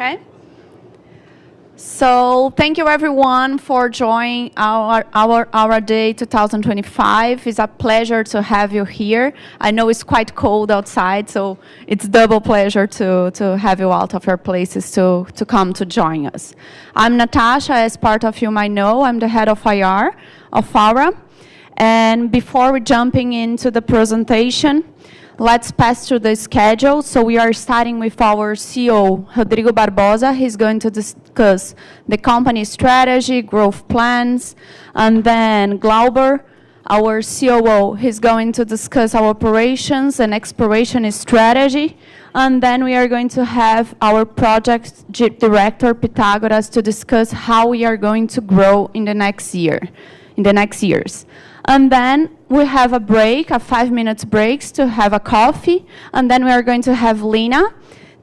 Okay. So thank you everyone for joining our day 2025. It's a pleasure to have you here. I know it's quite cold outside, so it's double pleasure to have you out of your places to come to join us. I'm Natasha, as part of you might know. I'm the head of IR of Aura. And before we jumping into the presentation, let's pass through the schedule. So we are starting with our CEO, Rodrigo Barbosa. He's going to discuss the company strategy, growth plans, and then Glauber, our COO, he's going to discuss our operations and exploration strategy. And then we are going to have our project director, Pythagoras, to discuss how we are going to grow in the next years. And then we have a break, a 5-minute break to have a coffee. And then we are going to have Lina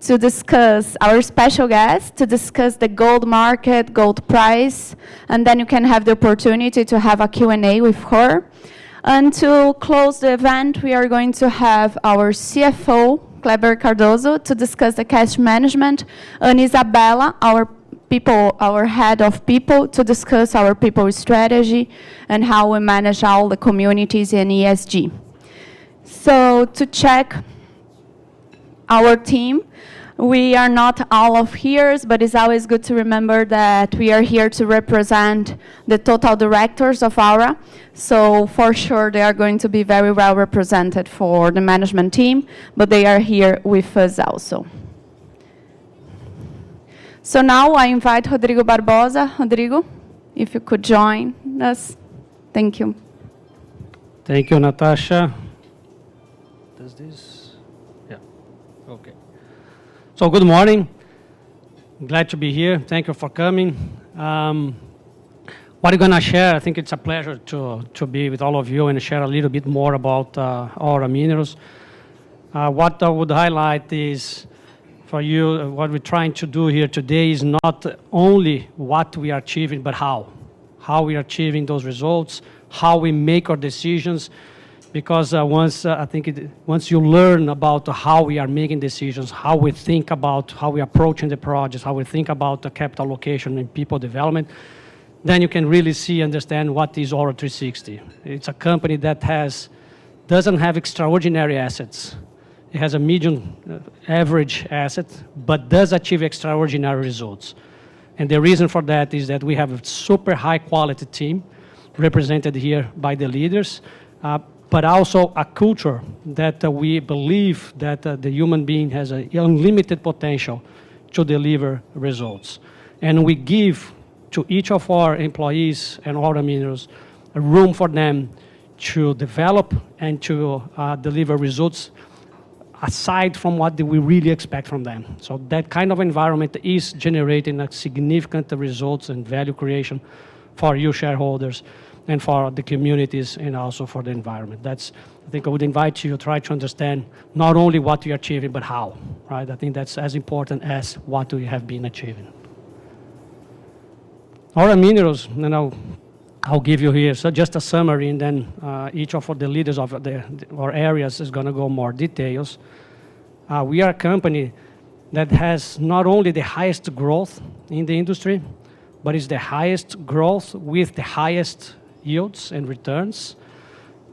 to discuss, our special guest, to discuss the gold market, gold price. And then you can have the opportunity to have a Q&A with her. And to close the event, we are going to have our CFO, Kleber Cardoso, to discuss the cash management, and Isabella, our head of people, to discuss our people strategy and how we manage all the communities in ESG. So to check our team, we are not all of here, but it's always good to remember that we are here to represent the total directors of Aura. So for sure, they are going to be very well represented for the management team, but they are here with us also. So now I invite Rodrigo Barbosa. Rodrigo, if you could join us. Thank you. Thank you, Natasha. Does this? Yeah. Okay. So good morning. Glad to be here. Thank you for coming. What I'm going to share, I think it's a pleasure to be with all of you and share a little bit more about Aura Minerals. What I would highlight is, for you, what we're trying to do here today is not only what we are achieving, but how we are achieving those results, how we make our decisions, because once you learn about how we are making decisions, how we think about how we are approaching the projects, how we think about the capital allocation and people development, then you can really understand what is Aura 360. It's a company that doesn't have extraordinary assets. It has a medium average asset, but does achieve extraordinary results. And the reason for that is that we have a super high quality team represented here by the leaders, but also a culture that we believe that the human being has an unlimited potential to deliver results. And we give to each of our employees and Aura Minerals a room for them to develop and to deliver results aside from what we really expect from them. So that kind of environment is generating a significant results and value creation for you shareholders and for the communities and also for the environment. I think I would invite you to try to understand not only what we are achieving, but how, right? I think that's as important as what we have been achieving. Aura Minerals, and I'll give you here just a summary, and then each of the leaders of our areas is going to go more details. We are a company that has not only the highest growth in the industry, but is the highest growth with the highest yields and returns,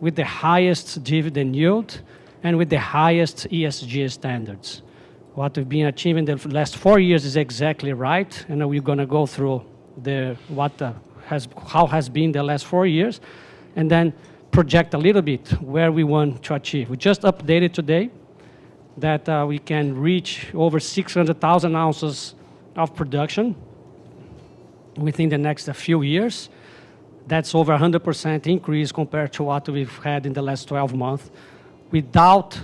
with the highest dividend yield, and with the highest ESG standards. What we've been achieving the last 4 years is exactly right, and we're going to go through how has been the last 4 years, and then project a little bit where we want to achieve. We just updated today that we can reach over 600,000 ounces of production within the next few years. That's over 100% increase compared to what we've had in the last 12 months without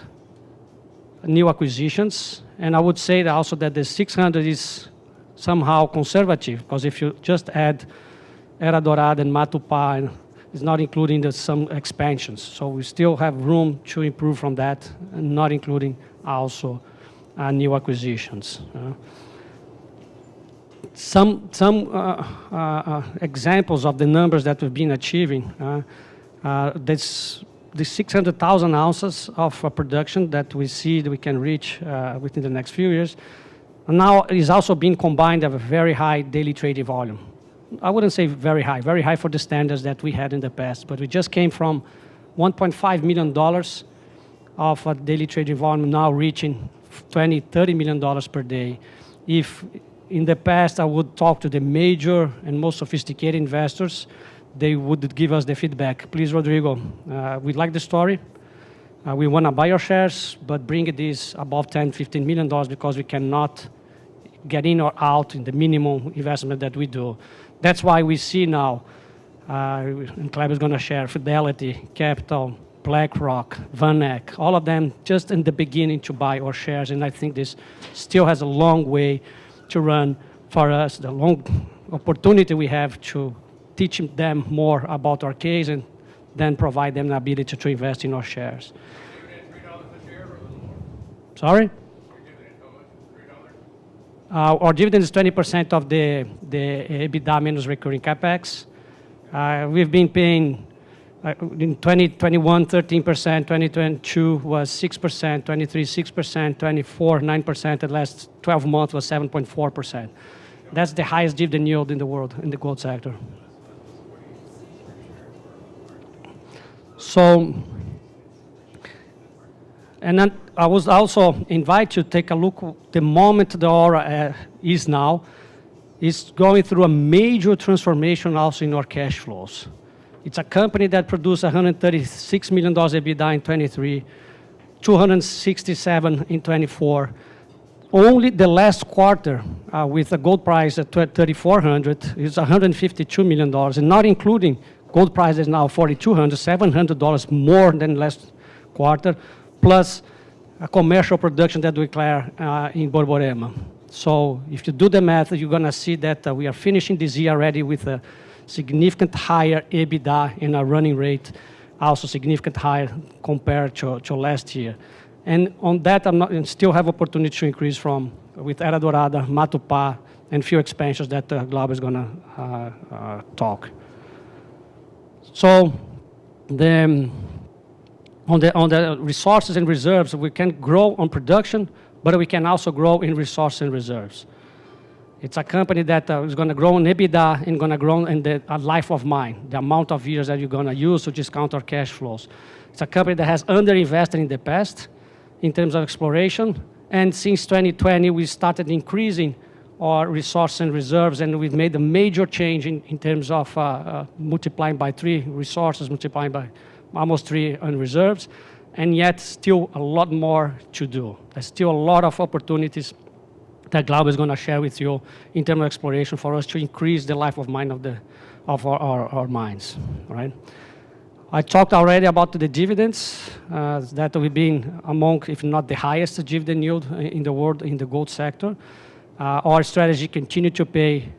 new acquisitions. And I would say that also that the 600 is somehow conservative, because if you just add Era Dorada and Matupá, it's not including some expansions. So we still have room to improve from that, and not including also new acquisitions. Some examples of the numbers that we've been achieving. The 600,000 ounces of production that we see that we can reach within the next few years And now it's also being combined with a very high daily trading volume. I wouldn't say very high for the standards that we had in the past, but we just came from $1.5 million of a daily trading volume, now reaching $20, $30 million per day. If in the past I would talk to the major and most sophisticated investors, they would give us the feedback. Please, Rodrigo, we like the story. We want to buy your shares, but bring this above $10, $15 million because we cannot get in or out in the minimum investment that we do. That's why we see now, and Kleber is going to share, Fidelity, Capital, BlackRock, VanEck, all of them just in the beginning to buy our shares. And I think this still has a long way to run for us, the long opportunity we have to teach them more about our case and then provide them the ability to invest in our shares. Sorry? Our dividend is 20% of the EBITDA minus recurring capex. We've been paying in 2021, 13%, 2022 was 6%, 23, 6%, 24, 9%, the last 12 months was 7.4%. That's the highest dividend yield in the world in the gold sector. So, and then I was also invited to take a look at the moment the Aura is now, is going through a major transformation also in our cash flows. It's a company that produced $136 million EBITDA in 23, 267 in 24. Only the last quarter, with a gold price at 3,400, is $152 million, and not including gold price is now $4,200, $700 more than last quarter, plus a commercial production that we declare in Borborema. So if you do the math, you're going to see that we are finishing this year already with a significant higher EBITDA in our running rate, also significant higher compared to last year. And on that, I still have opportunity to increase from with Era Dorada, Matupá, and few expansions that Glauber is going to talk. So on the resources and reserves, we can grow on production, but we can also grow in resources and reserves. It's a company that is going to grow in EBITDA and going to grow in the life of mine, the amount of years that you're going to use to discount our cash flows. It's a company that has underinvested in the past in terms of exploration, and since 2020, we started increasing our resources and reserves, and we've made a major change in terms of multiplying by 3 resources, multiplying by almost 3 on reserves, and yet still a lot more to do. There's still a lot of opportunities that Glauber is going to share with you in terms of exploration for us to increase the life of mine of our mines, right? I talked already about the dividends, that we've been among, if not the highest dividend yield in the world in the gold sector. Our strategy continue to pay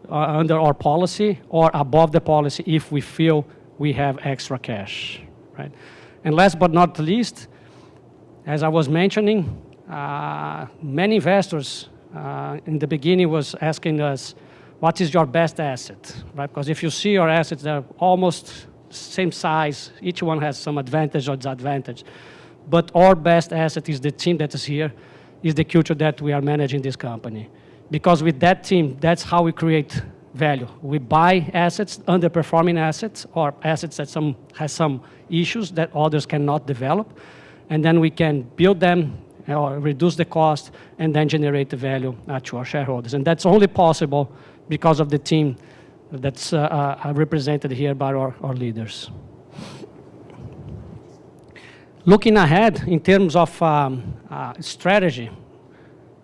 under our policy or above the policy if we feel we have extra cash, right? And last but not least, as I was mentioning, many investors in the beginning was asking us, what is your best asset, right? Because if you see our assets, they're almost same size. Each one has some advantage or disadvantage. But our best asset is the team that is here, is the culture that we are managing this company. Because with that team, that's how we create value. We buy assets, underperforming assets, or assets that has some issues that others cannot develop, and then we can build them or reduce the cost and then generate the value to our shareholders. And that's only possible because of the team that's represented here by our leaders. Looking ahead in terms of strategy,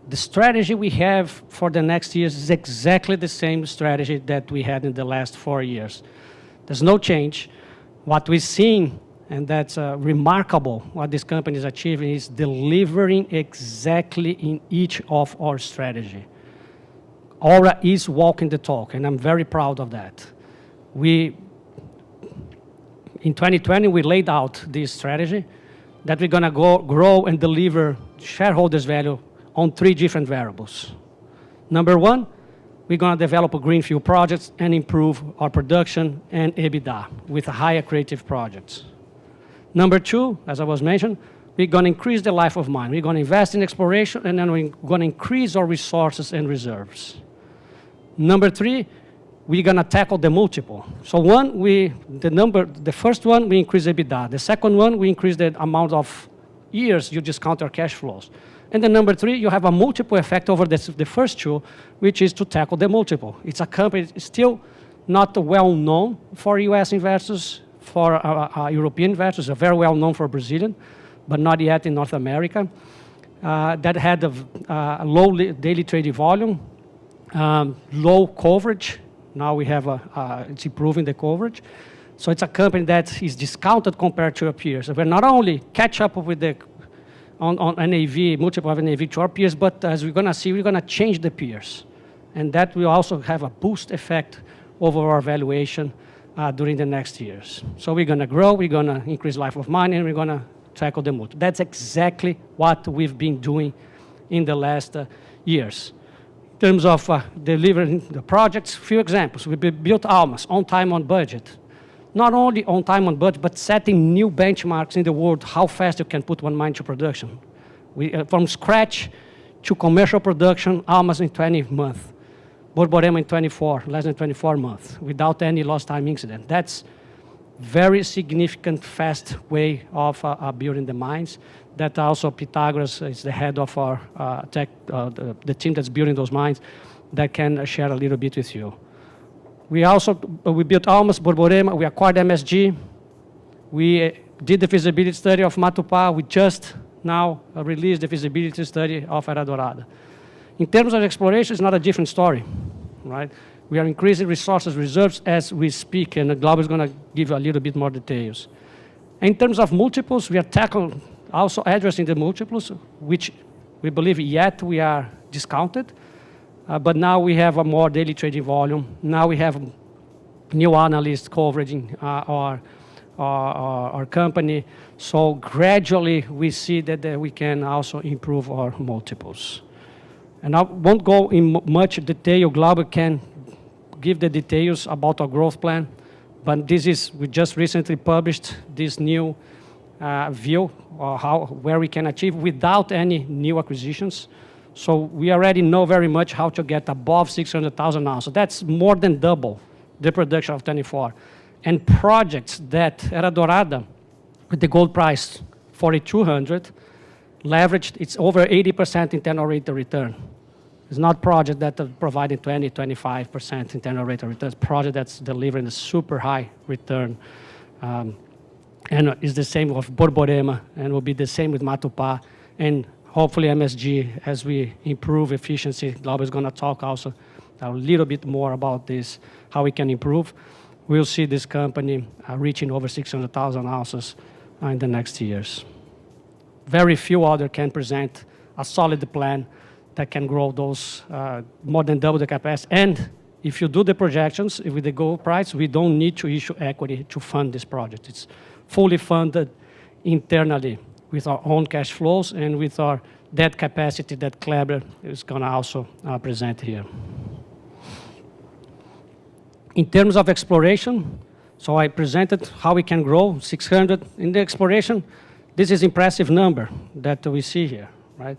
the strategy we have for the next years is exactly the same strategy that we had in the last 4 years. There's no change. What we're seeing, and that's remarkable, what this company is achieving, is delivering exactly in each of our strategy. Aura is walking the talk, and I'm very proud of that. In 2020, we laid out this strategy that we're going to grow and deliver shareholders value on 3 different variables. Number 1, we're going to develop a greenfield projects and improve our production and EBITDA with higher creative projects. Number 2, as I was mentioning, we're going to increase the life of mine. We're going to invest in exploration, and then we're going to increase our resources and reserves. Number 3, we're going to tackle the multiple. So the first one, we increase EBITDA. The second one, we increase the amount of years you discount your cash flows. And then number 3, you have a multiple effect over the first 2, which is to tackle the multiple. It's a company still not well known for US investors, for European investors, are very well known for Brazilian, but not yet in North America. That had a low daily trading volume, low coverage. Now we have it's improving the coverage. So it's a company that is discounted compared to our peers. So we're not only catch up with on NAV, multiple of NAV to our peers, but as we're going to see, we're going to change the peers. And that will also have a boost effect over our valuation during the next years. So we're going to grow, we're going to increase life of mine, and we're going to tackle the multiple. That's exactly what we've been doing in the last years. In terms of delivering the projects, few examples. We built Almas on time, on budget. Not only on time, on budget, but setting new benchmarks in the world, how fast you can put one mine to production. From scratch to commercial production, Almas in 20 months. Borborema in 24, less than 24 months, without any lost time incident. That's very significant, fast way of building the mines. That also Pythagoras is the head of our the team that's building those mines, that can share a little bit with you. We built Almas, Borborema, we acquired MSG, we did the feasibility study of Matupá, we just now released the feasibility study of Era Dorada. In terms of exploration, it's not a different story, right? We are increasing resources, reserves as we speak, and Glauber is going to give you a little bit more details. In terms of multiples, we are tackling, also addressing the multiples, which we believe yet we are discounted, but now we have a more daily trading volume. Now we have new analysts covering our company. So gradually we see that we can also improve our multiples. And I won't go in much detail. Glauber can give the details about our growth plan, but we just recently published this new view of where we can achieve without any new acquisitions. So we already know very much how to get above 600,000 ounces. That's more than double the production of 24. And projects that Era Dorada, with the gold price 4,200, leveraged, it's over 80% internal rate of return. It's not project that are providing 20, 25% internal rate of return. It's project that's delivering a super high return. And it's the same with Borborema, and will be the same with Matupá, and hopefully MSG, as we improve efficiency. Glauber is going to talk also a little bit more about this, how we can improve. We'll see this company reaching over 600,000 ounces in the next years. Very few other can present a solid plan that can grow those more than double the capacity. And if you do the projections with the gold price, we don't need to issue equity to fund this project. It's fully funded internally with our own cash flows and with our debt capacity that Kleber is going to also present here. In terms of exploration, so I presented how we can grow 600 in the exploration. This is impressive number that we see here, right?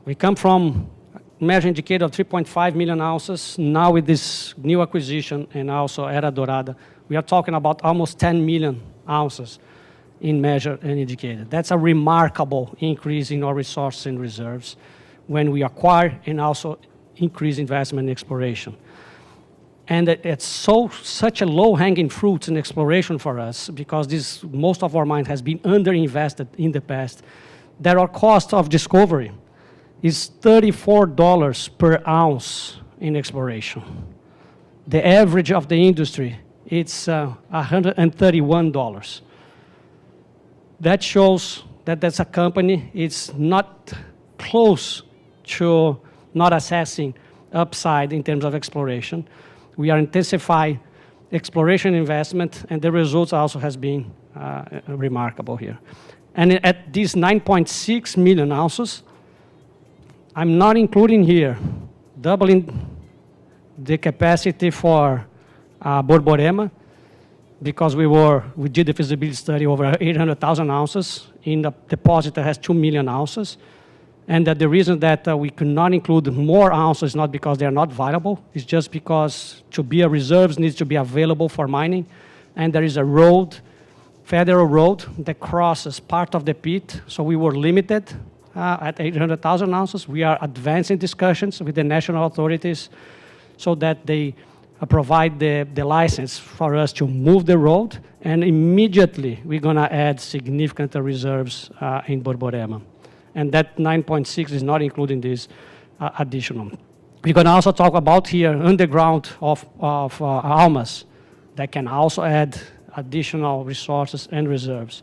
We come from measured indicator of 3.5 million ounces. Now with this new acquisition and also Era Dorada, we are talking about almost 10 million ounces in measured and indicated. That's a remarkable increase in our resources and reserves when we acquire and also increase investment in exploration. And it's such a low-hanging fruit in exploration for us, because most of our mine has been underinvested in the past, that our cost of discovery is $34 per ounce in exploration. The average of the industry, it's $131. That shows that that's a company, it's not close to not assessing upside in terms of exploration. We are intensifying exploration investment, and the results also has been remarkable here. And at these 9.6 million ounces, I'm not including here doubling the capacity for Borborema, because we did the feasibility study over 800,000 ounces in the deposit that has 2 million ounces. And that the reason that we could not include more ounces is not because they are not viable, it's just because to be a reserves needs to be available for mining. And there is a road, federal road, that crosses part of the pit, so we were limited at 800,000 ounces. We are advancing discussions with the national authorities so that they provide the license for us to move the road, and immediately we're gonna add significant reserves in Borborema. And that 9.6 is not including this additional. We're gonna also talk about here underground of Almas that can also add additional resources and reserves.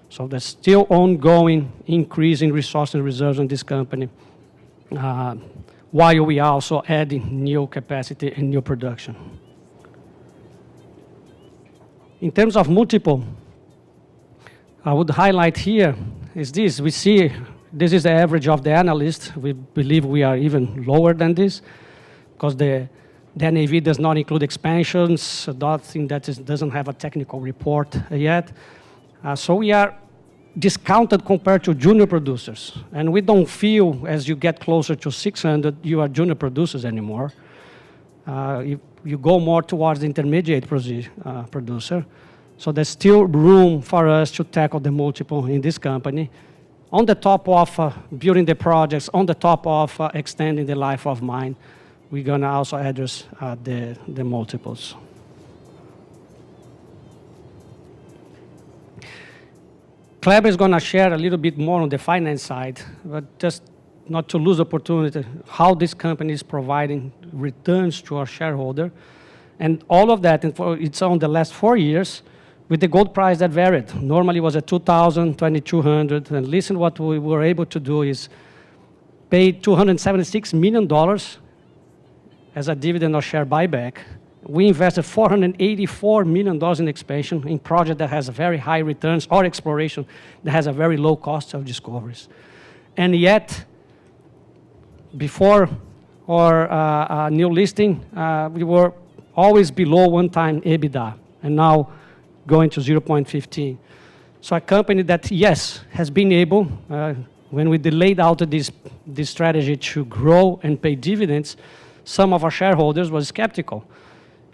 So there's still ongoing increase in resources and reserves in this company, while we are also adding new capacity and new production. In terms of multiple, I would highlight here is this. We see this is the average of the analyst. We believe we are even lower than this because the NAV does not include expansions, nothing that doesn't have a technical report yet. So we are discounted compared to junior producers. And we don't feel, as you get closer to 600, you are junior producers anymore. You go more towards the intermediate producer. So there's still room for us to tackle the multiple in this company, on the top of building the projects, on the top of extending the life of mine. We're gonna also address the multiples. Kleber is gonna share a little bit more on the finance side, but just not to lose opportunity, how this company is providing returns to our shareholder. And all of that, it's on the last 4 years, with the gold price that varied. Normally it was at 2,000, 2,200, and listen, what we were able to do is pay $276 million as a dividend or share buyback. We invested $484 million in expansion in project that has very high returns, or exploration that has a very low cost of discoveries. And yet, before our new listing, we were always below 1x EBITDA, and now going to 0.15. So a company that, yes, has been able, when we laid out this strategy to grow and pay dividends, some of our shareholders were skeptical.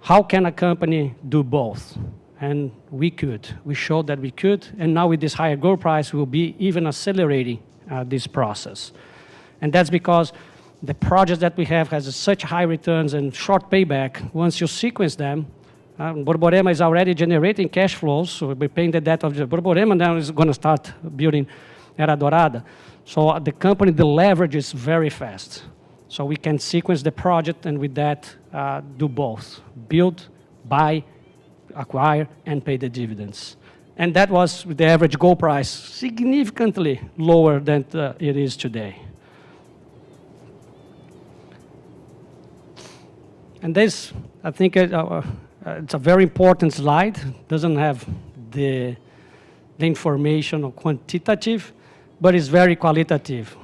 How can a company do both? And we could. We showed that we could, and now with this higher gold price, we'll be even accelerating this process. And that's because the projects that we have has such high returns and short payback. Once you sequence them, Borborema is already generating cash flows, so we'll be paying the debt of the Borborema, and now it's going to start building Era Dorada. So the company, the leverage is very fast. So we can sequence the project, and with that, do both. Build, buy, acquire, and pay the dividends. And that was with the average gold price significantly lower than it is today. And this, I think, it's a very important slide. Doesn't have the information or quantitative, but it's very qualitative.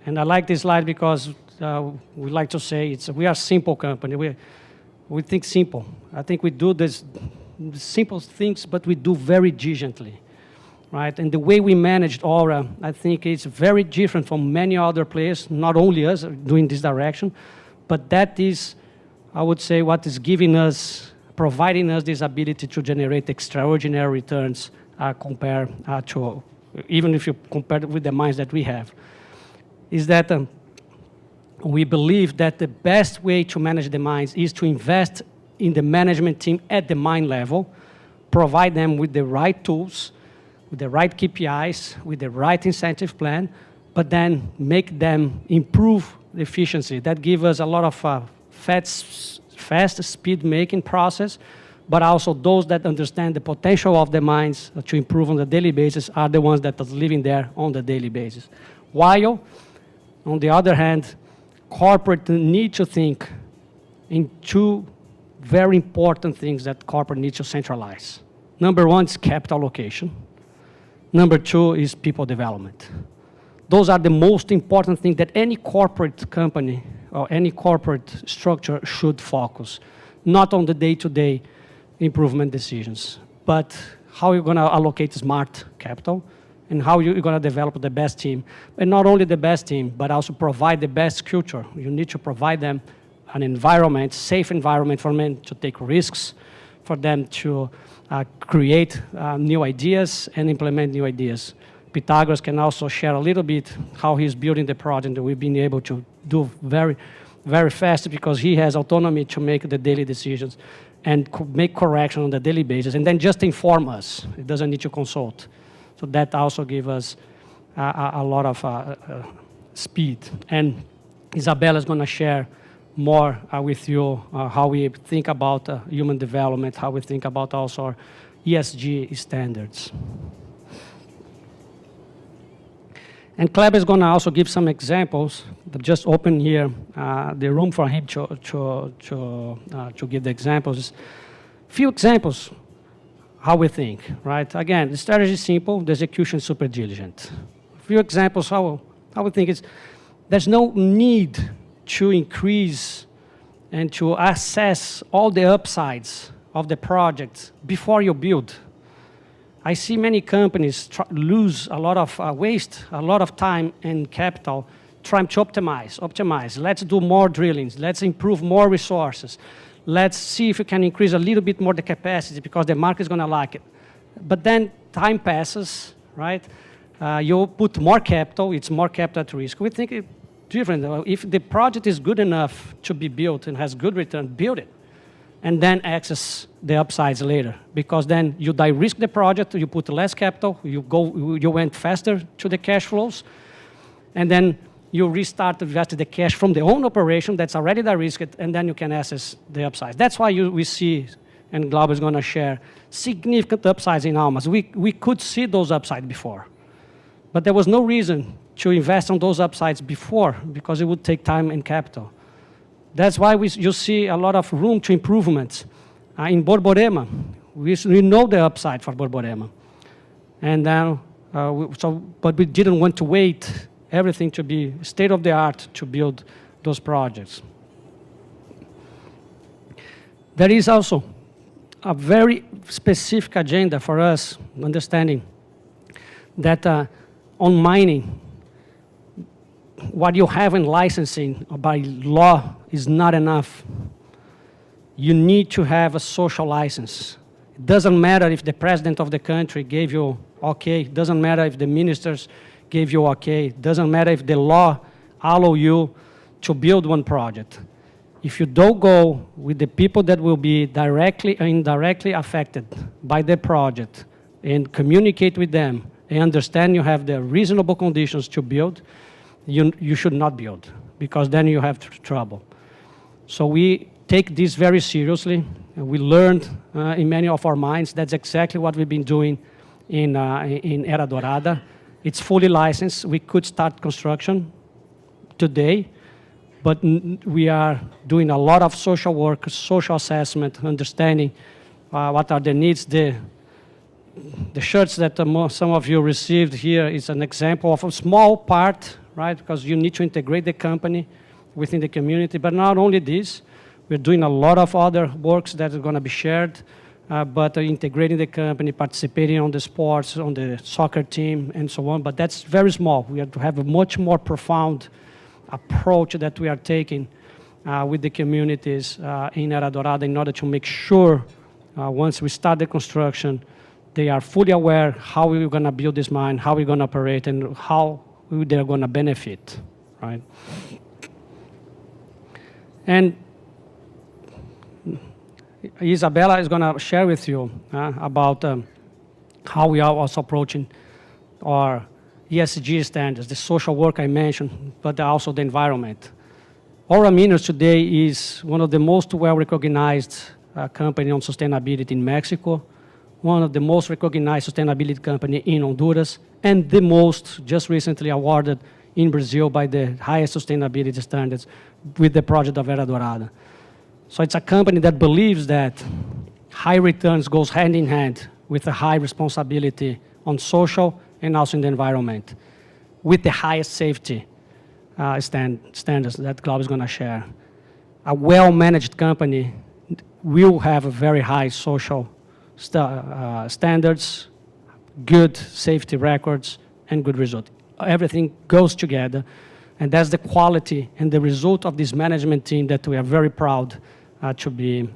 And I like this slide because we like to say we are a simple company. We think simple. I think we do this simple things, but we do very diligently, right? And the way we managed Aura, I think it's very different from many other players, not only us doing this direction, but that is, I would say, what is providing us this ability to generate extraordinary returns compared to, even if you compare it with the mines that we have, is that we believe that the best way to manage the mines is to invest in the management team at the mine level, provide them with the right tools, with the right KPIs, with the right incentive plan, but then make them improve the efficiency. That gives us a lot of fast speed-making process, but also those that understand the potential of the mines to improve on a daily basis are the ones that are living there on the daily basis. While, on the other hand, corporate need to think in two very important things that corporate needs to centralize. Number one is capital allocation. Number two is people development. Those are the most important things that any corporate company or any corporate structure should focus, not on the day-to-day improvement decisions, but how you're going to allocate smart capital and how you're going to develop the best team. And not only the best team, but also provide the best culture. You need to provide them an environment, safe environment for them to take risks, for them to create new ideas and implement new ideas. Pythagoras can also share a little bit how he's building the project that we've been able to do very, very fast because he has autonomy to make the daily decisions and make correction on the daily basis, and then just inform us. It doesn't need to consult. So that also gives us a lot of speed. And Isabella is going to share more with you how we think about human development, how we think about also our ESG standards. And Kleber is going to also give some examples. But just open here the room for him to give the examples. Few examples how we think, right? Again, the strategy is simple, the execution is super diligent. A few examples how we think is there's no need to increase and to assess all the upsides of the project before you build. I see many companies lose a lot of waste, a lot of time and capital trying to optimize. Let's do more drillings. Let's improve more resources. Let's see if we can increase a little bit more the capacity because the market is going to like it. But then time passes, right? You put more capital, it's more capital at risk. We think it's different. If the project is good enough to be built and has good return, build it. And then access the upsides later. Because then you de-risk the project, you put less capital, you went faster to the cash flows, and then you restart to invest the cash from the own operation that's already de-risked, and then you can access the upsides. That's why we see, and Glauber is going to share, significant upsides in Almas. We could see those upsides before, but there was no reason to invest on those upsides before because it would take time and capital. That's why you see a lot of room to improvements. In Borborema, we know the upside for Borborema. And then, but we didn't want to wait everything to be state-of-the-art to build those projects. There is also a very specific agenda for us, understanding that on mining, what you have in licensing by law is not enough. You need to have a social license. It doesn't matter if the president of the country gave you okay. It doesn't matter if the ministers gave you okay. It doesn't matter if the law allows you to build one project. If you don't go with the people that will be directly or indirectly affected by the project and communicate with them and understand you have the reasonable conditions to build, you should not build, because then you have trouble. So we take this very seriously. We learned in many of our mines. That's exactly what we've been doing in Era Dorada. It's fully licensed. We could start construction today, but we are doing a lot of social work, social assessment, understanding what are the needs. The shirts that some of you received here is an example of a small part, right? Because you need to integrate the company within the community. But not only this, we're doing a lot of other works that are going to be shared, but integrating the company, participating on the sports, on the soccer team, and so on. But that's very small. We have to have a much more profound approach that we are taking with the communities in Era Dorada in order to make sure once we start the construction, they are fully aware how we're going to build this mine, how we're going to operate, and how they're going to benefit, right? And Isabella is going to share with you about how we are also approaching our ESG standards, the social work I mentioned, but also the environment. Aura Minerals today is one of the most well-recognized company on sustainability in Mexico, one of the most recognized sustainability company in Honduras, and the most just recently awarded in Brazil by the highest sustainability standards with the project of Era Dorada. So it's a company that believes that high returns goes hand in hand with a high responsibility on social and also in the environment, with the highest safety standards that Glauber is going to share. A well-managed company will have a very high social standards, good safety records, and good result. Everything goes together, and that's the quality and the result of this management team that we are very proud to be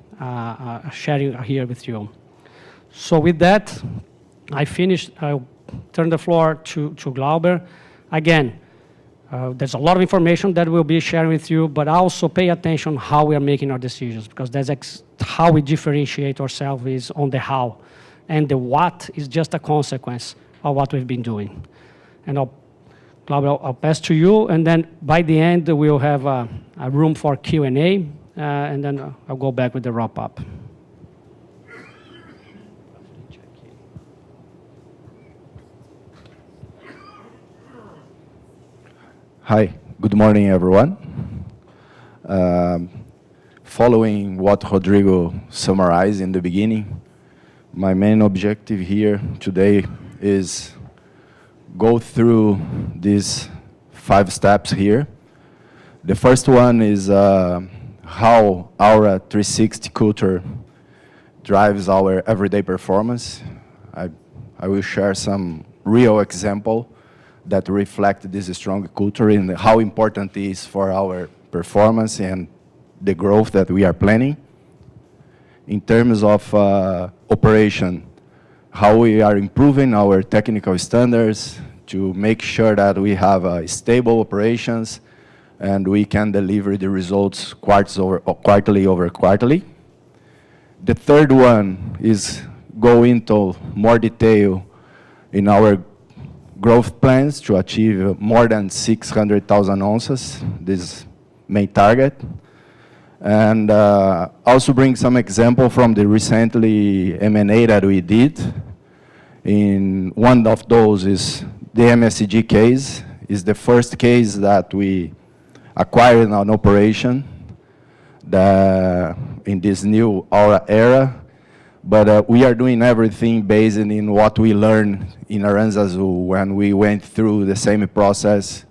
sharing here with you. So with that, I finished. I'll turn the floor to Glauber. Again, there's a lot of information that we'll be sharing with you, but also pay attention how we are making our decisions, because that's how we differentiate ourselves is on the how. And the what is just a consequence of what we've been doing. And Glauber, I'll pass to you, and then by the end, we'll have a room for Q&A, and then I'll go back with the wrap-up. Hi, good morning, everyone. Following what Rodrigo summarized in the beginning, my main objective here today is go through these 5 steps here. The first one is how our 360 culture drives our everyday performance. I will share some real example that reflect this strong culture and how important it is for our performance and the growth that we are planning. In terms of operation, how we are improving our technical standards to make sure that we have stable operations and we can deliver the results quarterly over quarterly. The third one is go into more detail in our growth plans to achieve more than 600,000 ounces, this main target. And also bring some example from the recently M&A that we did. In one of those is the MSCG case, is the first case that we acquired an operation in this new Aura era. But we are doing everything based in what we learned in Aranzazu when we went through the same process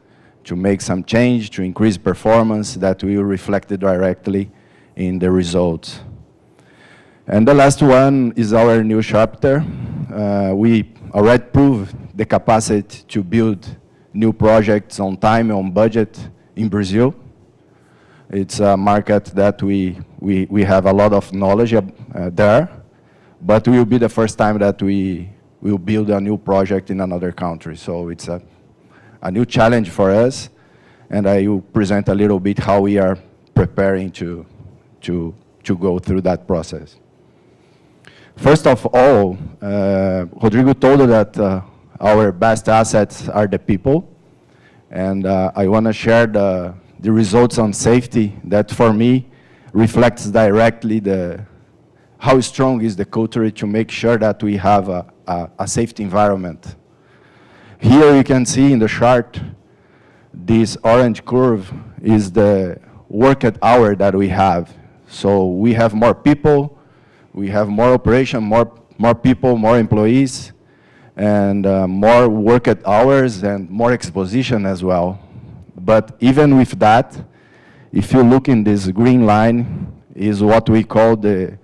to make some change, to increase performance that will reflect directly in the results. And the last one is our new chapter. We already proved the capacity to build new projects on time, on budget in Brazil. It's a market that we have a lot of knowledge there. But it will be the first time that we will build a new project in another country. So it's a new challenge for us, and I will present a little bit how we are preparing to go through that process. First of all, Rodrigo told that our best assets are the people, and I want to share the results on safety that for me reflects directly how strong is the culture to make sure that we have a safety environment. Here you can see in the chart, this orange curve is the worked hour that we have. So we have more people, we have more operation, more people, more employees, and more worked hours and more exposition as well. But even with that, if you look in this green line, is what we call the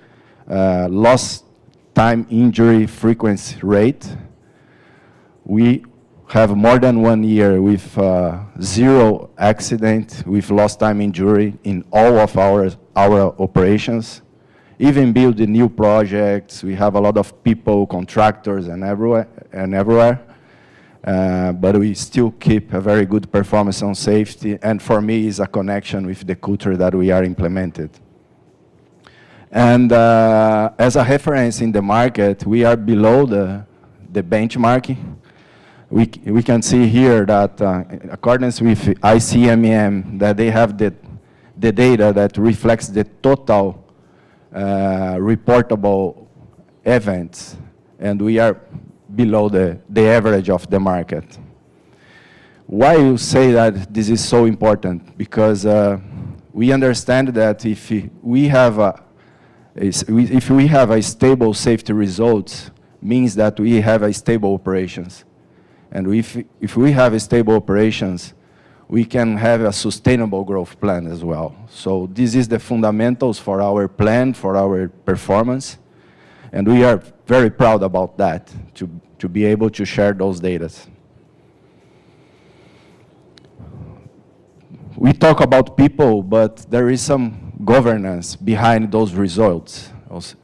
lost time injury frequency rate. We have more than 1 year with 0 accident with lost time injury in all of our operations. Even building new projects, we have a lot of people, contractors, and everywhere. But we still keep a very good performance on safety, and for me, is a connection with the culture that we are implemented. And as a reference in the market, we are below the benchmarking. We can see here that in accordance with ICMM, that they have the data that reflects the total reportable events, and we are below the average of the market. Why you say that this is so important? Because we understand that if we have a stable safety results, means that we have a stable operations. And if we have a stable operations, we can have a sustainable growth plan as well. So this is the fundamentals for our plan, for our performance. And we are very proud about that, to to be able to share those data. We talk about people, but there is some governance behind those results.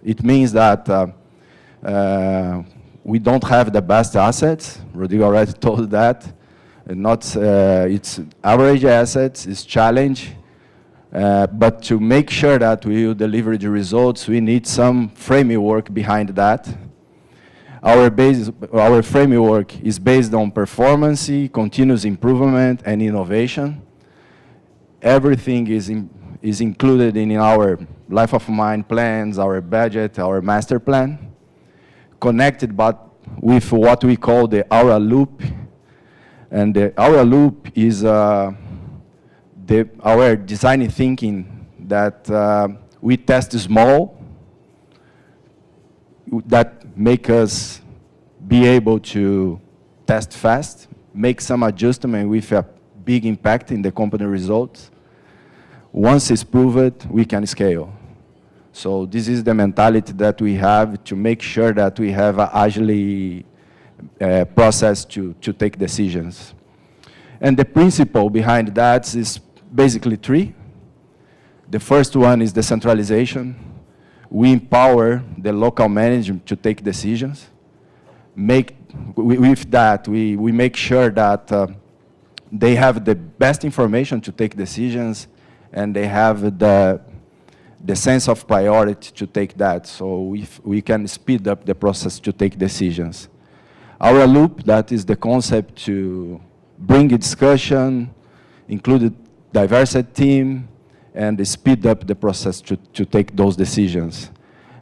It means that we don't have the best assets. Rodrigo already told that. It's average assets, it's challenge. But to make sure that we will deliver the results, we need some framework behind that. Our framework is based on performance, continuous improvement, and innovation. Everything is included in our life of mine plans, our budget, our master plan, connected with what we call the Aura Loop. And the Aura Loop is our design thinking that we test small, that make us be able to test fast, make some adjustment with a big impact in the company results. Once it's proved, we can scale. So this is the mentality that we have to make sure that we have an agile process to take decisions. And the principle behind that is basically three. The first one is decentralization. We empower the local management to take decisions. With that, we make sure that they have the best information to take decisions, and they have the sense of priority to take that, so we can speed up the process to take decisions. Our loop, that is the concept to bring a discussion, include a diverse team, and speed up the process to take those decisions.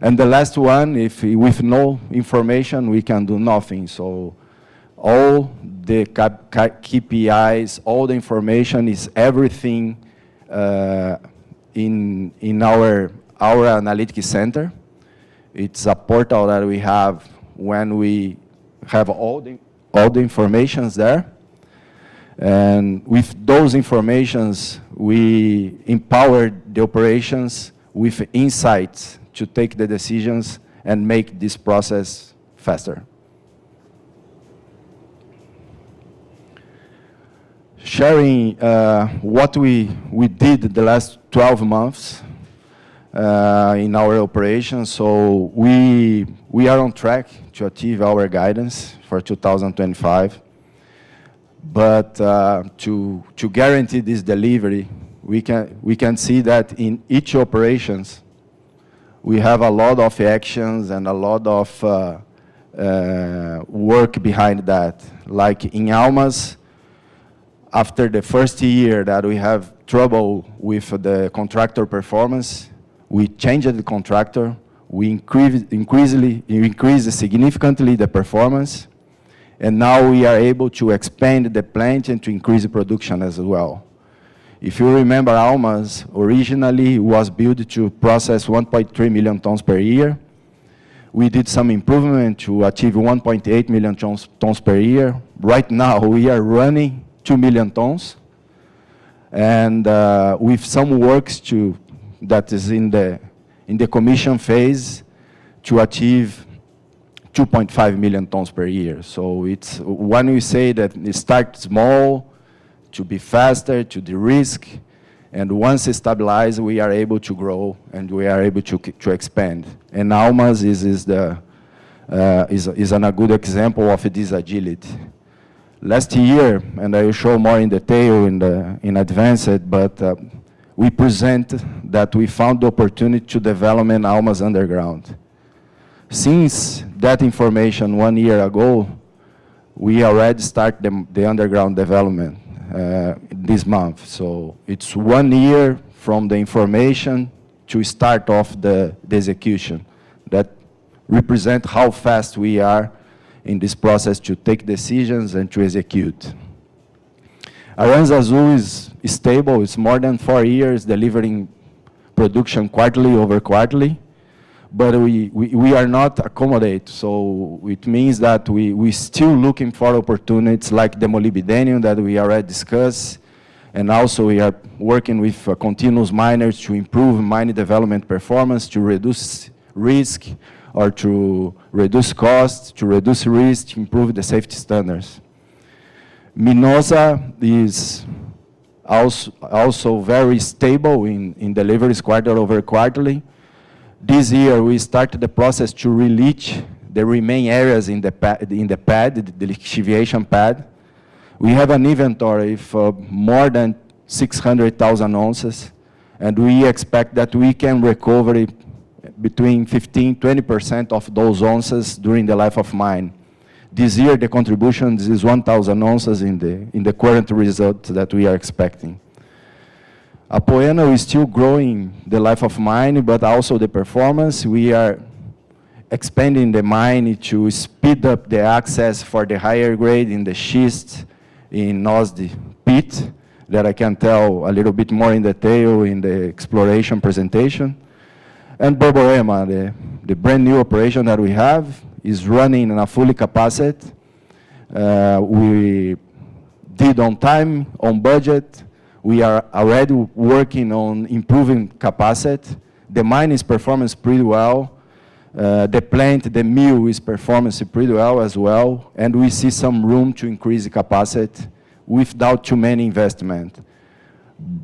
And the last one, with no information, we can do nothing. So all the KPIs, all the information is everything in our analytics center. It's a portal that we have when we have all the informations there. And with those informations, we empower the operations with insights to take the decisions and make this process faster. Sharing what we did the last 12 months in our operations. So we are on track to achieve our guidance for 2025. But to guarantee this delivery, we can see that in each operations, we have a lot of actions and a lot of work behind that. Like in Almas, after the first year that we have trouble with the contractor performance, we changed the contractor. We increased significantly the performance. And now we are able to expand the plant and to increase the production as well. If you remember, Almas originally was built to process 1.3 million tons per year. We did some improvement to achieve 1.8 million tons per year. Right now, we are running 2 million tons. And with some works that is in the commission phase to achieve 2.5 million tons per year. So it's when we say that it starts small, to be faster, to de-risk, and once it stabilizes, we are able to grow and we are able to expand. And Almas is a good example of this agility. Last year, and I will show more in detail in advanced, but we present that we found the opportunity to develop an Almas underground. Since that information 1 year ago, we already start the underground development this month. So it's 1 year from the information to start off the execution. That represent how fast we are in this process to take decisions and to execute. Aranzazu is stable. It's more than 4 years delivering production quarterly over quarterly. But we are not accommodated, so it means that we still looking for opportunities like the molybdenum that we already discussed, and also we are working with continuous miners to improve mine development performance, to reduce risk or to reduce costs, to reduce risk, improve the safety standards. Minosa is also very stable in deliveries quarter over quarterly. This year, we started the process to releach the remaining areas in the pad, the lixiviation pad. We have an inventory for more than 600,000 ounces, and we expect that we can recover between 15–20% of those ounces during the life of mine. This year, the contribution is 1,000 ounces in the current result that we are expecting. Apoena is still growing the life of mine, but also the performance. We are expanding the mine to speed up the access for the higher grade in the schist in Nosde pit, that I can tell a little bit more in detail in the exploration presentation. And Borborema, the brand new operation that we have, is running in a fully capacity. We did on time, on budget. We are already working on improving capacity. The mine is performing pretty well. The plant, the mill is performing pretty well as well, and we see some room to increase the capacity without too many investment.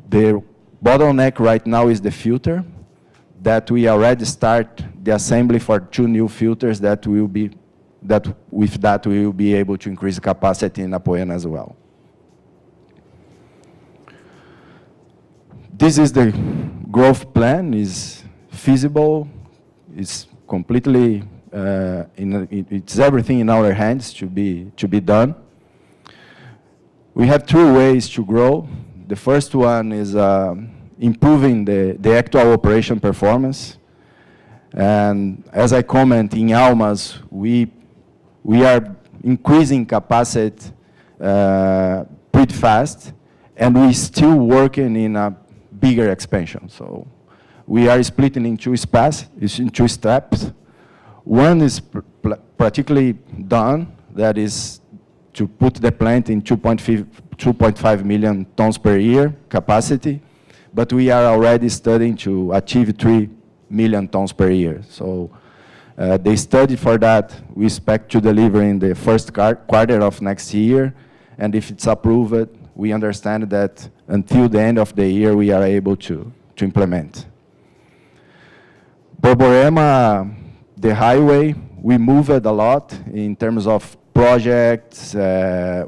The bottleneck right now is the filter, that we already start the assembly for 2 new filters that will be, with that we will be able to increase capacity in Apoena as well. This is the growth plan, is feasible, is completely, it's everything in our hands to be done. We have 3 ways to grow. The first one is improving the actual operation performance. And as I comment, in Almas, we are increasing capacity pretty fast, and we're still working in a bigger expansion. So we are splitting in 2 steps. One is practically done, that is to put the plant in 2.5 million tons per year capacity, but we are already studying to achieve 3 million tons per year. So the study for that, we expect to deliver in the first quarter of next year, and if it's approved, we understand that until the end of the year, we are able to implement. Borborema, the highway, we moved a lot in terms of projects.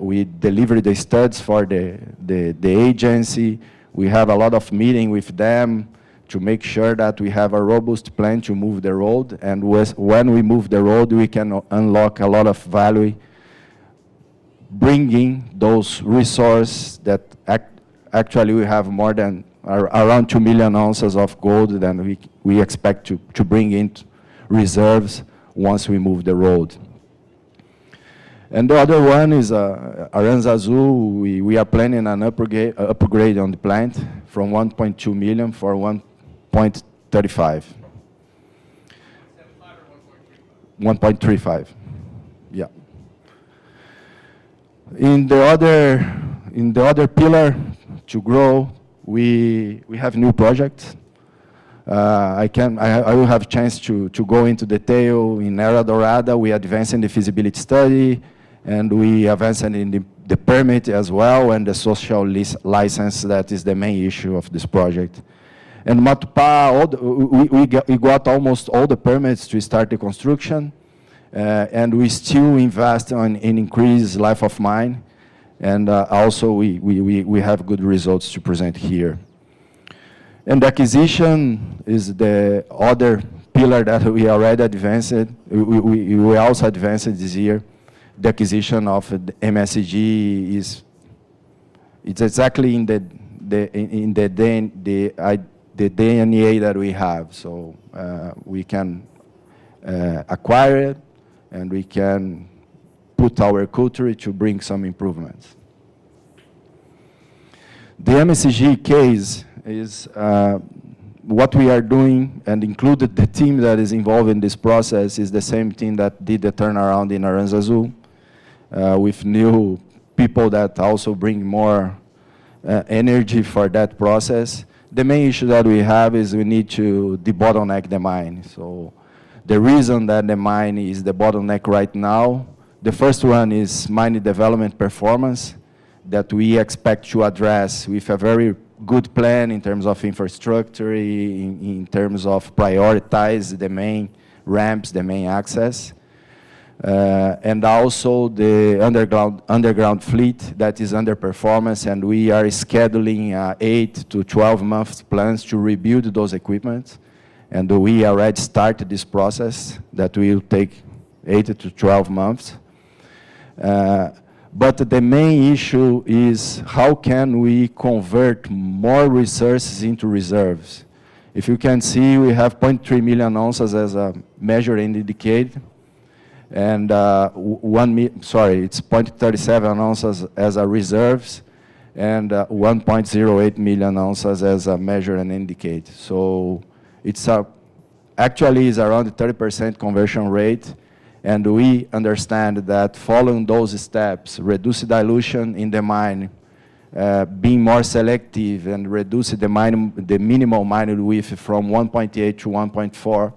We delivered the studies for the agency. We have a lot of meeting with them to make sure that we have a robust plan to move the road. And when we move the road, we can unlock a lot of value, bringing those resources that actually we have more than around 2 million ounces of gold than we expect to bring in reserves once we move the road. And the other one is Aranzazu. We are planning an upgrade on the plant from 1.2 million for 1.35. 1.35, yeah. In the other pillar to grow, we have new projects. I will have chance to go into detail. In Era Dorada, we advanced in the feasibility study, and we advanced in the permit as well, and the social license, that is the main issue of this project. And Matupá, we got almost all the permits to start the construction, and we still invest in increase life of mine, and also we have good results to present here. And acquisition is the other pillar that we already advanced. We also advanced this year. The acquisition of the MSG it's exactly in the DNA that we have. So we can acquire it, and we can put our culture to bring some improvements. The MSG case is what we are doing, and included the team that is involved in this process is the same team that did the turnaround in Aranzazu, with new people that also bring more energy for that process. The main issue that we have is we need to debottleneck the mine. So the reason that the mine is the bottleneck right now. The first one is mine development performance that we expect to address with a very good plan in terms of infrastructure, in terms of prioritize the main ramps, the main access. And also the underground fleet that is under performance, and we are scheduling 8 to 12 months plans to rebuild those equipments. And we already started this process that will take 8 to 12 months. But the main issue is how can we convert more resources into reserves? If you can see, we have 0.3 million ounces as a measured and indicated, and it's 0.37 ounces as a reserves, and 1.08 million ounces as a measured and indicated. So it's actually is around 30% conversion rate. And we understand that following those steps, reduce dilution in the mine, being more selective and reduce the minimal mining width from 1.8 to 1.4,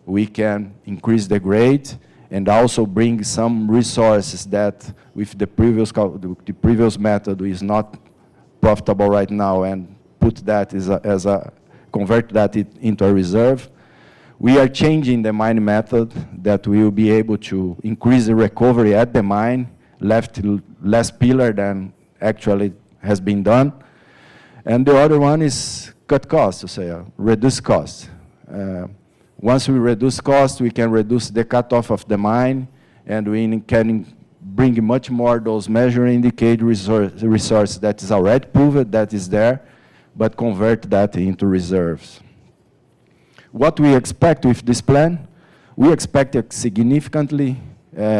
we can increase the grade and also bring some resources that with the previous method is not profitable right now, and put that convert that into a reserve. We are changing the mine method that will be able to increase the recovery at the mine, left less pillar than actually has been done. And the other one is cut costs, to say, reduce costs. Once we reduce costs, we can reduce the cutoff of the mine, and we can bring much more those measure indicate resource that is already proven, that is there, but convert that into reserves. What we expect with this plan, we expect a significantly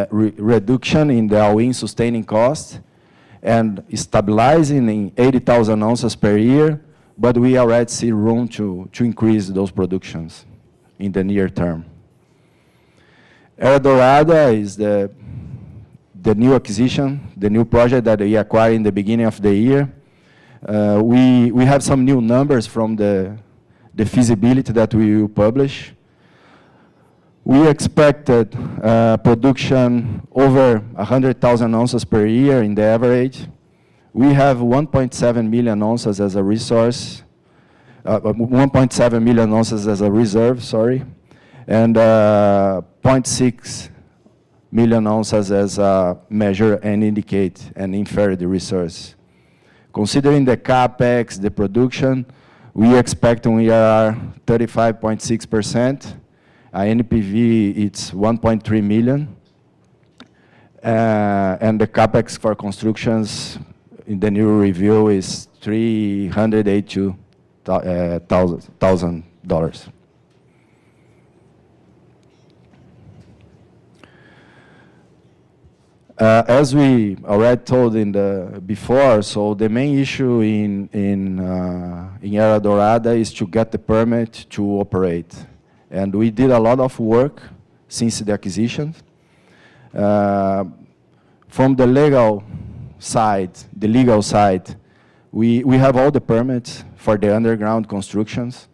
reduction in the all-in sustaining cost and stabilizing in 80,000 ounces per year, but we already see room to increase those productions in the near term. Era Dorada is the new acquisition, the new project that we acquired in the beginning of the year. We have some new numbers from the feasibility that we will publish. We expected production over 100,000 ounces per year in the average. We have 1.7 million ounces as a resource, 1.7 million ounces as a reserve, sorry, and 0.6 million ounces as a measure and indicate and infer the resource. Considering the capex, the production, we expect we are 35.6%. NPV, it's 1.3 million. And the capex for constructions in the new review is $382,000. As we already told before, so the main issue in Era Dorada is to get the permit to operate. And we did a lot of work since the acquisition. From the legal side, we have all the permits for the underground constructions.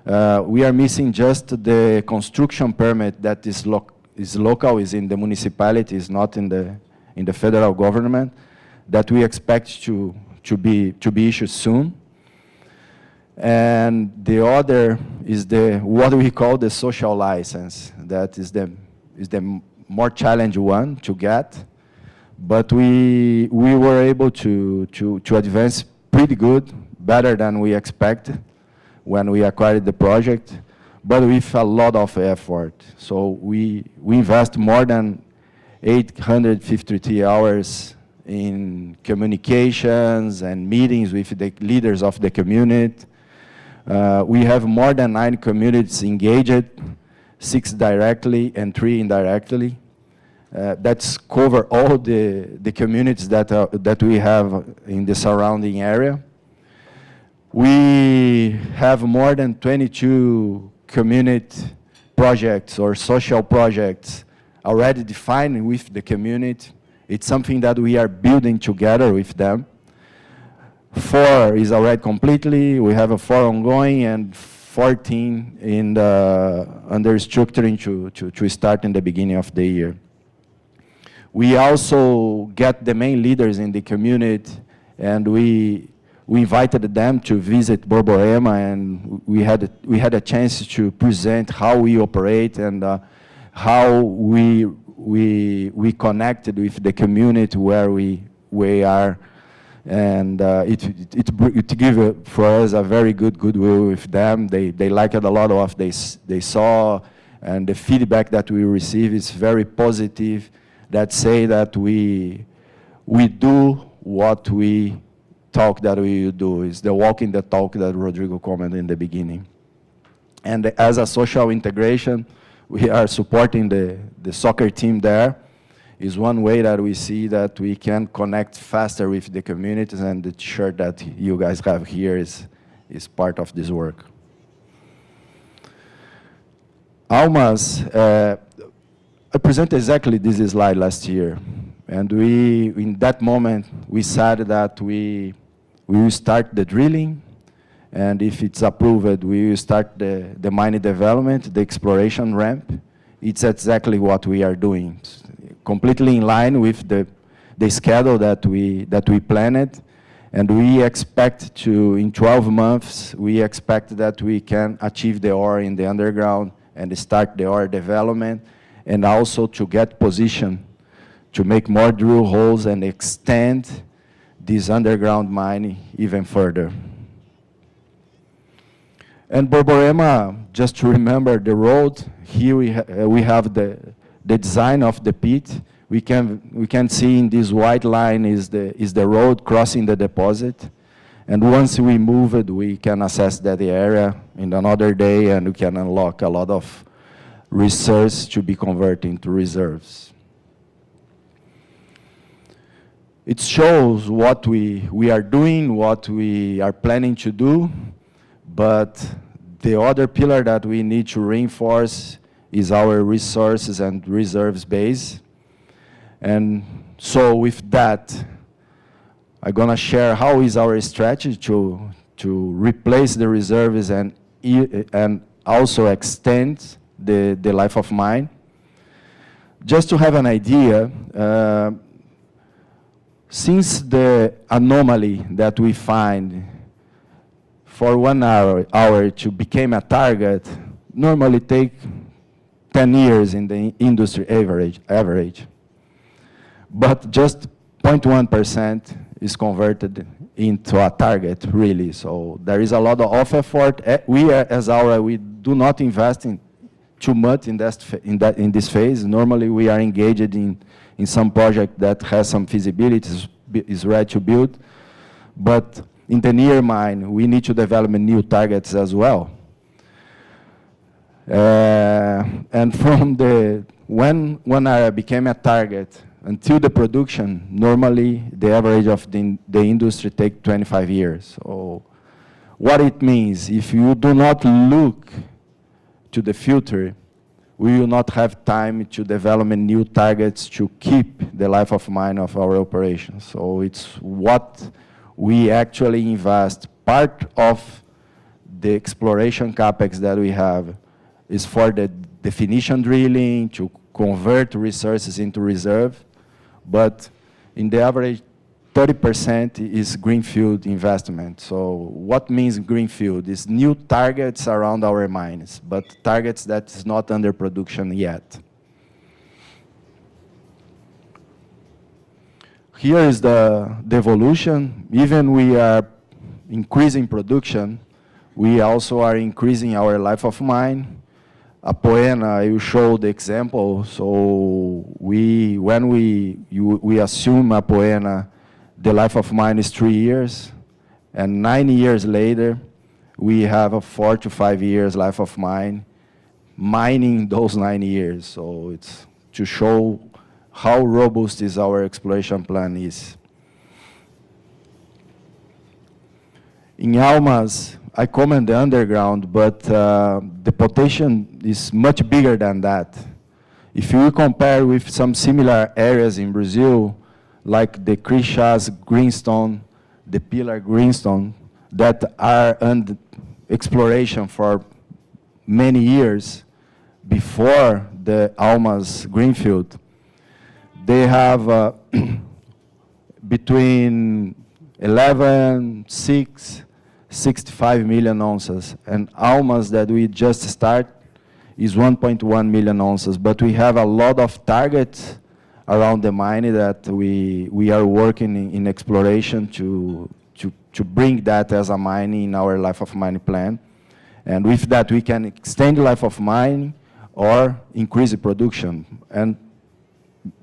We are missing just the construction permit that is local, is in the municipality, is not in the federal government, that we expect to be issued soon. And the other is what we call the social license. That is the more challenging one to get. But we were able to advance pretty good, better than we expected when we acquired the project, but with a lot of effort. So we invest more than 853 hours in communications and meetings with the leaders of the community. We have more than 9 communities engaged, 6 directly and 3 indirectly. That's cover all the communities that we have in the surrounding area. We have more than 22 community projects or social projects already defined with the community. It's something that we are building together with them. 4 is already completely. We have 4 ongoing, and 14 in the, under structuring to start in the beginning of the year. We also get the main leaders in the community, and we invited them to visit Borborema, and we had a chance to present how we operate and how we connected with the community where we are, and it gave for us a very good goodwill with them. They liked a lot of what they saw, and the feedback that we receive is very positive. That say that we do what we talk that we do. Is the walking the talk that Rodrigo commented in the beginning. And as a social integration, we are supporting the soccer team there. Is one way that we see that we can connect faster with the communities, and the shirt that you guys have here is part of this work. Almas, I presented exactly this slide last year, and in that moment, we said that we will start the drilling, and if it's approved, we will start the mine development, the exploration ramp. It's exactly what we are doing, completely in line with the schedule that we planned, and we expect to, in 12 months, we expect that we can achieve the ore in the underground and start the ore development, and also to get position to make more drill holes and extend this underground mine even further. And Borborema, just to remember the road, here we have the design of the pit. We can see in this white line is the road crossing the deposit. And once we move it, we can assess that area in another day, and we can unlock a lot of resources to be converted into reserves. It shows what we are doing, what we are planning to do, but the other pillar that we need to reinforce is our resources and reserves base. And so with that, I'm gonna share how is our strategy to replace the reserves and also extend the life of mine. Just to have an idea, since the anomaly that we find for 1 hour to become a target normally take 10 years in the industry average. But just 0.1% is converted into a target, really. So there is a lot of effort. We as Aura, we do not invest in too much in this phase. Normally, we are engaged in some project that has some feasibility, is ready to build. But in the near mine, we need to develop new targets as well. And from when 1 area became a target until the production, normally the average of the industry takes 25 years. So what it means, if you do not look to the future, we will not have time to develop new targets to keep the life of mine of our operations. So it's what we actually invest. Part of the exploration capex that we have is for the definition drilling, to convert resources into reserve, but in the average, 30% is greenfield investment. So what means greenfield? Is new targets around our mines, but targets that is not under production yet. Here is the evolution. Even we are increasing production, we also are increasing our life of mine. Apoena, I will show the example. So when we assume Apoena, the life of mine is 3 years, and 9 years later, we have a 4 to 5 years life of mine, mining those 9 years. So it's to show how robust is our exploration plan is. In Almas, I comment the underground, but the potential is much bigger than that. If you compare with some similar areas in Brazil, like the Crixás Greenstone, the Pilar Greenstone, that are exploration for many years before the Almas Greenfield, they have between 11, 6, 65 million ounces. And Almas that we just start is 1.1 million ounces. But we have a lot of targets around the mine that we are working in exploration to bring that as a mine in our life of mine plan. And with that, we can extend the life of mine or increase the production. And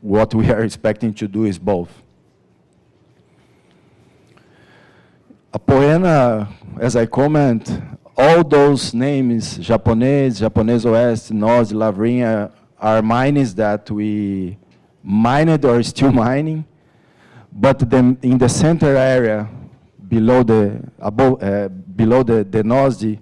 what we are expecting to do is both. Apoena, as I comment, all those names, Japonês Oeste, Nós, Lavrinha, are mines that we mined or still mining, but in the center area, below the Nosde,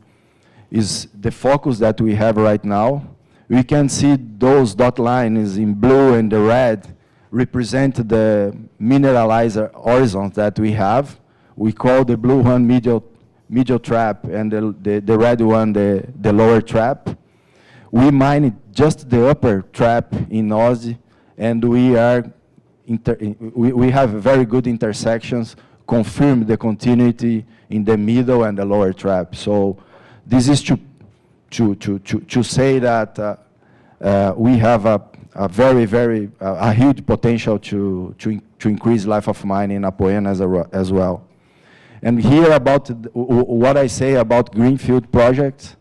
is the focus that we have right now. We can see those dot lines in blue and the red represent the mineralized horizons that we have. We call the blue one medial trap and the red one the lower trap. We mined just the upper trap in Nosde, and we have very good intersections, confirm the continuity in the middle and the lower trap. So this is to say that we have a very huge potential to increase life of mine in Apoena as well. And here about what I say about greenfield projects,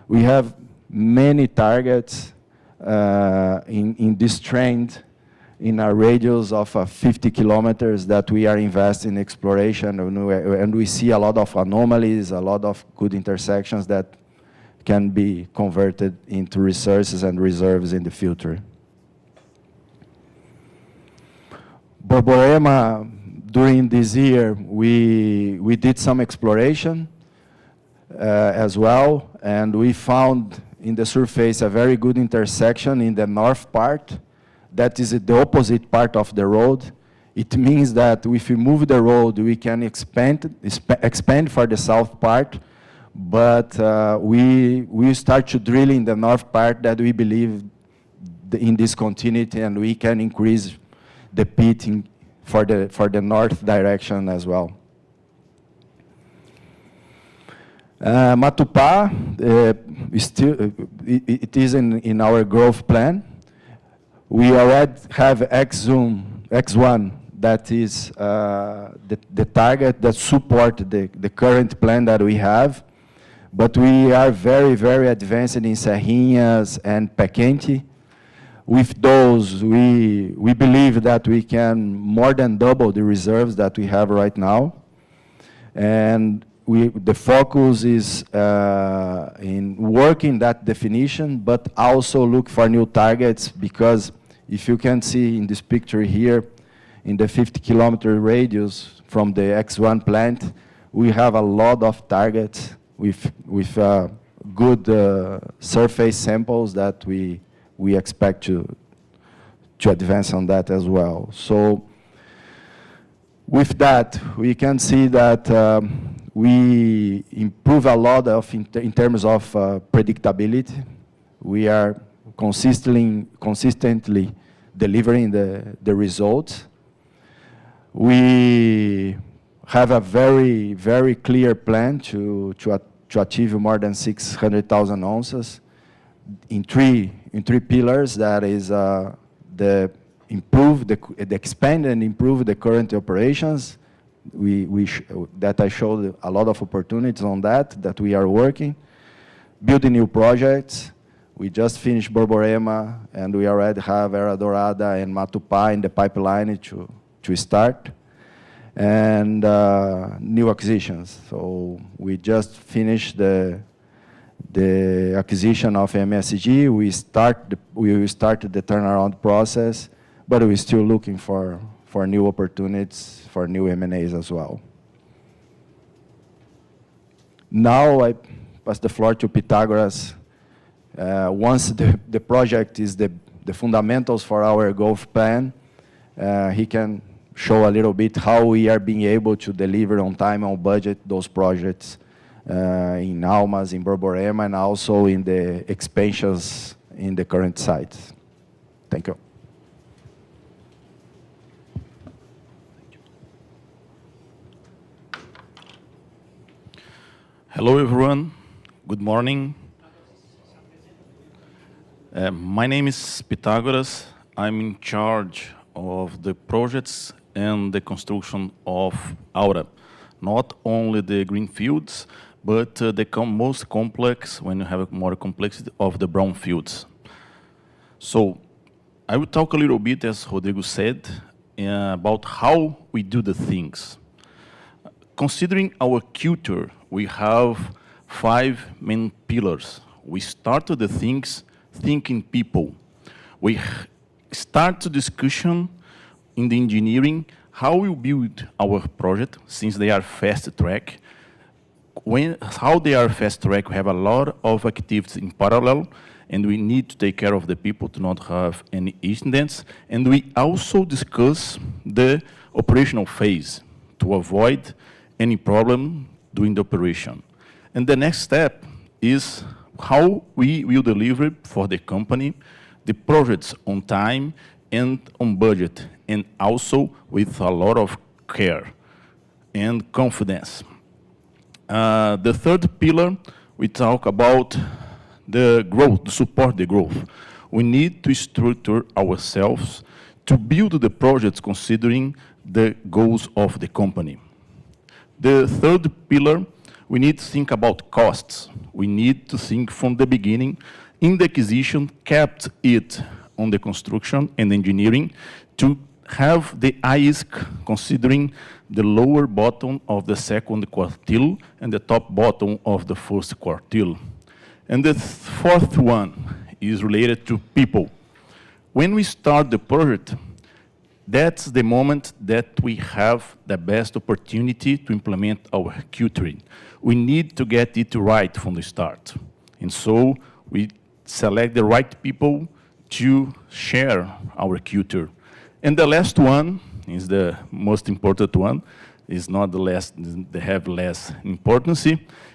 we have many targets in this trend in a radius of 50 kilometers that we are investing in exploration, and we see a lot of anomalies, a lot of good intersections that can be converted into resources and reserves in the future. Borborema, during this year, we did some exploration as well, and we found in the surface a very good intersection in the north part. That is the opposite part of the road. It means that if we move the road, we can expand for the south part, but we start to drill in the north part that we believe in this continuity, and we can increase the pitting for the north direction as well. Matupá, it is in our growth plan. We already have X1, that is the target that support the current plan that we have. But we are very advanced in Serrinhas and Pé Quente. With those, we believe that we can more than double the reserves that we have right now. And the focus is in working that definition, but also look for new targets, because if you can see in this picture here, in the 50-kilometer radius from the X1 plant, we have a lot of targets with good surface samples that we expect to advance on that as well. So with that, we can see that we improve a lot in terms of predictability. We are consistently delivering the results. We have a very clear plan to achieve more than 600,000 ounces in three pillars. That is the expand and improve the current operations. That I showed a lot of opportunities on that we are working. Building new projects. We just finished Borborema, and we already have Era Dorada and Matupá in the pipeline to start. And new acquisitions. So we just finished the acquisition of MSG. We started the turnaround process, but we're still looking for new opportunities, for new M&As as well. Now I pass the floor to Pythagoras. Once the project is the fundamentals for our growth plan, he can show a little bit how we are being able to deliver on time, on budget, those projects in Almas, in Borborema, and also in the expansions in the current sites. Thank you. Hello, everyone. Good morning. My name is Pythagoras. I'm in charge of the projects and the construction of Aura. Not only the greenfields, but the most complex, when you have more complexity, of the brownfields. So I will talk a little bit, as Rodrigo said, about how we do the things. Considering our culture, we have 5 main pillars. We started the things thinking people. We start the discussion in the engineering, how we build our project, since they are fast track. How they are fast track, we have a lot of activities in parallel, and we need to take care of the people to not have any incidents. And we also discuss the operational phase to avoid any problem during the operation. And the next step is how we will deliver for the company the projects on time and on budget, and also with a lot of care and confidence. The third pillar, we talk about the growth, to support the growth. We need to structure ourselves to build the projects considering the goals of the company. The third pillar, we need to think about costs. We need to think from the beginning, in the acquisition, kept it on the construction and engineering to have the ISC considering the lower bottom of the second quartile and the top bottom of the first quartile. And the fourth one is related to people. When we start the project, that's the moment that we have the best opportunity to implement our culture. We need to get it right from the start. And so we select the right people to share our culture. And the last one is the most important one, is not the last, they have less importance,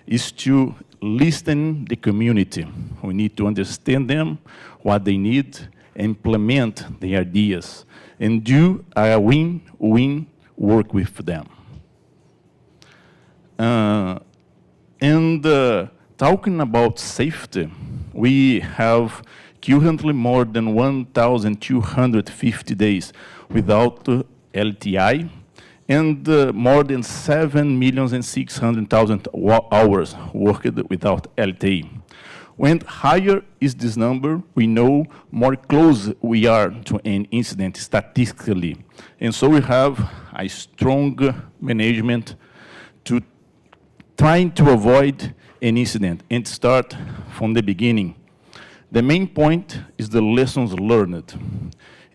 is to listen the community. We need to understand them, what they need, implement the ideas, and do a win-win work with them. Talking about safety, we have currently more than 1,250 days without LTI, and more than 7,600,000 hours worked without LTI. When higher is this number, we know more close we are to an incident statistically. And so we have a strong management to trying to avoid an incident and start from the beginning. The main point is the lessons learned.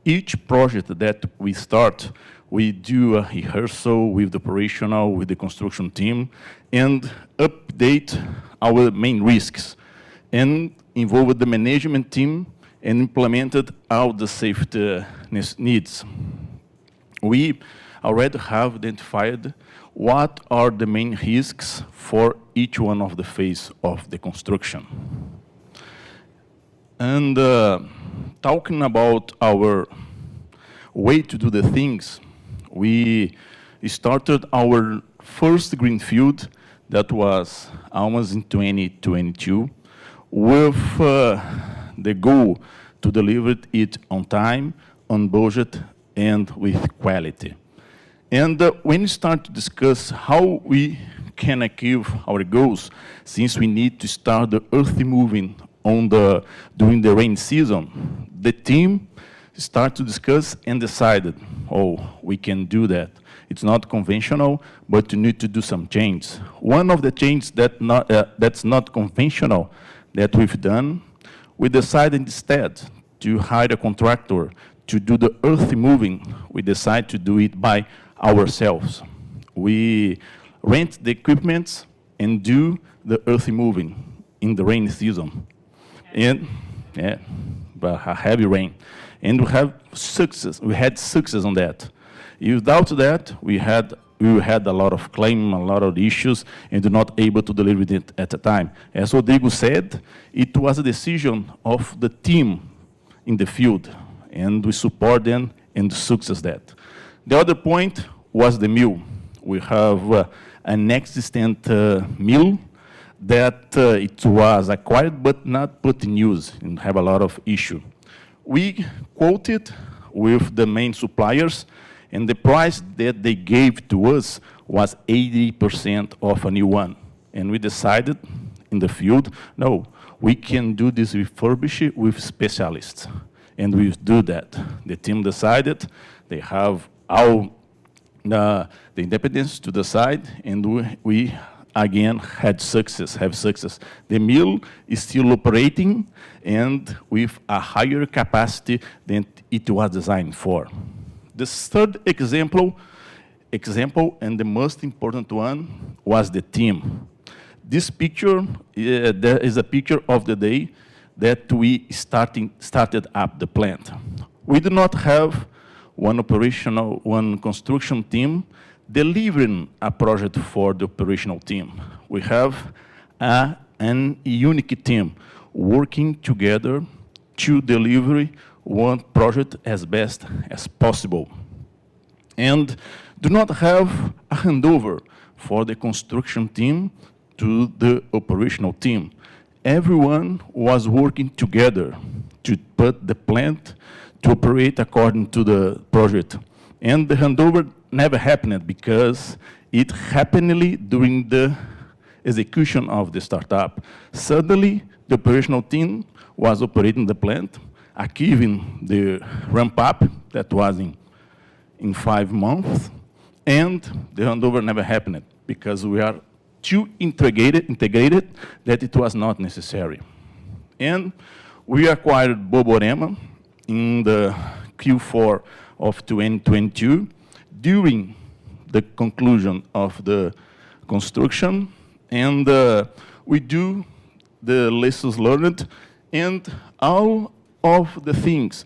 Each project that we start, we do a rehearsal with the operational, with the construction team, and update our main risks, and involved the management team and implemented all the safety needs. We already have identified what are the main risks for each one of the phase of the construction. And talking about our way to do the things, we started our first greenfield that was almost in 2022 with the goal to deliver it on time, on budget, and with quality. And when we start to discuss how we can achieve our goals, since we need to start the earth moving during the rain season, the team start to discuss and decided, oh, we can do that. It's not conventional, but you need to do some change. One of the changes that's not conventional that we've done, we decided instead to hire a contractor to do the earth moving. We decided to do it by ourselves. We rent the equipment and do the earth moving in the rainy season. And yeah, but a heavy rain. And we have success. We had success on that. Without that, we had we had a lot of claim, a lot of issues, and not able to deliver it at the time. As Rodrigo said, it was a decision of the team in the field, and we support them and success that. The other point was the mill. We have an existent mill that it was acquired but not put in use and have a lot of issue. We quoted with the main suppliers, and the price that they gave to us was 80% of a new one. And we decided in the field, no, we can do this refurbished with specialists. And we do that. The team decided, they have all the independence to decide, and we again have success. The mill is still operating and with a higher capacity than it was designed for. The third example, and the most important one, was the team. This picture, there is a picture of the day that we started up the plant. We do not have one construction team delivering a project for the operational team. We have an unique team working together to deliver one project as best as possible. And do not have a handover for the construction team to the operational team. Everyone was working together to put the plant to operate according to the project. And the handover never happened because it happened during the execution of the startup. Suddenly, the operational team was operating the plant, achieving the ramp up that was in 5 months, and the handover never happened because we are too integrated that it was not necessary. And we acquired Borborema in the Q4 of 2022 during the conclusion of the construction, and we do the lessons learned and all of the things,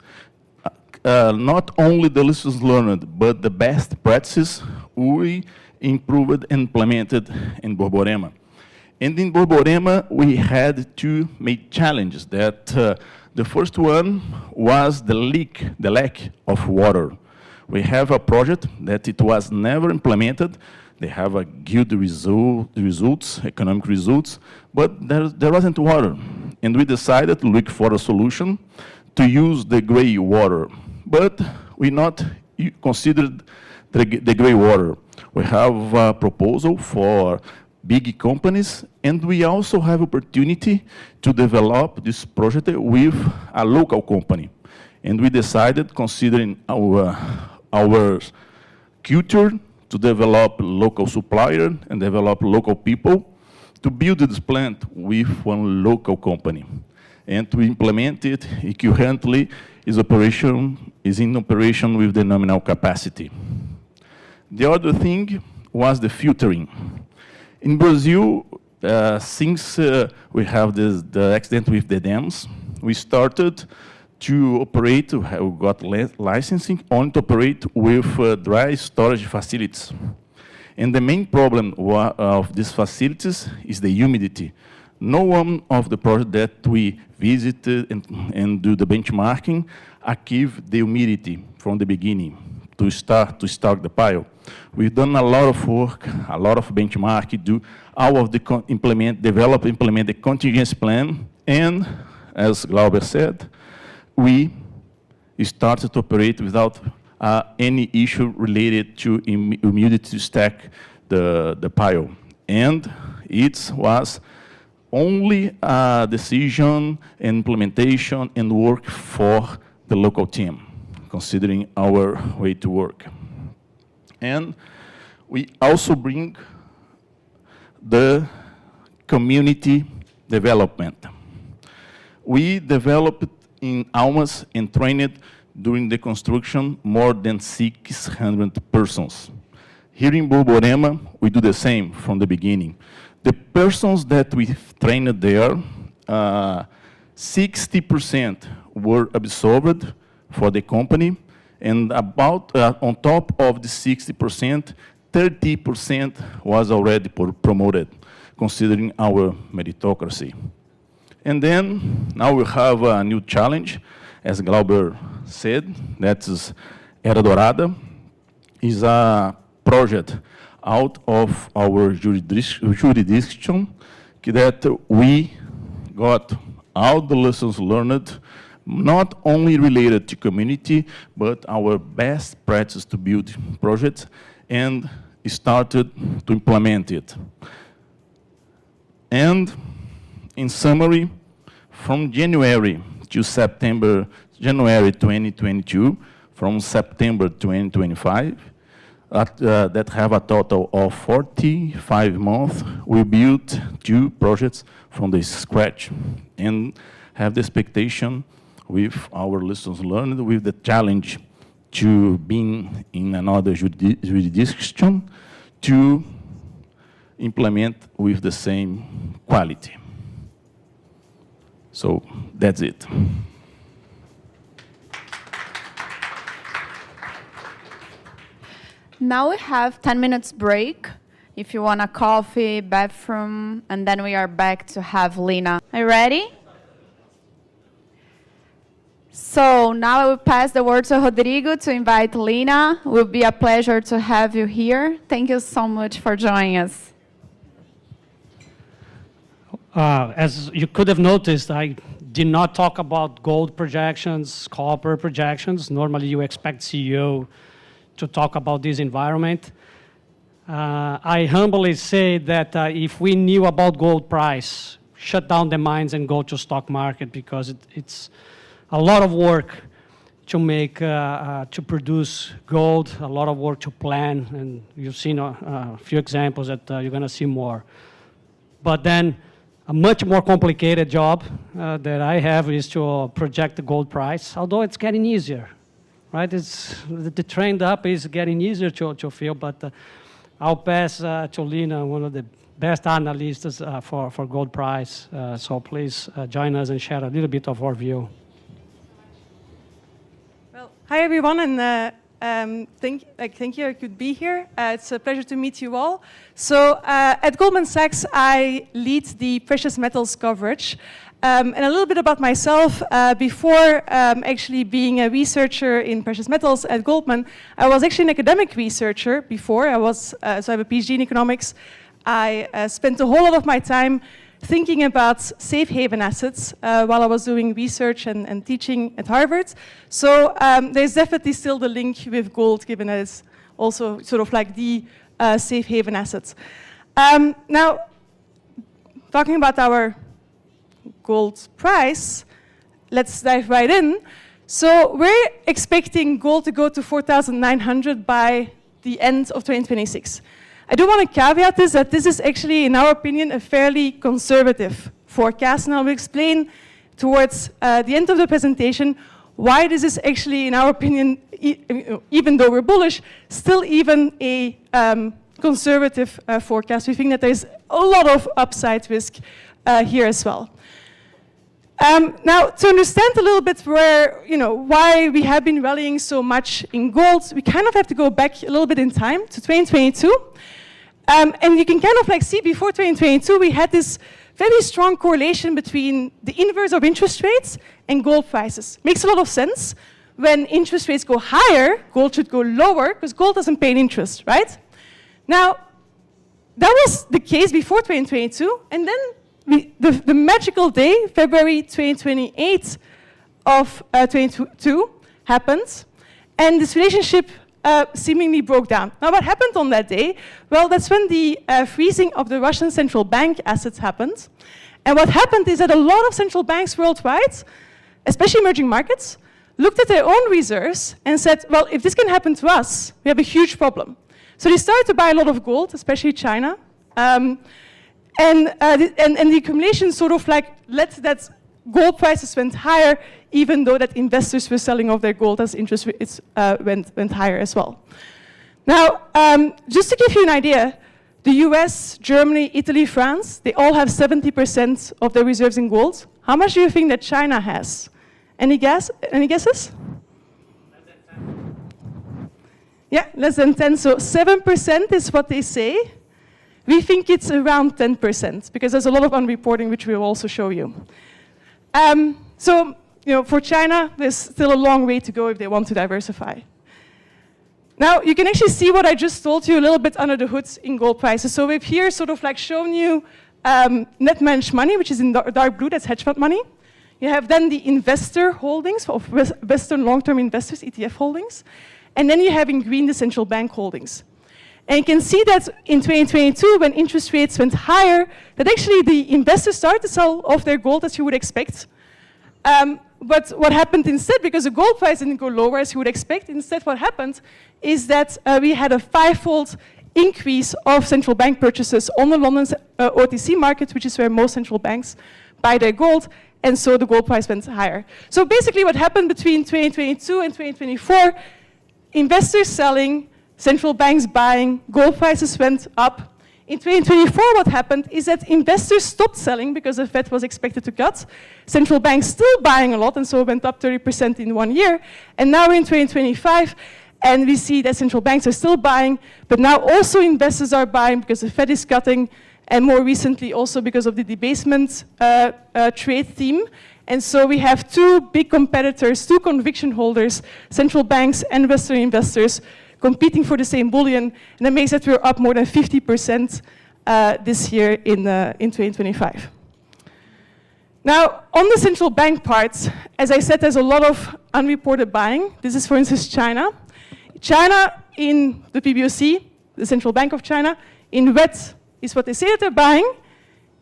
not only the lessons learned, but the best practices we improved and implemented in Borborema. And in Borborema, we had two main challenges. That the first one was the lack of water. We have a project that it was never implemented. They have a good results, economic results, but there wasn't water. And we decided to look for a solution to use the gray water. But we not considered the gray water. We have a proposal for big companies, and we also have opportunity to develop this project with a local company. And we decided, considering our culture, to develop local supplier and develop local people, to build this plant with one local company. And to implement it currently is in operation with the nominal capacity. The other thing was the filtering. In Brazil, since we have the accident with the dams, we started to operate, we got licensing only to operate with dry storage facilities. And the main problem of these facilities is the humidity. No one of the projects that we visited and do the benchmarking achieve the humidity from the beginning to start the pile. We've done a lot of work, a lot of benchmarking, do all of the implement the contingency plan, and as Glauber said, we started to operate without any issue related to humidity to stack the pile. And it was only a decision, implementation, and work for the local team, considering our way to work. And we also bring the community development. We developed in Almas and trained during the construction more than 600 persons. Here in Borborema, we do the same from the beginning. The persons that we trained there, 60% were absorbed for the company, and about on top of the 60%, 30% was already promoted, considering our meritocracy. And then, now we have a new challenge, as Glauber said, that is Era Dourada, is a project out of our jurisdiction that we got all the lessons learned, not only related to community, but our best practice to build projects, and started to implement it. And in summary, from January to September, January 2022, from September 2025, that have a total of 45 months, we built 2 projects from the scratch and have the expectation with our lessons learned, with the challenge to being in another jurisdiction to implement with the same quality. So that's it. Now we have 10 minutes break. If you want a coffee, bathroom, and then we are back to have Lina. Are you ready? So now I will pass the word to Rodrigo to invite Lina. It will be a pleasure to have you here. Thank you so much for joining us. As you could have noticed, I did not talk about gold projections, copper projections. Normally you expect CEO to talk about this environment. I humbly say that if we knew about gold price, shut down the mines and go to stock market, because it's a lot of work to make, to produce gold, a lot of work to plan, and you've seen a few examples that you're gonna see more. But then a much more complicated job that I have is to project the gold price, although it's getting easier, right? The trend up is getting easier to feel, but I'll pass to Lina, one of the best analysts for gold price. So please join us and share a little bit of our view. Well, hi everyone, and thank you. I could be here. It's a pleasure to meet you all. So at Goldman Sachs, I lead the precious metals coverage. And a little bit about myself. Before actually being a researcher in precious metals at Goldman, I was actually an academic researcher before. So I have a PhD in economics. I spent a whole lot of my time thinking about safe haven assets while I was doing research and teaching at Harvard. So there's definitely still the link with gold, given that it's also sort of like the safe haven assets. Now, talking about our gold price, let's dive right in. So we're expecting gold to go to 4,900 by the end of 2026. I do want to caveat this, that this is actually, in our opinion, a fairly conservative forecast, and I'll explain towards the end of the presentation why this is actually, in our opinion, even though we're bullish, still even a conservative forecast. We think that there's a lot of upside risk here as well. Now, to understand a little bit why we have been rallying so much in gold, we kind of have to go back a little bit in time to 2022. And you can kind of like see before 2022, we had this very strong correlation between the inverse of interest rates and gold prices. Makes a lot of sense. When interest rates go higher, gold should go lower, because gold doesn't pay interest, right? Now, that was the case before 2022, and then the magical day, February 2028 of 2022, happened, and this relationship seemingly broke down. Now, what happened on that day? Well, that's when the freezing of the Russian central bank assets happened. And what happened is that a lot of central banks worldwide, especially emerging markets, looked at their own reserves and said, well, if this can happen to us, we have a huge problem. So they started to buy a lot of gold, especially China. And the accumulation sort of like led to that gold prices went higher, even though that investors were selling off their gold as interest rates went higher as well. Now, just to give you an idea, the US, Germany, Italy, France, they all have 70% of their reserves in gold. How much do you think that China has? Any guesses? Yeah, less than 10. So 7% is what they say. We think it's around 10% because there's a lot of unreporting, which we will also show you. So, for China, there's still a long way to go if they want to diversify. Now, you can actually see what I just told you a little bit under the hood in gold prices. So we've here sort of like shown you net managed money, which is in dark blue, that's hedge fund money. You have then the investor holdings of Western long-term investors, ETF holdings. And then you have in green the central bank holdings. And you can see that in 2022, when interest rates went higher, that actually the investors started to sell off their gold as you would expect. But what happened instead, because the gold price didn't go lower as you would expect, instead what happened is that we had a 5-fold increase of central bank purchases on the London OTC market, which is where most central banks buy their gold, and so the gold price went higher. So basically what happened between 2022 and 2024, investors selling, central banks buying, gold prices went up. In 2024, what happened is that investors stopped selling because the Fed was expected to cut. Central banks still buying a lot, and so it went up 30% in 1 year. And now we're in 2025, and we see that central banks are still buying, but now also investors are buying because the Fed is cutting, and more recently also because of the debasement trade theme. And so we have two big competitors, two conviction holders, central banks and Western investors, competing for the same bullion, and that makes it we're up more than 50% this year in 2025. Now, on the central bank part, as I said, there's a lot of unreported buying. This is, for instance, China. China in the PBOC, the Central Bank of China, in red is what they say that they're buying.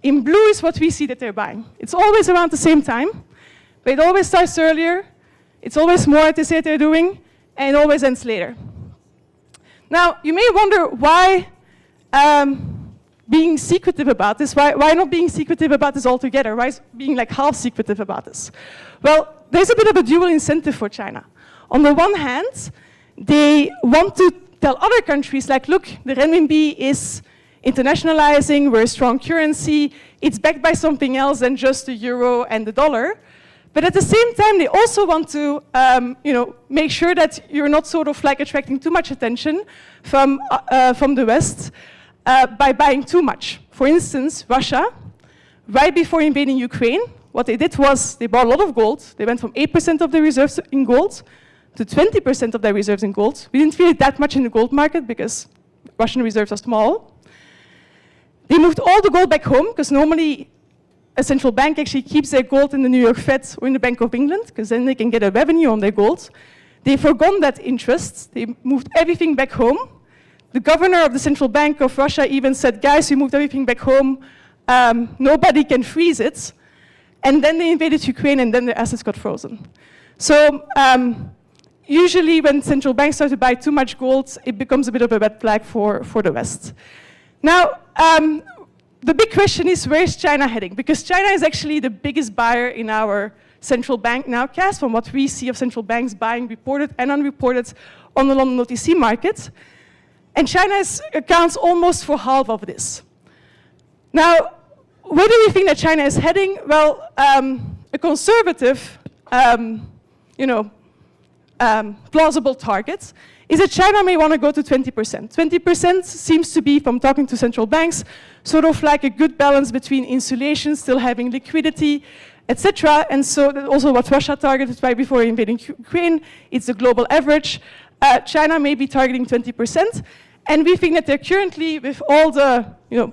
In blue is what we see that they're buying. It's always around the same time, but it always starts earlier. It's always more that they say they're doing, and it always ends later. Now, you may wonder why being secretive about this, why not being secretive about this altogether? Why is being like half secretive about this? Well, there's a bit of a dual incentive for China. On the one hand, they want to tell other countries, like, look, the renminbi is internationalizing, we're a strong currency, it's backed by something else than just the euro and the dollar. But at the same time, they also want to make sure that you're not sort of like attracting too much attention from the West by buying too much. For instance, Russia, right before invading Ukraine, what they did was they bought a lot of gold. They went from 8% of their reserves in gold to 20% of their reserves in gold. We didn't feel it that much in the gold market because Russian reserves are small. They moved all the gold back home because normally a central bank actually keeps their gold in the New York Fed or in the Bank of England because then they can get a revenue on their gold. They forgone that interest. They moved everything back home. The governor of the Central Bank of Russia even said, guys, we moved everything back home. Nobody can freeze it. And then they invaded Ukraine, and then their assets got frozen. So usually when central banks start to buy too much gold, it becomes a bit of a red flag for the West. Now, the big question is, where is China heading? Because China is actually the biggest buyer in our central bank nowcast, from what we see of central banks buying reported and unreported on the London OTC market. And China accounts almost for half of this. Now, where do we think that China is heading? Well, a conservative, plausible target is that China may want to go to 20%. 20% seems to be, from talking to central banks, sort of like a good balance between insulation, still having liquidity, etc. And so that's also what Russia targeted right before invading Ukraine. It's the global average. China may be targeting 20%. And we think that they're currently, with all the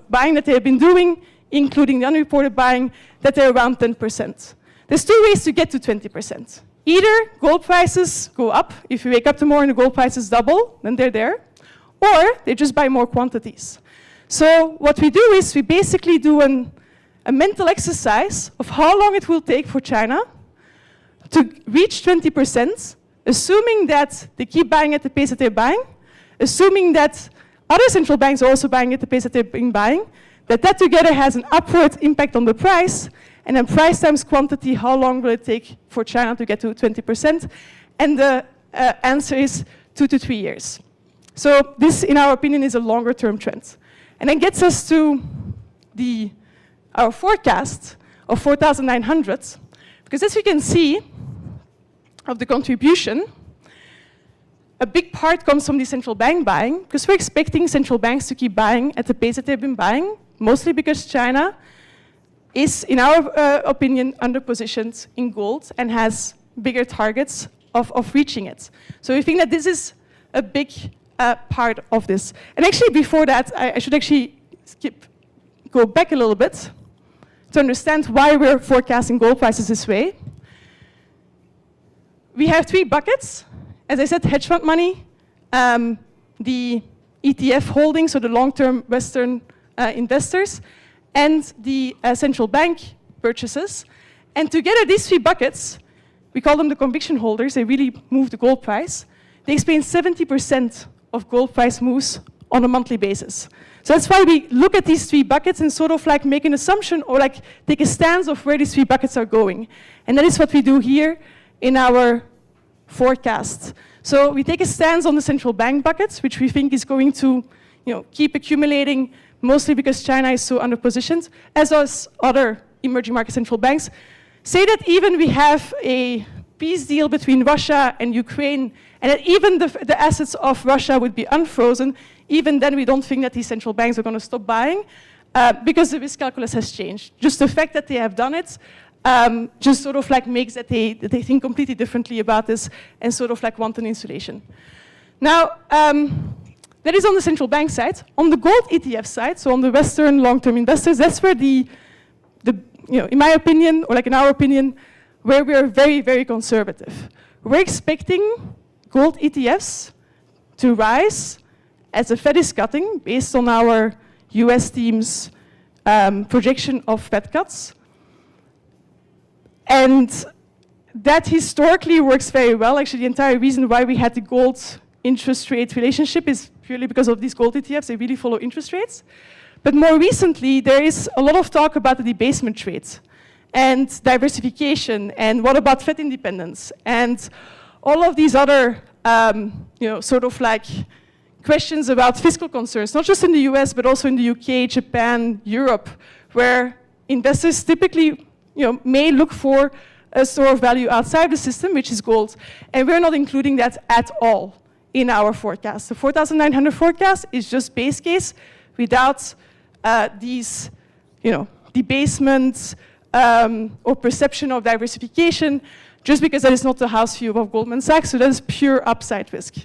buying that they have been doing, including the unreported buying, that they're around 10%. There's two ways to get to 20%. Either gold prices go up. If you wake up tomorrow and the gold prices double, then they're there. Or they just buy more quantities. So what we do is we basically do a mental exercise of how long it will take for China to reach 20%, assuming that they keep buying at the pace that they're buying, assuming that other central banks are also buying at the pace that they've been buying, that together has an upward impact on the price, and then price times quantity, how long will it take for China to get to 20%? And the answer is 2 to 3 years. So this, in our opinion, is a longer-term trend. And then gets us to our forecast of 4,900, because as you can see of the contribution, a big part comes from the central bank buying, because we're expecting central banks to keep buying at the pace that they've been buying, mostly because China is, in our opinion, underpositioned in gold and has bigger targets of reaching it. So we think that this is a big part of this. And actually, before that, I should actually go back a little bit to understand why we're forecasting gold prices this way. We have 3 buckets. As I said, hedge fund money, the ETF holdings, so the long-term Western investors, and the central bank purchases. And together, these 3 buckets, we call them the conviction holders, they really move the gold price. They explain 70% of gold price moves on a monthly basis. So that's why we look at these 3 buckets and sort of like make an assumption or like take a stance of where these 3 buckets are going. And that is what we do here in our forecast. So we take a stance on the central bank buckets, which we think is going to keep accumulating, mostly because China is so underpositioned, as well as other emerging market central banks. Say that even we have a peace deal between Russia and Ukraine, and that even the assets of Russia would be unfrozen, even then we don't think that these central banks are going to stop buying, because the risk calculus has changed. Just the fact that they have done it just sort of like makes that they think completely differently about this and sort of like want an insulation. Now, that is on the central bank side. On the gold ETF side, so on the Western long-term investors, that's where in my opinion, or like in our opinion, where we are very, very conservative. We're expecting gold ETFs to rise as the Fed is cutting, based on our US team's projection of Fed cuts. And that historically works very well. Actually, the entire reason why we had the gold interest rate relationship is purely because of these gold ETFs. They really follow interest rates. But more recently, there is a lot of talk about the debasement trade and diversification, and what about Fed independence, and all of these other, sort of like questions about fiscal concerns, not just in the US, but also in the UK, Japan, Europe, where investors typically, may look for a store of value outside the system, which is gold, and we're not including that at all in our forecast. The 4,900 forecast is just base case without these, debasements or perception of diversification, just because that is not the house view of Goldman Sachs, so that is pure upside risk.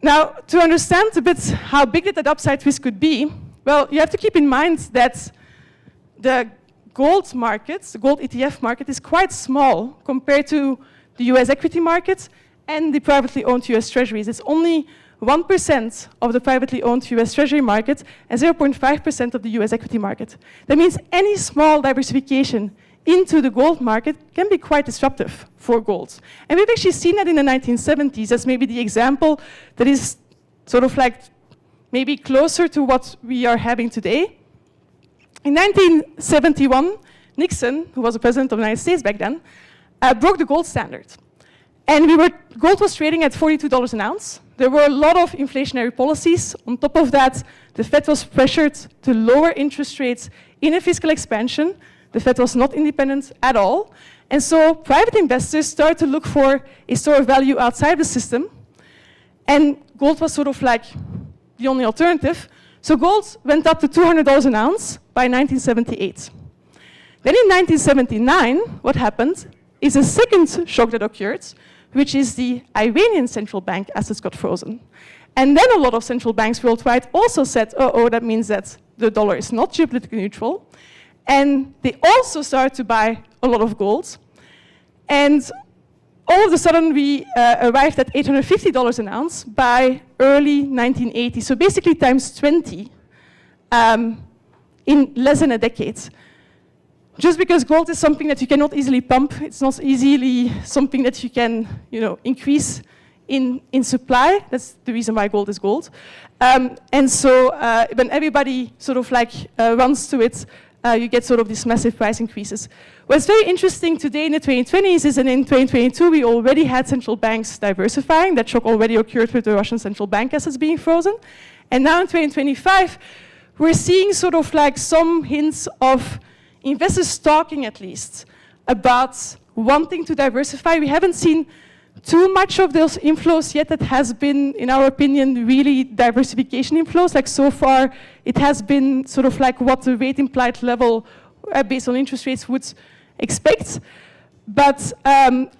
Now, to understand a bit how big that upside risk could be, well, you have to keep in mind that the gold market, the gold ETF market, is quite small compared to the US equity market and the privately owned US treasuries. It's only 1% of the privately owned US Treasury market and 0.5% of the US equity market. That means any small diversification into the gold market can be quite disruptive for gold. And we've actually seen that in the 1970s as maybe the example that is sort of like maybe closer to what we are having today. In 1971, Nixon, who was the president of the United States back then, broke the gold standard. And gold was trading at $42 an ounce. There were a lot of inflationary policies. On top of that, the Fed was pressured to lower interest rates in a fiscal expansion. The Fed was not independent at all. And so private investors started to look for a store of value outside the system. And gold was sort of like the only alternative. So gold went up to $200 an ounce by 1978. Then in 1979, what happened is a second shock that occurred, which is the Iranian central bank assets got frozen. And then a lot of central banks worldwide also said, oh, that means that the dollar is not geopolitically neutral. And they also started to buy a lot of gold. And all of a sudden, we arrived at $850 an ounce by early 1980. So basically times 20 in less than a decade. Just because gold is something that you cannot easily pump, it's not easily something that you can, increase in supply. That's the reason why gold is gold. And so when everybody sort of like runs to it, you get sort of these massive price increases. What's very interesting today in the 2020s is that in 2022, we already had central banks diversifying. That shock already occurred with the Russian central bank assets being frozen. And now in 2025, we're seeing sort of like some hints of investors talking at least about wanting to diversify. We haven't seen too much of those inflows yet. That has been, in our opinion, really diversification inflows. Like so far, it has been sort of like what the rate implied level based on interest rates would expect. But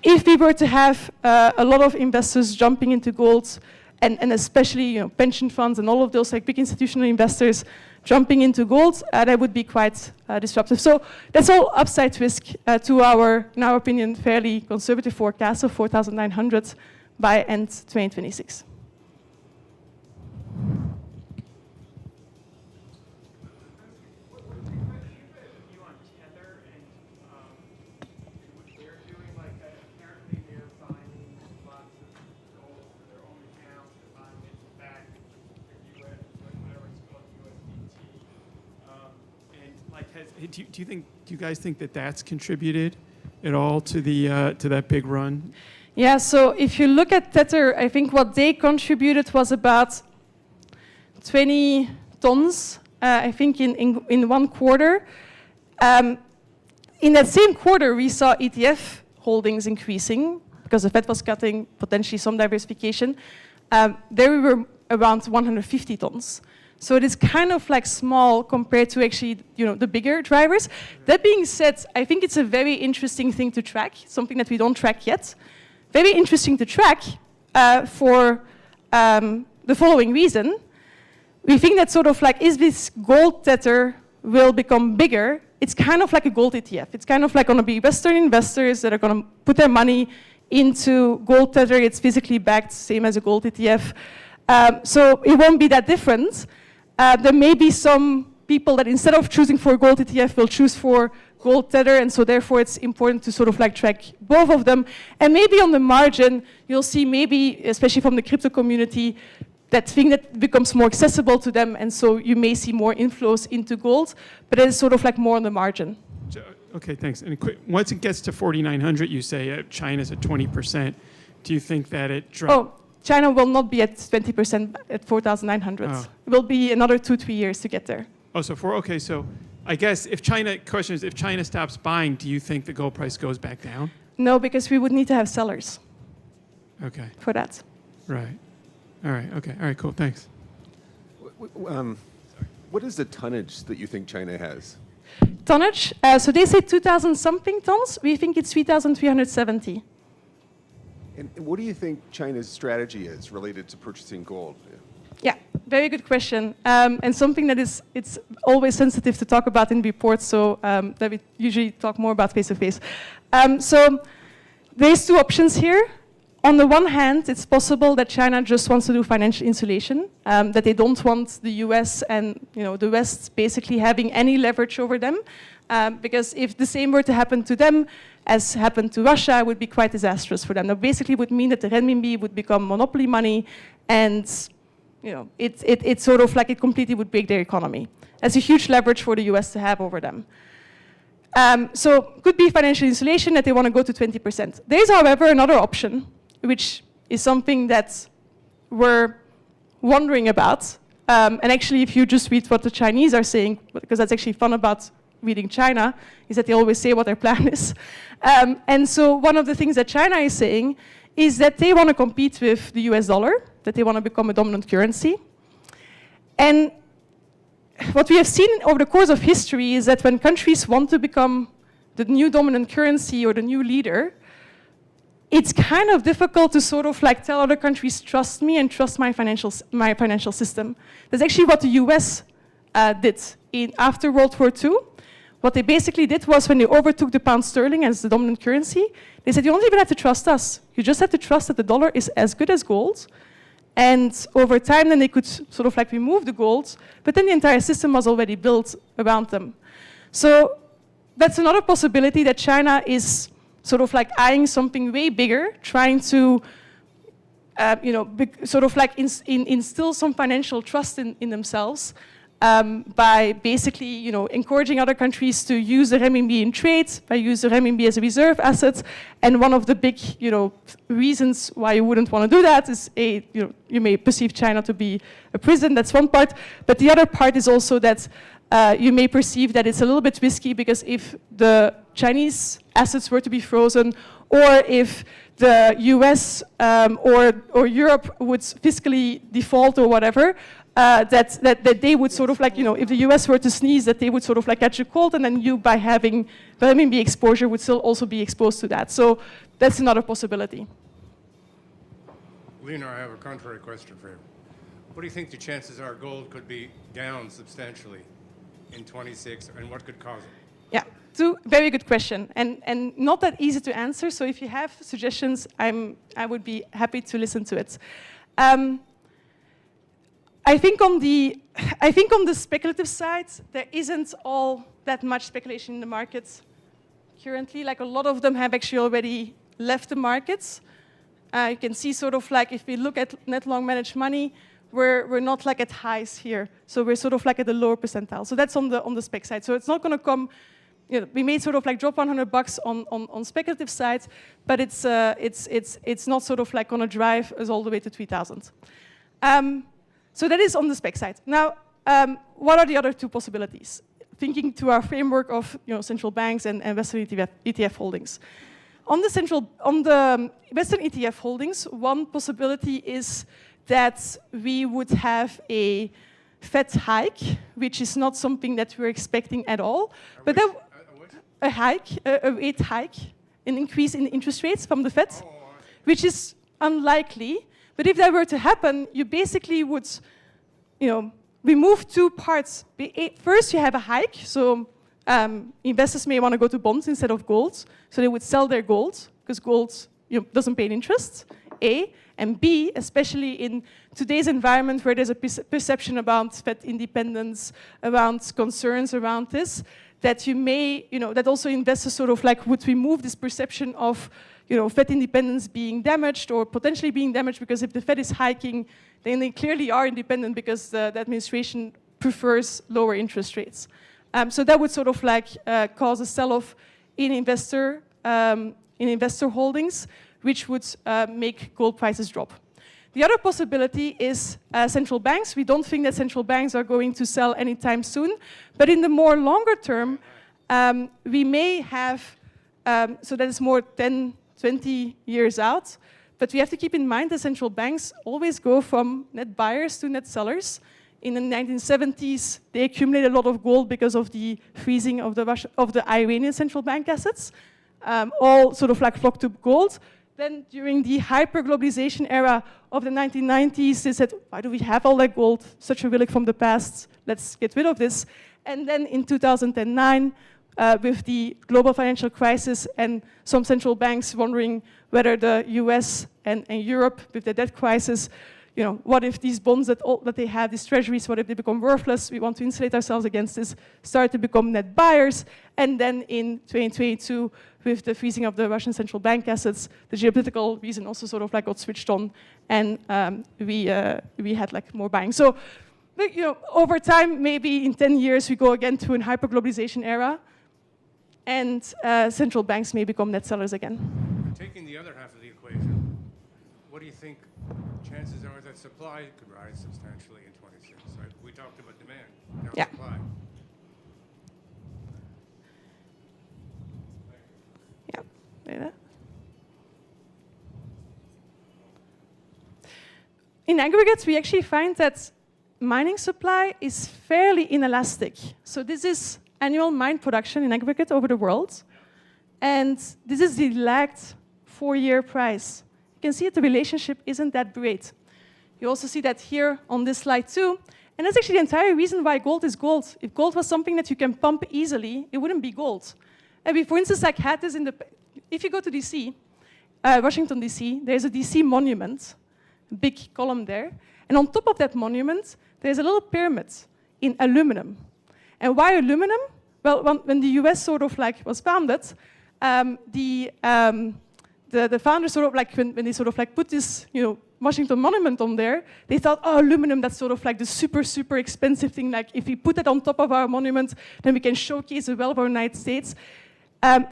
if we were to have a lot of investors jumping into gold, and especially pension funds and all of those like big institutional investors jumping into gold, that would be quite disruptive. So that's all upside risk to our, in our opinion, fairly conservative forecast of 4,900 by end 2026. Do you guys think that that's contributed at all to the to that big run? Yeah. So if you look at Tether, I think what they contributed was about 20 tons. I think in one quarter. In that same quarter, we saw ETF holdings increasing because the Fed was cutting potentially some diversification. There we were around 150 tons. So it is kind of like small compared to actually, the bigger drivers. That being said, I think it's a very interesting thing to track, something that we don't track yet. Very interesting to track for the following reason. We think that sort of like, is this gold Tether will become bigger? It's kind of like a gold ETF. It's kind of like going to be Western investors that are going to put their money into gold Tether. It's physically backed, same as a gold ETF. So it won't be that different. There may be some people that instead of choosing for a gold ETF will choose for gold Tether, and so therefore it's important to sort of like track both of them. And maybe on the margin, you'll see maybe, especially from the crypto community, that thing that becomes more accessible to them, and so you may see more inflows into gold, but it is sort of like more on the margin. Okay, thanks. And once it gets to 4,900, you say China's at 20%. Do you think that it drops? Oh. China will not be at 20% at 4,900. Oh. It will be another 2-3 years to get there. Oh, so okay, so I guess if China stops buying, do you think the gold price goes back down? No, because we would need to have sellers. Okay. For that. Right. All right. Okay. All right. Cool. Thanks. What is the tonnage that you think China has? Tonnage. So they say 2,000 something tons. We think it's 3,370. And what do you think China's strategy is related to purchasing gold? Yeah, very good question. And something that it's always sensitive to talk about in reports, so that we usually talk more about face-to-face. So there's two options here. On the one hand, it's possible that China just wants to do financial insulation, that they don't want the US and the West basically having any leverage over them. Because if the same were to happen to them as happened to Russia, it would be quite disastrous for them. That basically would mean that the renminbi would become monopoly money, and it sort of like it completely would break their economy. That's a huge leverage for the US to have over them. So could be financial insulation that they want to go to 20%. There is, however, another option, which is something that we're wondering about. And actually, if you just read what the Chinese are saying, because that's actually fun about reading China, is that they always say what their plan is. And so one of the things that China is saying is that they want to compete with the US dollar, that they want to become a dominant currency. And what we have seen over the course of history is that when countries want to become the new dominant currency or the new leader, it's kind of difficult to sort of like tell other countries, trust me and trust my financial system. That's actually what the US did after World War II. What they basically did was when they overtook the pound sterling as the dominant currency, they said, you don't even have to trust us. You just have to trust that the dollar is as good as gold. And over time, then they could sort of like remove the gold, but then the entire system was already built around them. So that's another possibility, that China is sort of like eyeing something way bigger, trying to sort of like instill some financial trust in themselves, by basically, encouraging other countries to use the renminbi in trade, by using the renminbi as a reserve asset. And one of the big, reasons why you wouldn't want to do that is you may perceive China to be a prison. That's one part. But the other part is also that you may perceive that it's a little bit risky, because if the Chinese assets were to be frozen, or if the US or Europe would fiscally default or whatever, that they would sort of like, if the US were to sneeze, that they would sort of like catch a cold, and then you, by having the renminbi exposure, would still also be exposed to that. So that's another possibility. Lena, I have a contrary question for you. What do you think the chances are gold could be down substantially in 26, and what could cause it? Yeah, two very good question, and not that easy to answer. So if you have suggestions, I would be happy to listen to it. I think on the speculative side, there isn't all that much speculation in the markets currently. Like, a lot of them have actually already left the markets. You can see sort of like, if we look at net long managed money, we're not like at highs here. So we're sort of like at the lower percentile. So that's on the spec side. So it's not going to come. We may sort of like drop $100 on speculative side, but it's not sort of like going to drive us all the way to 3,000. So that is on the spec side. Now, what are the other two possibilities? Thinking to our framework of central banks and Western ETF holdings. On the Western ETF holdings, one possibility is that we would have a Fed hike, which is not something that we're expecting at all. But a rate hike, an increase in interest rates from the Fed, which is unlikely. But if that were to happen, you basically would, remove two parts. First, you have a hike. So investors may want to go to bonds instead of gold. So they would sell their gold, because gold doesn't pay interest, A. And B, especially in today's environment where there's a perception about Fed independence, around concerns around this, that you may, that also investors sort of like would remove this perception of Fed independence being damaged or potentially being damaged, because if the Fed is hiking, then they clearly are independent, because the administration prefers lower interest rates. So that would sort of like cause a sell-off in investor holdings, which would make gold prices drop. The other possibility is central banks. We don't think that central banks are going to sell anytime soon, but in the more longer term, we may have, so that is more 10, 20 years out, but we have to keep in mind that central banks always go from net buyers to net sellers. In the 1970s, they accumulated a lot of gold because of the freezing of the Iranian central bank assets, all sort of like flocked to gold. Then during the hyper-globalization era of the 1990s, they said, why do we have all that gold? Such a relic from the past. Let's get rid of this. And then in 2009, with the global financial crisis and some central banks wondering whether the US and Europe, with the debt crisis, what if these bonds that they have, these treasuries, what if they become worthless? We want to insulate ourselves against this, start to become net buyers. And then in 2022, with the freezing of the Russian central bank assets, the geopolitical reason also sort of like got switched on, and we had like more buying. So, over time, maybe in 10 years, we go again to a hyper-globalization era, and central banks may become net sellers again. Taking the other half of the equation, what do you think chances are that supply could rise substantially in 26? Right? We talked about demand, now supply. Yeah. In aggregates, we actually find that mining supply is fairly inelastic. So this is annual mine production in aggregate over the world. And this is the lagged 4-year price. You can see that the relationship isn't that great. You also see that here on this slide too. And that's actually the entire reason why gold is gold. If gold was something that you can pump easily, it wouldn't be gold. And we, for instance, like had this in the... If you go to DC, Washington, DC, there's a DC monument, a big column there. And on top of that monument, there's a little pyramid in aluminum. And why aluminum? Well, when the US sort of like was founded, the the founders sort of like, when they sort of like put this, you know, Washington Monument on there, they thought, oh, aluminum, that's sort of like the super, super expensive thing. Like if we put it on top of our monument, then we can showcase the wealth of our United States.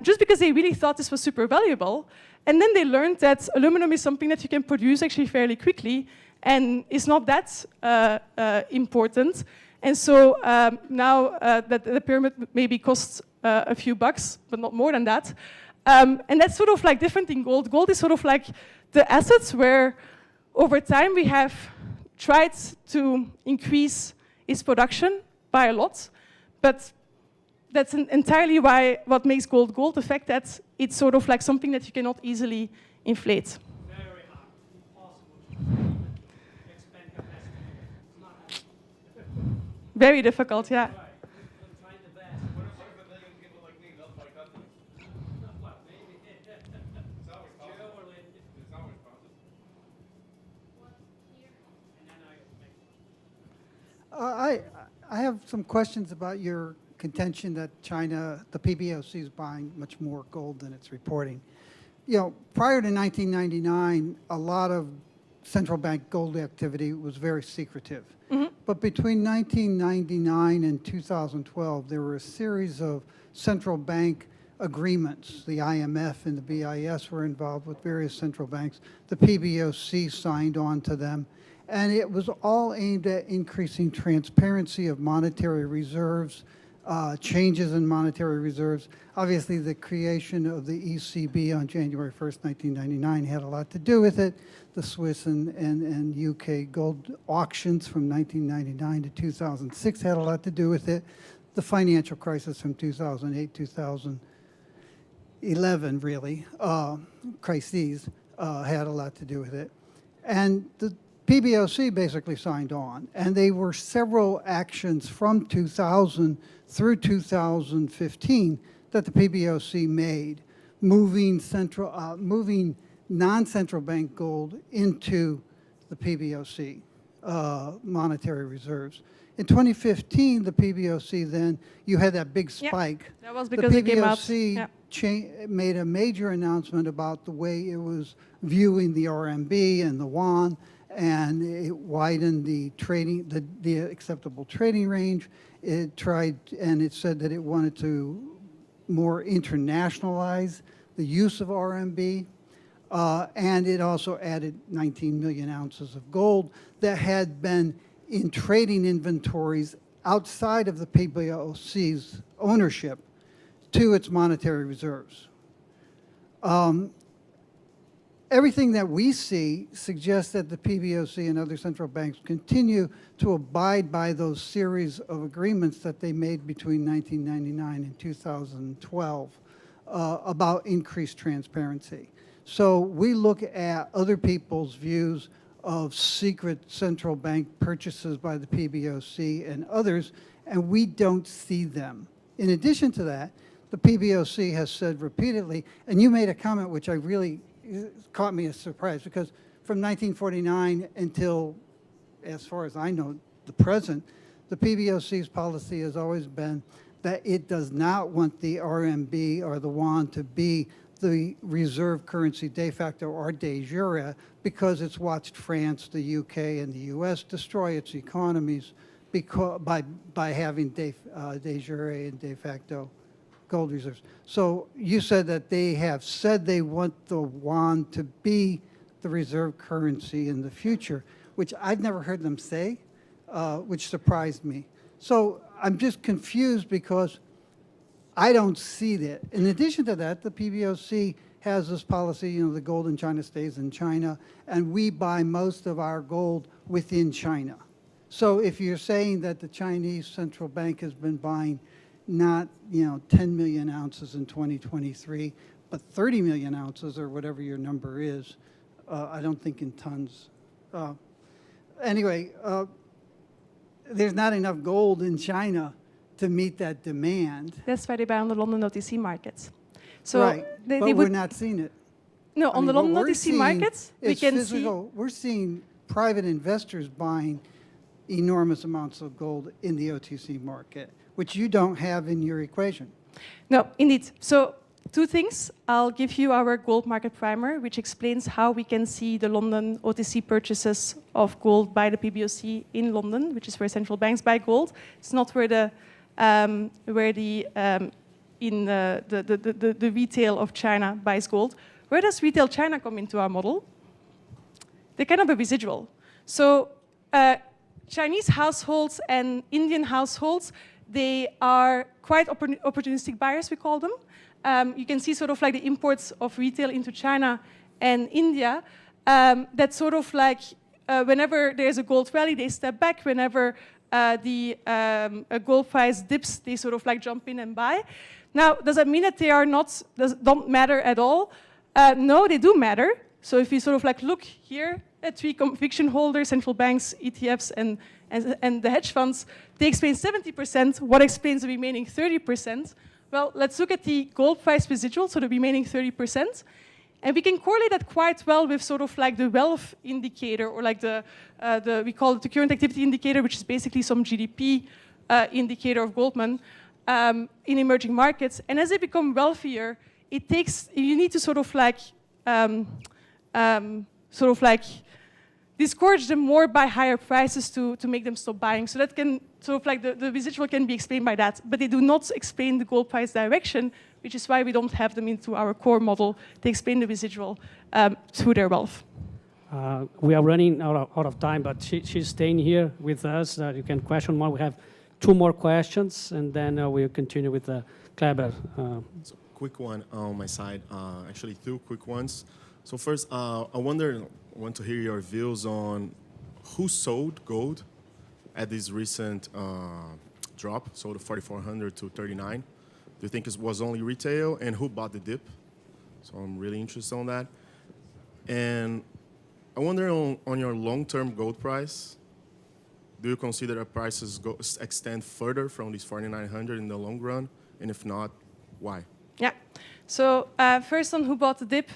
Just because they really thought this was super valuable. And then they learned that aluminum is something that you can produce actually fairly quickly and is not that important. And so now that the pyramid maybe costs a few bucks, but not more than that. And that's sort of like different in gold. Gold is sort of like the assets where over time we have tried to increase its production by a lot, but that's entirely what makes gold gold, the fact that it's sort of like something that you cannot easily inflate. Very hard, impossible to expand capacity. Very difficult, yeah. I have some questions about your contention that China, the PBOC, is buying much more gold than it's reporting. You know, prior to 1999, a lot of central bank gold activity was very secretive. Mm-hmm. But between 1999 and 2012, there were a series of central bank agreements. The IMF and the BIS were involved with various central banks. The PBOC signed on to them. And it was all aimed at increasing transparency of monetary reserves, changes in monetary reserves. Obviously, the creation of the ECB on January 1st, 1999 had a lot to do with it. The Swiss and UK gold auctions from 1999 to 2006 had a lot to do with it. The financial crisis from 2008, 2011, really, crises had a lot to do with it. And the PBOC basically signed on, and they were several actions from 2000 through 2015 that the PBOC made, moving non-central bank gold into the PBOC monetary reserves. In 2015, the PBOC then, you had that big spike. Yep. That was because it came out. The PBOC made a major announcement about the way it was viewing the RMB and the yuan, and it widened the trading, the acceptable trading range. It tried, and it said that it wanted to more internationalize the use of RMB, and it also added 19 million ounces of gold that had been in trading inventories outside of the PBOC's ownership to its monetary reserves. Everything that we see suggests that the PBOC and other central banks continue to abide by those series of agreements that they made between 1999 and 2012 about increased transparency. So we look at other people's views of secret central bank purchases by the PBOC and others, and we don't see them. In addition to that, the PBOC has said repeatedly, and you made a comment which I really caught me as surprise, because from 1949 until, as far as I know, the present, the PBOC's policy has always been that it does not want the RMB or the yuan to be the reserve currency de facto or de jure, because it's watched France, the UK, and the US destroy its economies by having de jure and de facto gold reserves. So you said that they have said they want the yuan to be the reserve currency in the future, which I've never heard them say, which surprised me. So I'm just confused because I don't see that. In addition to that, the PBOC has this policy, you know, the gold in China stays in China, and we buy most of our gold within China. So if you're saying that the Chinese central bank has been buying not, you know, 10 million ounces in 2023, but 30 million ounces or whatever your number is, I don't think in tons. Anyway, there's not enough gold in China to meet that demand. That's why they buy on the London OTC markets. So right, but we're not seeing it. No, on the London OTC markets, we can see. We're seeing private investors buying enormous amounts of gold in the OTC market, which you don't have in your equation. No, indeed. So two things. I'll give you our gold market primer, which explains how we can see the London OTC purchases of gold by the PBOC in London, which is where central banks buy gold. It's not where the retail of China buys gold. Where does retail China come into our model? They're kind of a residual. So Chinese households and Indian households, they are quite opportunistic buyers, we call them. You can see sort of like the imports of retail into China and India. That's sort of like whenever there's a gold rally, they step back. Whenever the gold price dips, they sort of like jump in and buy. Now, does that mean that they are don't matter at all? No, they do matter. So if you sort of like look here at three conviction holders, central banks, ETFs, and the hedge funds, they explain 70%. What explains the remaining 30%? Well, let's look at the gold price residual, so the remaining 30%. And we can correlate that quite well with sort of like the wealth indicator, or like we call it the current activity indicator, which is basically some GDP indicator of Goldman in emerging markets. And as they become wealthier, you need to sort of like discourage them more by higher prices to make them stop buying. So that can sort of like the residual can be explained by that, but they do not explain the gold price direction, which is why we don't have them into our core model. They explain the residual through their wealth. We are running out of time, but she's staying here with us. You can question more. We have two more questions, and then we'll continue with Kleber. So quick one on my side. Actually, two quick ones. So first, I want to hear your views on who sold gold at this recent drop, so the 4,400 to 39. Do you think it was only retail, and who bought the dip? So I'm really interested on that. And I wonder on your long-term gold price, do you consider that prices extend further from these 4,900 in the long run? And if not, why? Yeah. So first on who bought the dip.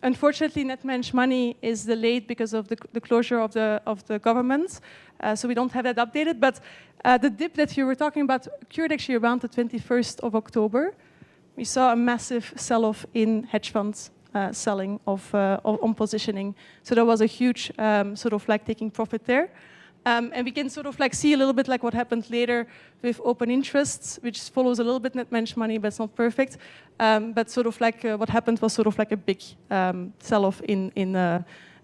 Unfortunately, net managed money is delayed because of the closure of the government. So we don't have that updated. But the dip that you were talking about occurred actually around the 21st of October. We saw a massive sell-off in hedge funds selling on positioning. So there was a huge sort of like taking profit there. And we can sort of like see a little bit like what happened later with open interests, which follows a little bit net managed money, but it's not perfect. But sort of like what happened was sort of like a big sell-off from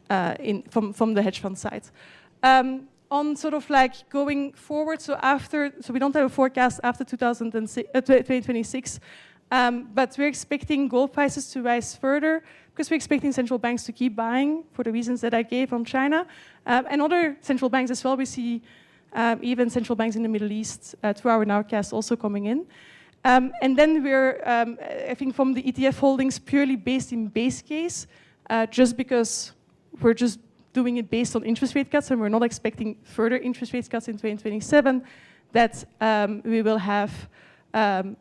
the hedge fund side. On sort of like going forward, so we don't have a forecast after 2026, but we're expecting gold prices to rise further because we're expecting central banks to keep buying for the reasons that I gave on China. And other central banks as well. We see even central banks in the Middle East through our nowcast also coming in. And then we're, I think from the ETF holdings purely based in base case, just because we're just doing it based on interest rate cuts and we're not expecting further interest rate cuts in 2027, that we will have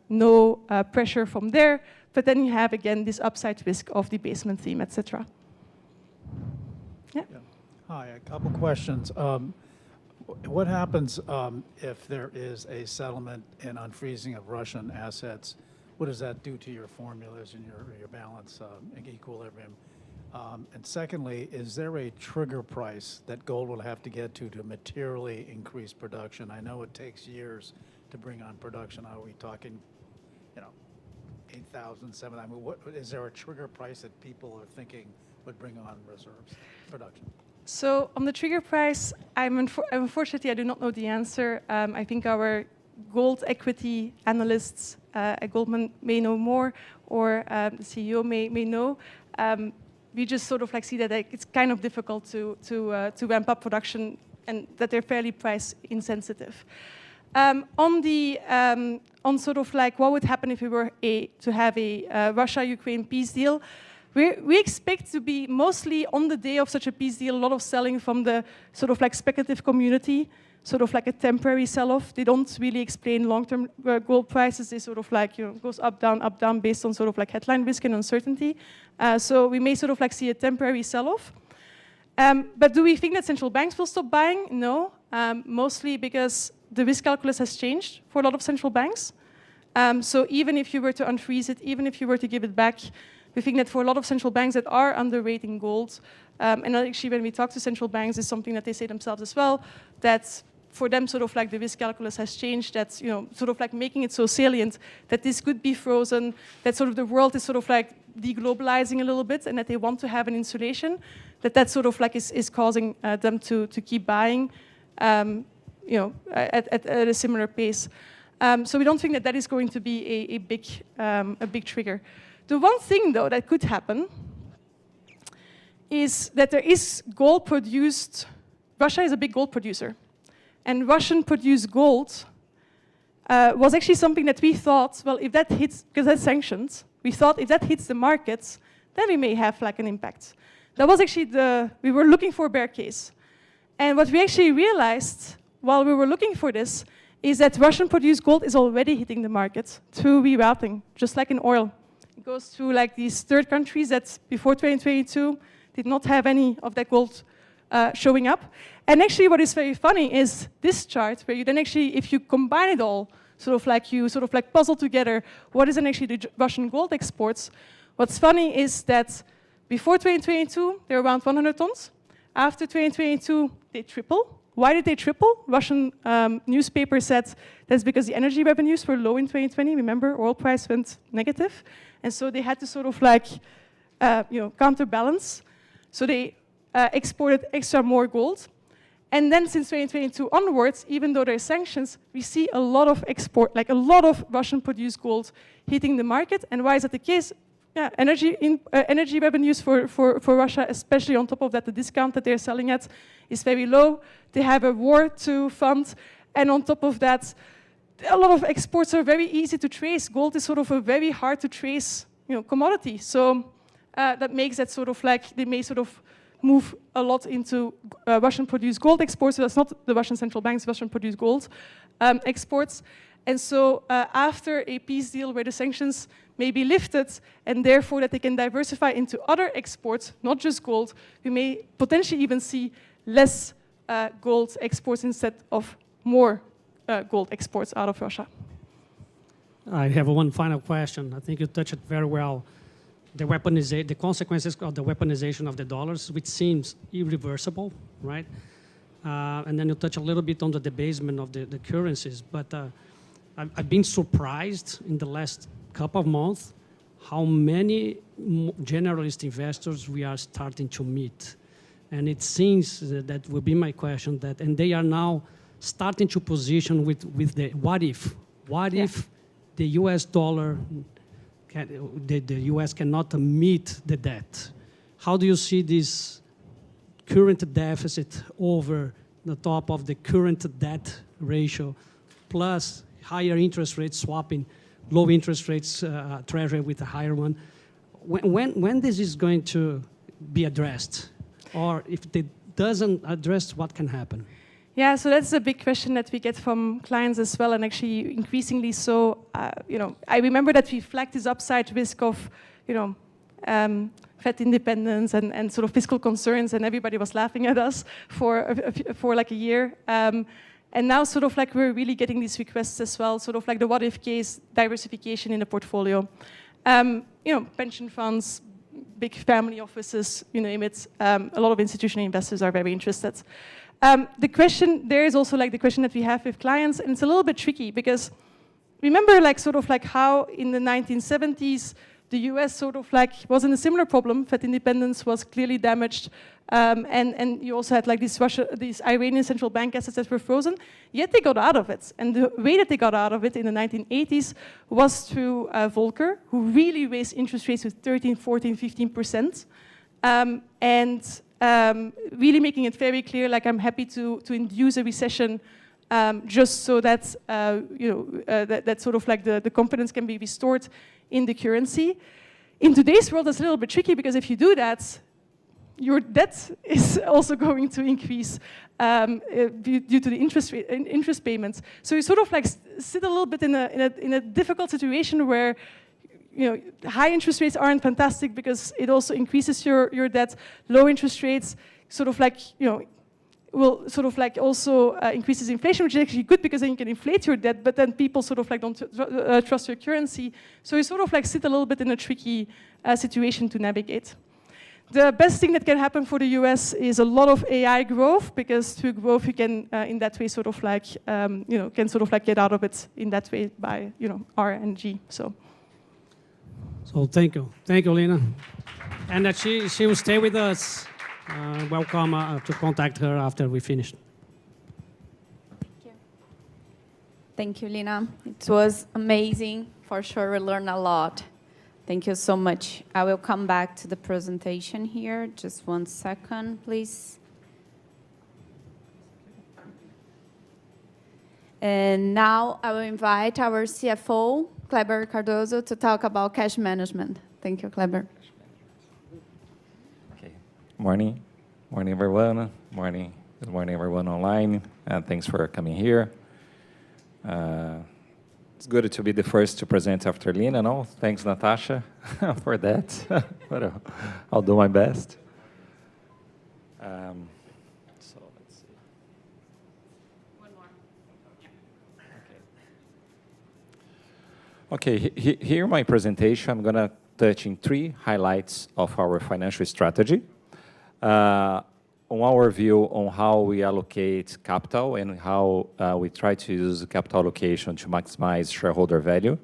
no pressure from there. But then you have, again, this upside risk of debasement theme, etc. Yeah. Hi, a couple questions. What happens if there is a settlement and unfreezing of Russian assets? What does that do to your formulas and your balance equilibrium? And secondly, is there a trigger price that gold will have to get to materially increase production? I know it takes years to bring on production. Are we talking, 8,000, 7,000? I mean, is there a trigger price that people are thinking would bring on reserves production? So on the trigger price, unfortunately, I do not know the answer. I think our gold equity analysts at Goldman may know more, or the CEO may know. We just sort of like see that it's kind of difficult to ramp up production and that they're fairly price insensitive. On sort of like what would happen if we were to have a Russia-Ukraine peace deal, we expect to be mostly on the day of such a peace deal, a lot of selling from the sort of like speculative community, sort of like a temporary sell-off. They don't really explain long-term gold prices. They sort of like, goes up, down, based on sort of like headline risk and uncertainty. So we may sort of like see a temporary sell-off. But do we think that central banks will stop buying? No, mostly because the risk calculus has changed for a lot of central banks. So even if you were to unfreeze it, even if you were to give it back, we think that for a lot of central banks that are underrating gold, and actually when we talk to central banks, it's something that they say themselves as well, that for them sort of like the risk calculus has changed, that's sort of like making it so salient that this could be frozen, that sort of the world is sort of like deglobalizing a little bit, and that they want to have an insulation, that sort of like is causing them to keep buying, at a similar pace. So we don't think that is going to be a big trigger. The one thing though that could happen is that there is gold produced. Russia is a big gold producer, and Russian-produced gold was actually something that we thought, well, if that hits, because that's sanctions, we thought if that hits the markets, then we may have like an impact. That was actually we were looking for a bear case. And what we actually realized while we were looking for this is that Russian-produced gold is already hitting the market through rerouting, just like in oil. It goes through like these third countries that before 2022 did not have any of that gold showing up. And actually what is very funny is this chart, where you then actually, if you combine it all, you puzzle together what is then actually the Russian gold exports. What's funny is that before 2022, they were around 100 tons. After 2022, they triple. Why did they triple? Russian newspaper said that's because the energy revenues were low in 2020. Remember, oil price went negative. And so they had to sort of like, counterbalance. So they exported extra more gold. And then since 2022 onwards, even though there are sanctions, we see a lot of export, like a lot of Russian-produced gold hitting the market. And why is that the case? Yeah, energy revenues for Russia, especially on top of that, the discount that they're selling at is very low. They have a war to fund. And on top of that, a lot of exports are very easy to trace. Gold is sort of a very hard to trace commodity. So that makes that sort of like, they may sort of move a lot into Russian-produced gold exports. So that's not the Russian central bank's Russian-produced gold exports. And so after a peace deal where the sanctions may be lifted, and therefore that they can diversify into other exports, not just gold, we may potentially even see less gold exports instead of more gold exports out of Russia. I have one final question. I think you touched it very well. The consequences of the weaponization of the dollars, which seems irreversible, right? And then you touch a little bit on the debasement of the currencies, but I've been surprised in the last couple of months how many generalist investors we are starting to meet. And it seems that will be my question, and they are now starting to position with the what if. What if the US dollar, the US cannot meet the debt? How do you see this current deficit over the top of the current debt ratio, plus higher interest rates swapping, low interest rates treasury with a higher one? When this is going to be addressed? Or if it doesn't address, what can happen? Yeah, so that's a big question that we get from clients as well, and actually increasingly so. I remember that we flagged this upside risk of, Fed independence and sort of fiscal concerns, and everybody was laughing at us for like a year. And now sort of like we're really getting these requests as well, sort of like the what if case, diversification in the portfolio. Pension funds, big family offices, you name it. A lot of institutional investors are very interested. The question, there is also like the question that we have with clients, and it's a little bit tricky because remember like sort of like how in the 1970s, the US sort of like was in a similar problem. Fed independence was clearly damaged. And you also had like these Iranian central bank assets that were frozen, yet they got out of it. And the way that they got out of it in the 1980s was through Volcker, who really raised interest rates with 13, 14, 15%. Really making it very clear, like I'm happy to induce a recession just so that, that sort of like the confidence can be restored in the currency. In today's world, it's a little bit tricky because if you do that, your debt is also going to increase due to the interest payments. So you sort of like sit a little bit in a difficult situation where high interest rates aren't fantastic because it also increases your debt. Low interest rates sort of like will sort of like also increases inflation, which is actually good because then you can inflate your debt, but then people sort of like don't trust your currency. So you sort of like sit a little bit in a tricky situation to navigate. The best thing that can happen for the US is a lot of AI growth, because through growth you can, in that way, sort of like, can sort of like get out of it in that way by, R and G. So thank you, Lina, and that she will stay with us. Welcome to contact her after we finish. Thank you, Lina. It was amazing. For sure, we learned a lot. Thank you so much. I will come back to the presentation here. Just 1 second, please. And now I will invite our CFO, Kleber Cardoso, to talk about cash management. Thank you, Kleber. Okay. Morning, everyone. Good morning, everyone online. And thanks for coming here. It's good to be the first to present after Lina, no? Thanks, Natasha, for that. But I'll do my best. So let's see. One more. Okay, here my presentation. I'm going to touch in 3 highlights of our financial strategy. On our view on how we allocate capital and how we try to use capital allocation to maximize shareholder value.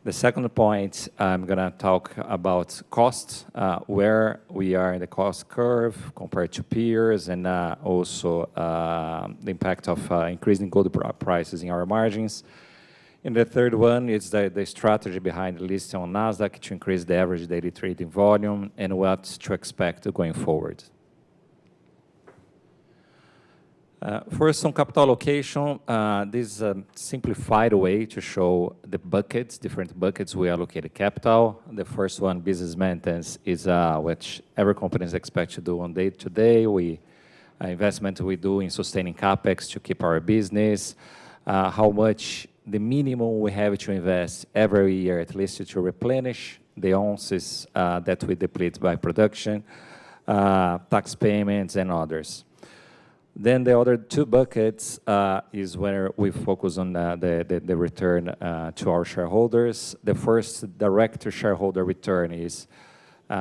The second point, I'm going to talk about costs, where we are in the cost curve compared to peers, and also the impact of increasing gold prices in our margins. And the third one is the strategy behind the listing on NASDAQ to increase the average daily trading volume and what to expect going forward. First, on capital allocation, this is a simplified way to show the buckets, different buckets we allocate capital. The first one, business maintenance, is which every company is expected to do on day-to-day. Investment we do in sustaining capex to keep our business. How much the minimum we have to invest every year, at least to replenish the ounces that we deplete by production, tax payments, and others. Then the other 2 buckets is where we focus on the return to our shareholders. The first, direct to shareholder return, is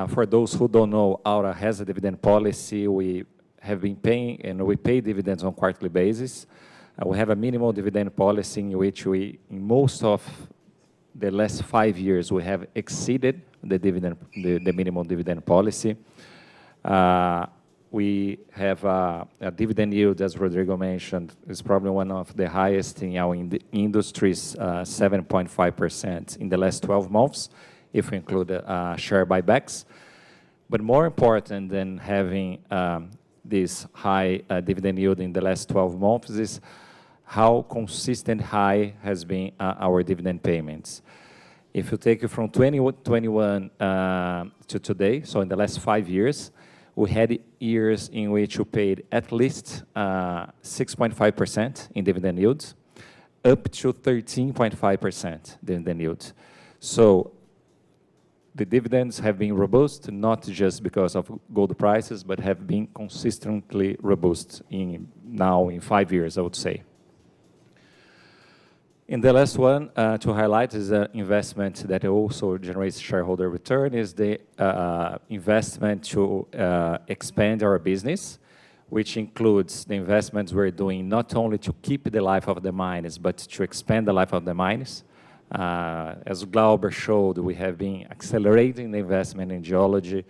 for those who don't know, Aura has a dividend policy. We have been paying, and we pay dividends on quarterly basis. We have a minimal dividend policy in which we, in most of the last 5 years, we have exceeded the minimum dividend policy. We have a dividend yield, as Rodrigo mentioned, is probably one of the highest in our industry's 7.5% in the last 12 months, if we include share buybacks. But more important than having this high dividend yield in the last 12 months is how consistent high has been our dividend payments. If you take it from 2021 to today, so in the last 5 years, we had years in which we paid at least 6.5% in dividend yields, up to 13.5% dividend yield. So the dividends have been robust, not just because of gold prices, but have been consistently robust now in 5 years, I would say. And the last one to highlight is an investment that also generates shareholder return, is the investment to expand our business, which includes the investments we're doing not only to keep the life of the mines, but to expand the life of the mines. As Glauber showed, we have been accelerating the investment in geology,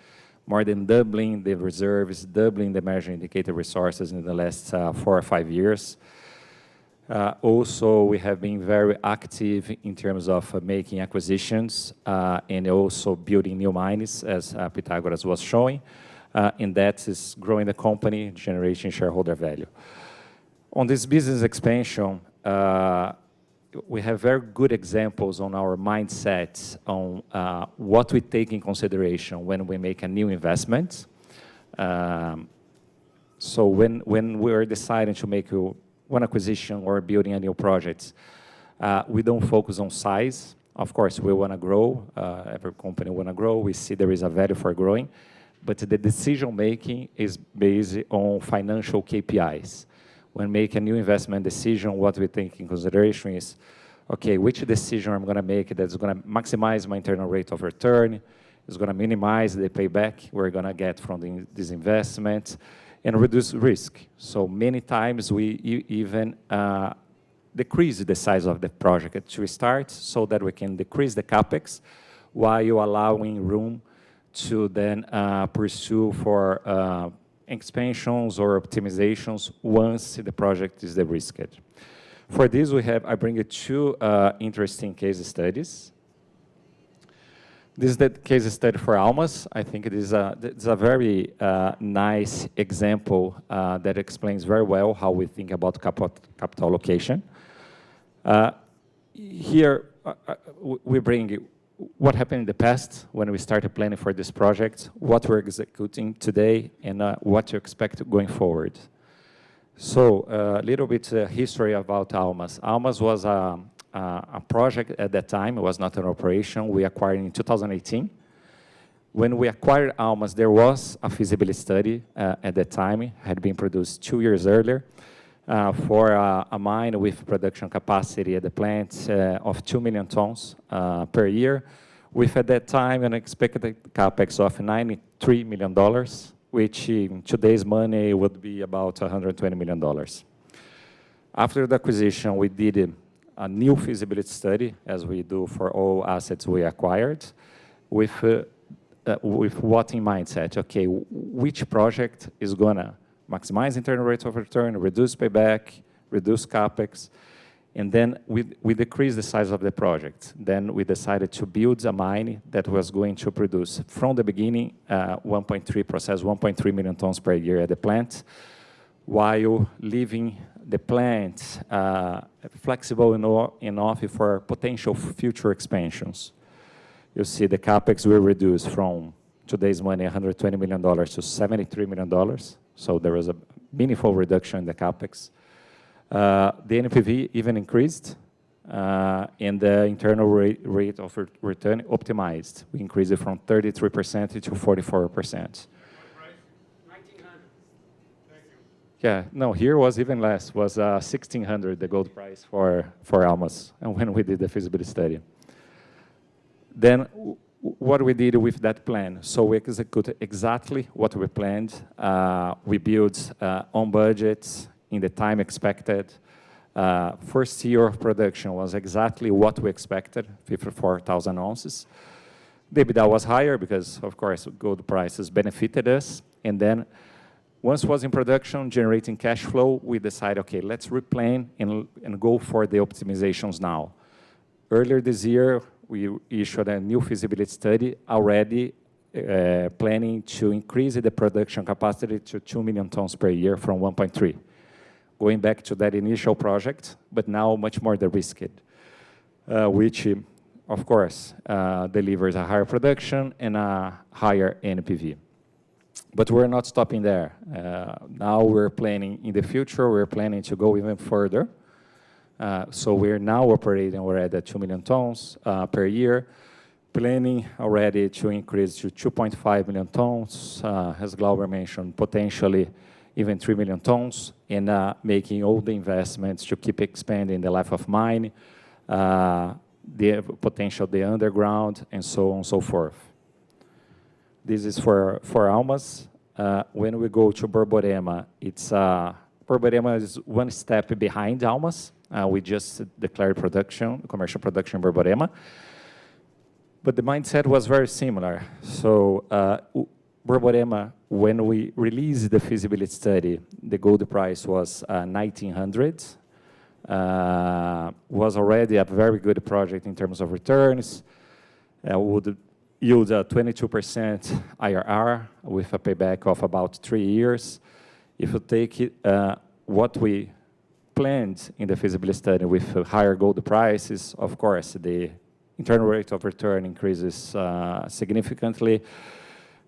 more than doubling the reserves, doubling the measured indicated resources in the last 4 or 5 years. Also, we have been very active in terms of making acquisitions and also building new mines, as Pythagoras was showing. And that is growing the company, generating shareholder value. On this business expansion, we have very good examples on our mindset on what we take in consideration when we make a new investment. So when we're deciding to make one acquisition or building a new project, we don't focus on size. Of course, we want to grow. Every company want to grow. We see there is a value for growing. but the decision-making is based on financial KPIs. When we make a new investment decision, what we take in consideration is, okay, which decision I'm going to make that's going to maximize my internal rate of return, is going to minimize the payback we're going to get from these investments, and reduce risk. So many times we even decrease the size of the project to start so that we can decrease the capex while allowing room to then pursue for expansions or optimizations once the project is de-risked. For this, I bring you two interesting case studies. This is the case study for Almas. I think it is it's a very nice example that explains very well how we think about capital allocation. Here, we bring what happened in the past when we started planning for this project, what we're executing today, and what to expect going forward. So a little bit history about Almas. Almas was a project at that time. It was not an operation. We acquired in 2018. When we acquired Almas, there was a feasibility study at that time. It had been produced 2 years earlier for a mine with production capacity at the plant of 2 million tons per year, with at that time an expected capex of $93 million, which in today's money would be about $120 million. After the acquisition, we did a new feasibility study, as we do for all assets we acquired, with what in mindset? Okay, which project is going to maximize internal rate of return, reduce payback, reduce capex, and then we decreased the size of the project. Then we decided to build a mine that was going to produce, from the beginning, 1.3 million tons per year at the plant, while leaving the plant flexible enough for potential future expansions. You see the capex will reduce from today's money, $120 million to $73 million. So there was a meaningful reduction in the capex. The NPV even increased, and the internal rate of return optimized. We increased it from 33% to 44%. Yeah, no, here was even less, was $1,600, the gold price for Almas, and when we did the feasibility study. Then what we did with that plan, so we executed exactly what we planned. We built on budget, in the time expected. First year of production was exactly what we expected, 54,000 ounces. The EBITDA was higher because, of course, gold prices benefited us, and then once it was in production, generating cash flow, we decided, okay, let's replan and go for the optimizations now. Earlier this year, we issued a new feasibility study already planning to increase the production capacity to 2 million tons per year from 1.3. Going back to that initial project, but now much more de-risked, which, of course, delivers a higher production and a higher NPV. But we're not stopping there. Now we're planning, in the future, we're planning to go even further. So we're now operating already at 2 million tons per year, planning already to increase to 2.5 million tons, as Glauber mentioned, potentially even 3 million tons, and making all the investments to keep expanding the life of mine, the potential of the underground, and so on and so forth. This is for Almas. When we go to Borborema, Borborema is one step behind Almas. We just declared production, commercial production in Borborema. But the mindset was very similar. So Borborema, when we released the feasibility study, the gold price was $1,900. Was already a very good project in terms of returns. Would yield a 22% IRR with a payback of about 3 years. If you take it, what we planned in the feasibility study with higher gold prices, of course, the internal rate of return increases significantly.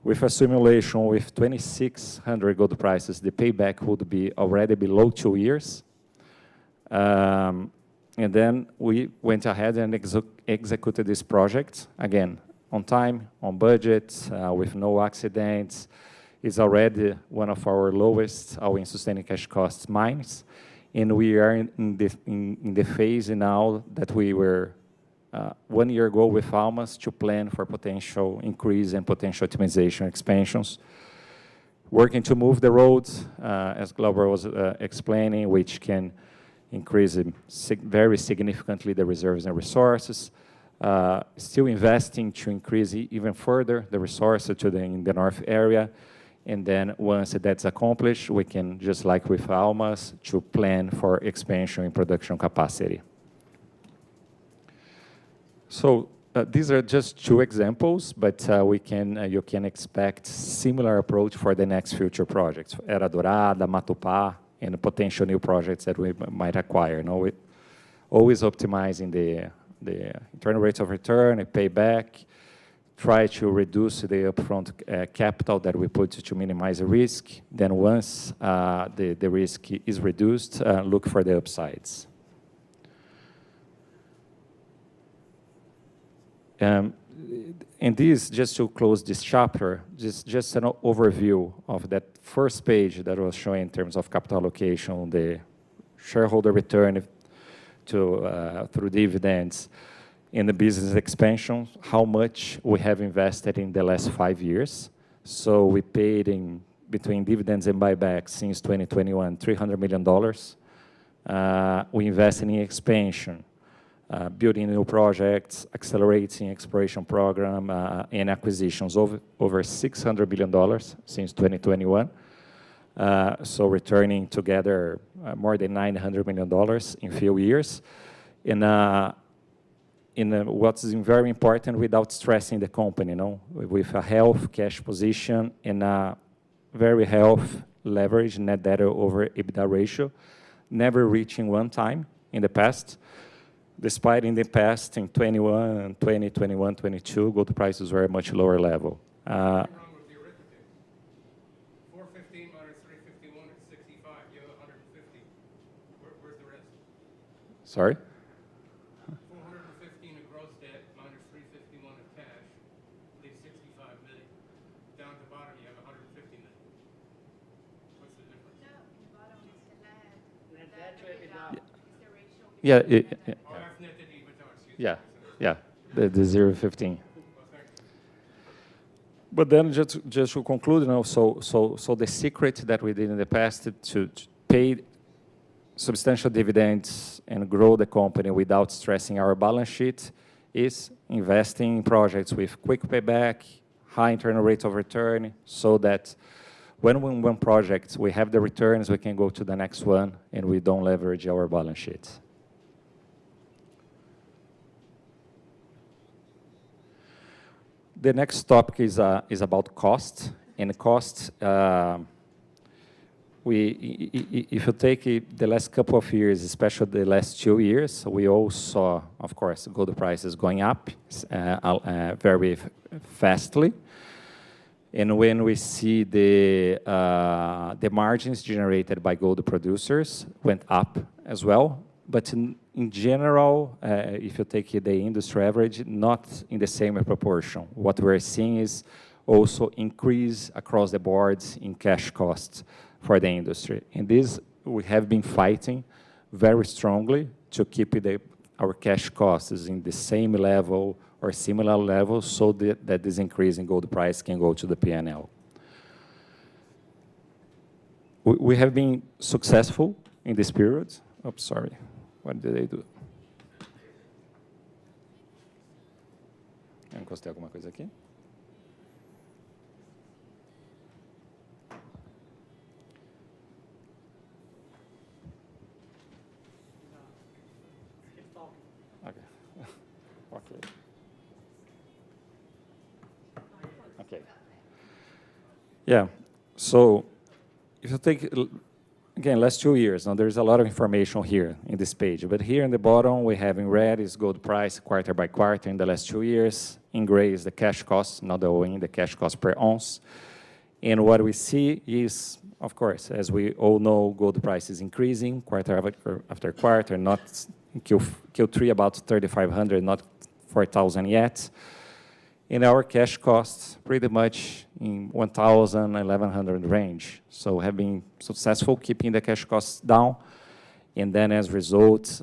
With a simulation with 2,600 gold prices, the payback would be already below 2 years. And then we went ahead and executed this project. Again, on time, on budget, with no accidents. It's already one of our lowest all-in sustaining cash costs mines. And we are in the phase now that we were 1 year ago with Almas to plan for potential increase and potential optimization expansions. Working to move the roads, as Glauber was explaining, which can increase very significantly the reserves and resources. Still investing to increase even further the resources in the north area. And then once that's accomplished, we can, just like with Almas, to plan for expansion in production capacity. So these are just two examples, but you can expect similar approach for the next future projects, Era Dorada, Matupá, and potential new projects that we might acquire. You know, with always optimizing the internal rates of return, and payback, try to reduce the upfront capital that we put to minimize the risk. Then once the risk is reduced, look for the upsides. And this, just to close this chapter, just an overview of that first page that was showing in terms of capital allocation, the shareholder return through dividends, in the business expansion, how much we have invested in the last 5 years. So we paid in between dividends and buybacks since 2021, $300 million. We invested in expansion, building new projects, accelerating exploration program, and acquisitions over $600 million since 2021. So returning together more than $900 million in few years. What's very important, without stressing the company, you know, with a healthy cash position and a very healthy leverage, net debt over EBITDA ratio, never reaching 1 time in the past. Despite in the past, in 2021, 2022, gold prices were at a much lower level. 415 minus 351 is 65. You have 150. Where's the rest? Sorry? 415 of gross debt minus 351 of cash leaves 65 million. Down at the bottom, you have 150 million. What's the difference? No, the bottom is the net debt to EBITDA. Is the ratio. Yeah. Oh, that's net debt to EBITDA. Excuse me. Yeah. The 0.15. But then just to conclude, you know, so the secret that we did in the past to pay substantial dividends and grow the company without stressing our balance sheet is investing in projects with quick payback, high internal rate of return, so that when we win projects, we have the returns, we can go to the next one, and we don't leverage our balance sheet. The next topic is about cost. And cost, if you take the last couple of years, especially the last 2 years, we all saw, of course, gold prices going up very fastly. And when we see the margins generated by gold producers went up as well. But in general, if you take the industry average, not in the same proportion. What we're seeing is also increase across the boards in cash costs for the industry. And this, we have been fighting very strongly to keep our cash costs in the same level or similar level, so that this increase in gold price can go to the P&L. We have been successful in this period. Oh, sorry. What did I do? Eu encostei alguma coisa aqui? Okay. Yeah. So if you take, again, last 2 years, now there's a lot of information here in this page, but here in the bottom, we have in red is gold price quarter by quarter in the last 2 years. In gray is the cash cost, not the OIN, the cash cost per ounce. And what we see is, of course, as we all know, gold price is increasing quarter after quarter, not in Q3 about 3,500, not 4,000 yet. And our cash costs pretty much in 1,000, 1,100 range. So have been successful keeping the cash costs down. And then as a result,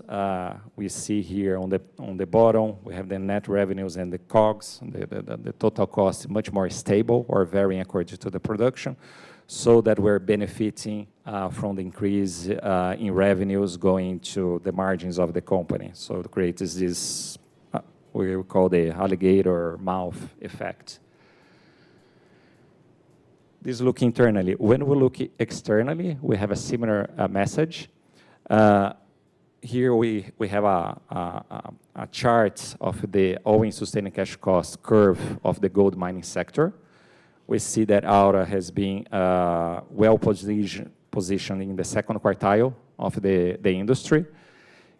we see here on the bottom, we have the net revenues and the COGS, the total cost much more stable or varying according to the production, so that we're benefiting from the increase in revenues going to the margins of the company. So it creates this, we call the alligator mouth effect. This look internally. When we look externally, we have a similar message. Here we have a chart of the all-in sustaining cash cost curve of the gold mining sector. We see that Aura has been well positioned in the second quartile of the industry.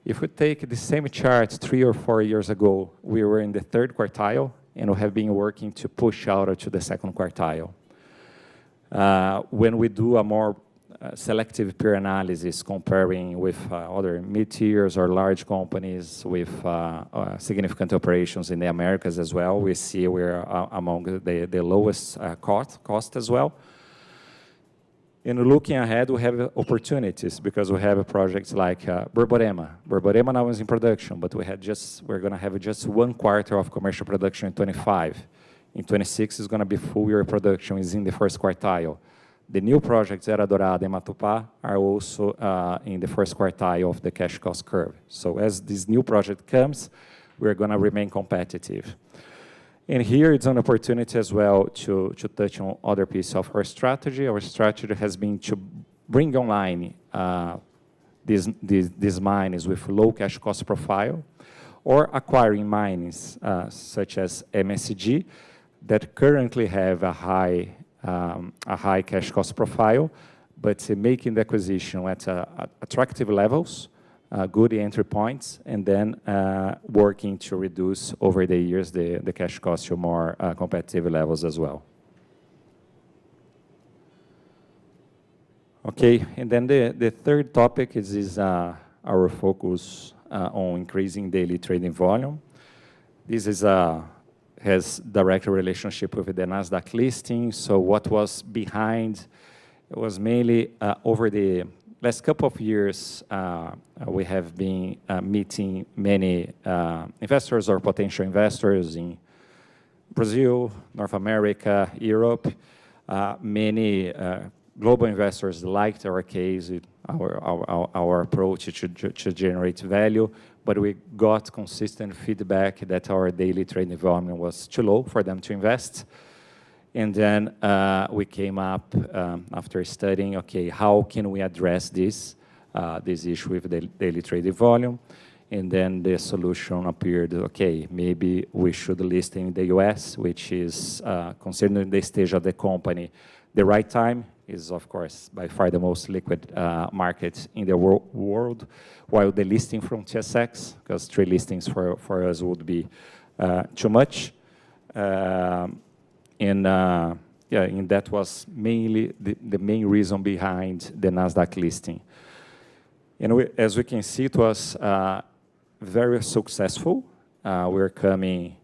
If we take the same chart 3 or 4 years ago, we were in the third quartile, and we have been working to push Aura to the second quartile. When we do a more selective peer analysis comparing with other mid-tiers or large companies with significant operations in the Americas as well, we see we're among the lowest cost as well. And looking ahead, we have opportunities because we have projects like Borborema. Borborema now is in production, but we're going to have just 1 quarter of commercial production in 25. In 26 is going to be full year production, is in the first quartile. The new projects, Era Dorada and Matupá, are also in the first quartile of the cash cost curve. So as this new project comes, we're going to remain competitive. And here it's an opportunity as well to touch on other piece of our strategy. Our strategy has been to bring online these mines with low cash cost profile, or acquiring mines such as MSCG that currently have a high cash cost profile, but making the acquisition at attractive levels, good entry points, and then working to reduce over the years the cash cost to more competitive levels as well. Okay, and then the third topic is our focus on increasing daily trading volume. This has direct relationship with the NASDAQ listing. So what was behind, it was mainly over the last couple of years, we have been meeting many investors or potential investors in Brazil, North America, Europe. Many global investors liked our case, our approach to generate value, but we got consistent feedback that our daily trading volume was too low for them to invest. And then we came up after studying, okay, how can we address this issue with the daily trading volume? And then the solution appeared, okay, maybe we should list in the US, which is, considering the stage of the company, the right time. Is, of course, by far the most liquid market in the world, while the listing from TSX, because 3 listings for us would be too much. And that was mainly the main reason behind the NASDAQ listing. And as we can see, it was very successful. We're coming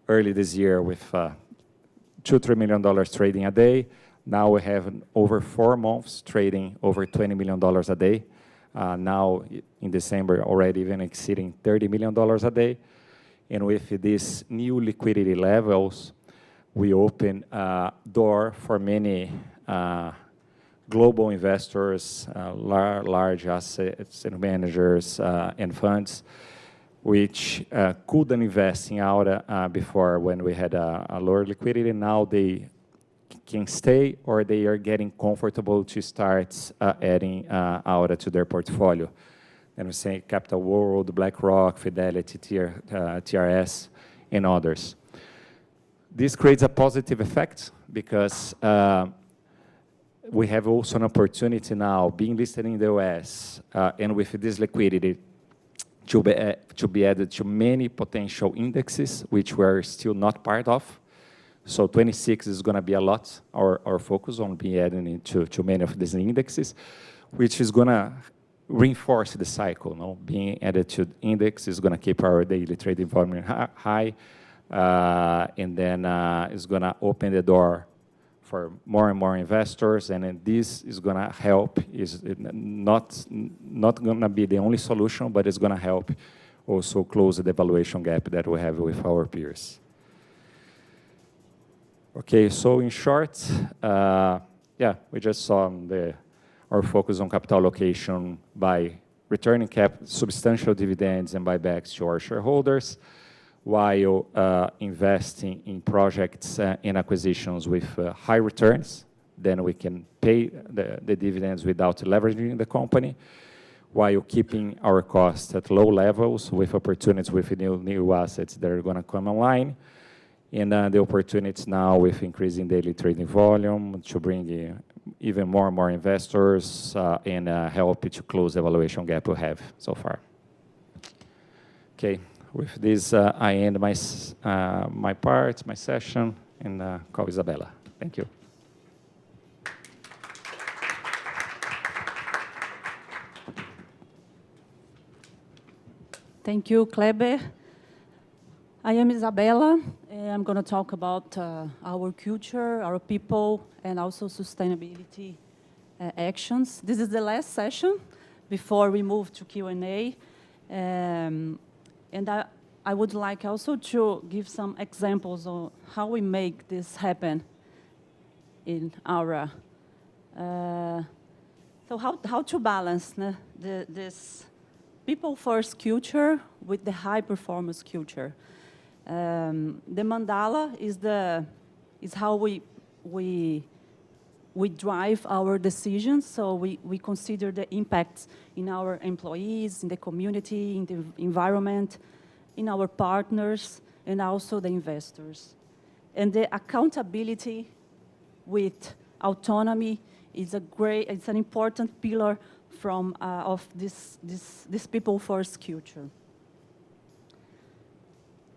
early this year with $2-3 million trading a day. Now we have over 4 months trading over $20 million a day. Now in December already even exceeding $30 million a day. And with these new liquidity levels, we open a door for many global investors, large assets and managers and funds, which couldn't invest in Aura before when we had a lower liquidity. Now they can stay, or they are getting comfortable to start adding Aura to their portfolio. And we say Capital World, BlackRock, Fidelity, TRS, and others. This creates a positive effect because we have also an opportunity now, being listed in the US, and with this liquidity, to be added to many potential indexes, which we're still not part of. So 26 is going to be a lot, our focus on being added into many of these indexes, which is going to reinforce the cycle. No? Being added to index is going to keep our daily trading volume high, and then it's going to open the door for more and more investors, and then this is going to help. Is not going to be the only solution, but it's going to help also close the valuation gap that we have with our peers. Okay, so in short, yeah, we just saw our focus on capital allocation by returning substantial dividends and buybacks to our shareholders, while investing in projects and acquisitions with high returns. Then we can pay the dividends without leveraging the company, while keeping our costs at low levels with opportunities with new assets that are going to come online. And the opportunities now with increasing daily trading volume to bring even more and more investors and help to close the valuation gap we have so far. Okay. With this, I end my session, and call Isabella. Thank you. Thank you, Kleber. I am Isabella, and I'm going to talk about our culture, our people, and also sustainability actions. This is the last session before we move to Q&A. And I would like also to give some examples of how we make this happen in Aura. So how to balance this people-first culture with the high-performance culture. The mandala is how we drive our decisions. So we consider the impacts in our employees, in the community, in the environment, in our partners, and also the investors. And the accountability with autonomy is it's an important pillar of this people-first culture.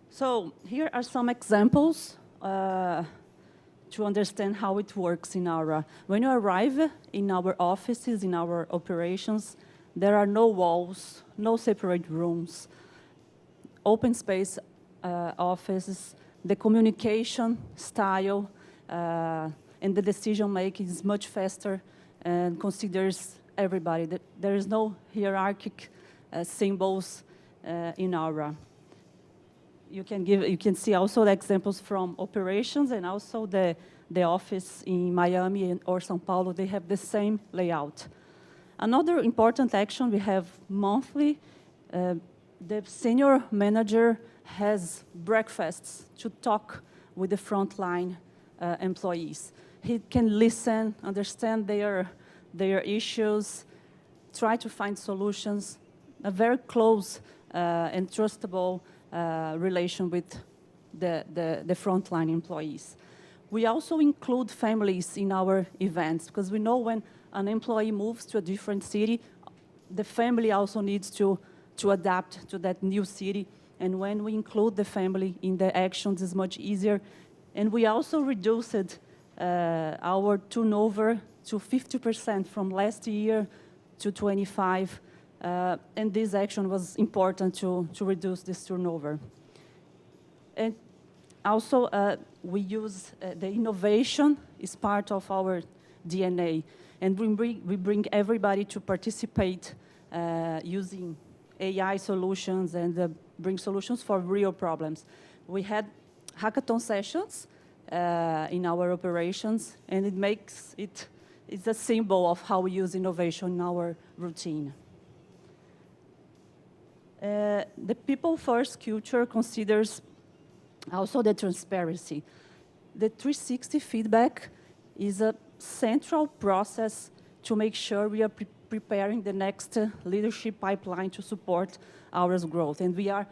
So here are some examples to understand how it works in Aura. When you arrive in our offices, in our operations, there are no walls, no separate rooms, open space offices. The communication style and the decision-making is much faster and considers everybody. There is no hierarchic symbols in Aura. You can see also the examples from operations and also the office in Miami or São Paulo. They have the same layout. Another important action we have monthly, the senior manager has breakfasts to talk with the frontline employees. He can listen, understand their issues, try to find solutions, a very close and trustable relation with the frontline employees. We also include families in our events because we know when an employee moves to a different city, the family also needs to adapt to that new city. And when we include the family in the actions, it's much easier. And we also reduced our turnover to 50% from last year to 25. And this action was important to reduce this turnover. And also, we use the innovation is part of our DNA. And we bring everybody to participate using AI solutions and bring solutions for real problems. We had hackathon sessions in our operations, and it's a symbol of how we use innovation in our routine. The people-first culture considers also the transparency. The 360 feedback is a central process to make sure we are preparing the next leadership pipeline to support our growth. And we are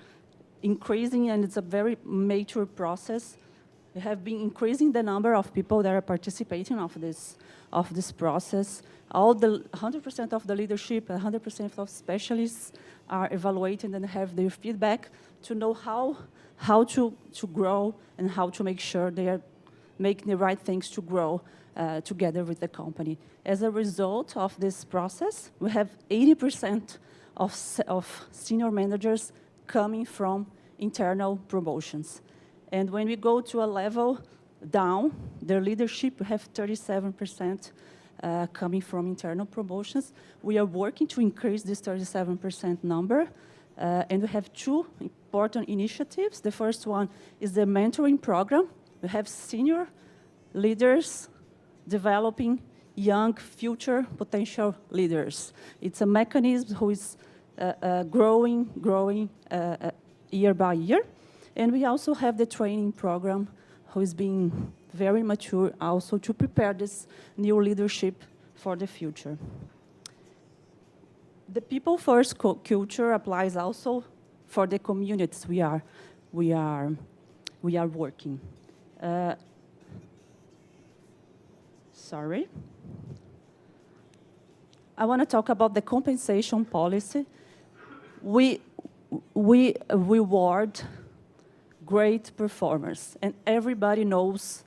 increasing, and it's a very mature process. We have been increasing the number of people that are participating of this process. 100% of the leadership, 100% of specialists are evaluated and have their feedback to know how to grow and how to make sure they are making the right things to grow together with the company. As a result of this process, we have 80% of senior managers coming from internal promotions. And when we go to a level down, their leadership, we have 37% coming from internal promotions. We are working to increase this 37% number. And we have two important initiatives. The first one is the mentoring program. We have senior leaders developing young future potential leaders. It's a mechanism who is growing year by year. And we also have the training program who is being very mature also to prepare this new leadership for the future. The people first culture applies also for the communities we are working. Sorry. I want to talk about the compensation policy. We reward great performers, and everybody knows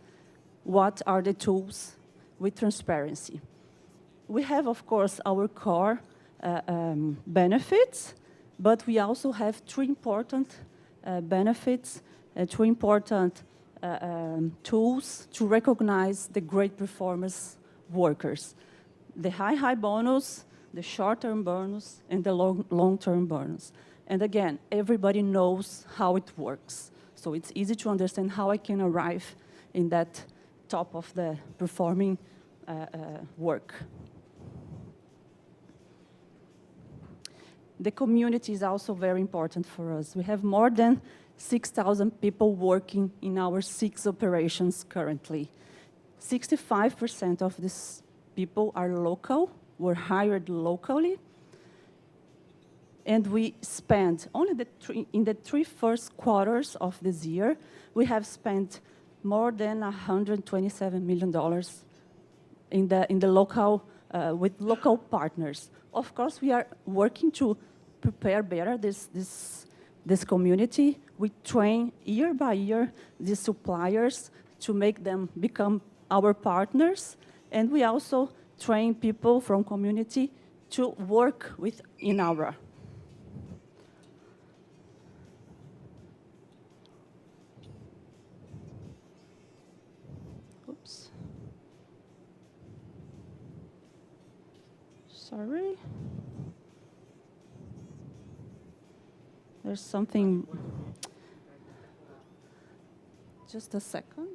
what are the tools with transparency. We have, of course, our core benefits, but we also have three important benefits, three important tools to recognize the great performance workers. The high bonus, the short-term bonus, and the long-term bonus. And again, everybody knows how it works. So it's easy to understand how I can arrive in that top of the performing work. The community is also very important for us. We have more than 6,000 people working in our 6 operations currently. 65% of these people are local, were hired locally, and we spent, only in the 3 first quarters of this year, we have spent more than $127 million in the local, with local partners. Of course, we are working to prepare better this community. We train year by year the suppliers to make them become our partners, and we also train people from community to work with Inaura. Oops. Sorry. There's something. Just a second.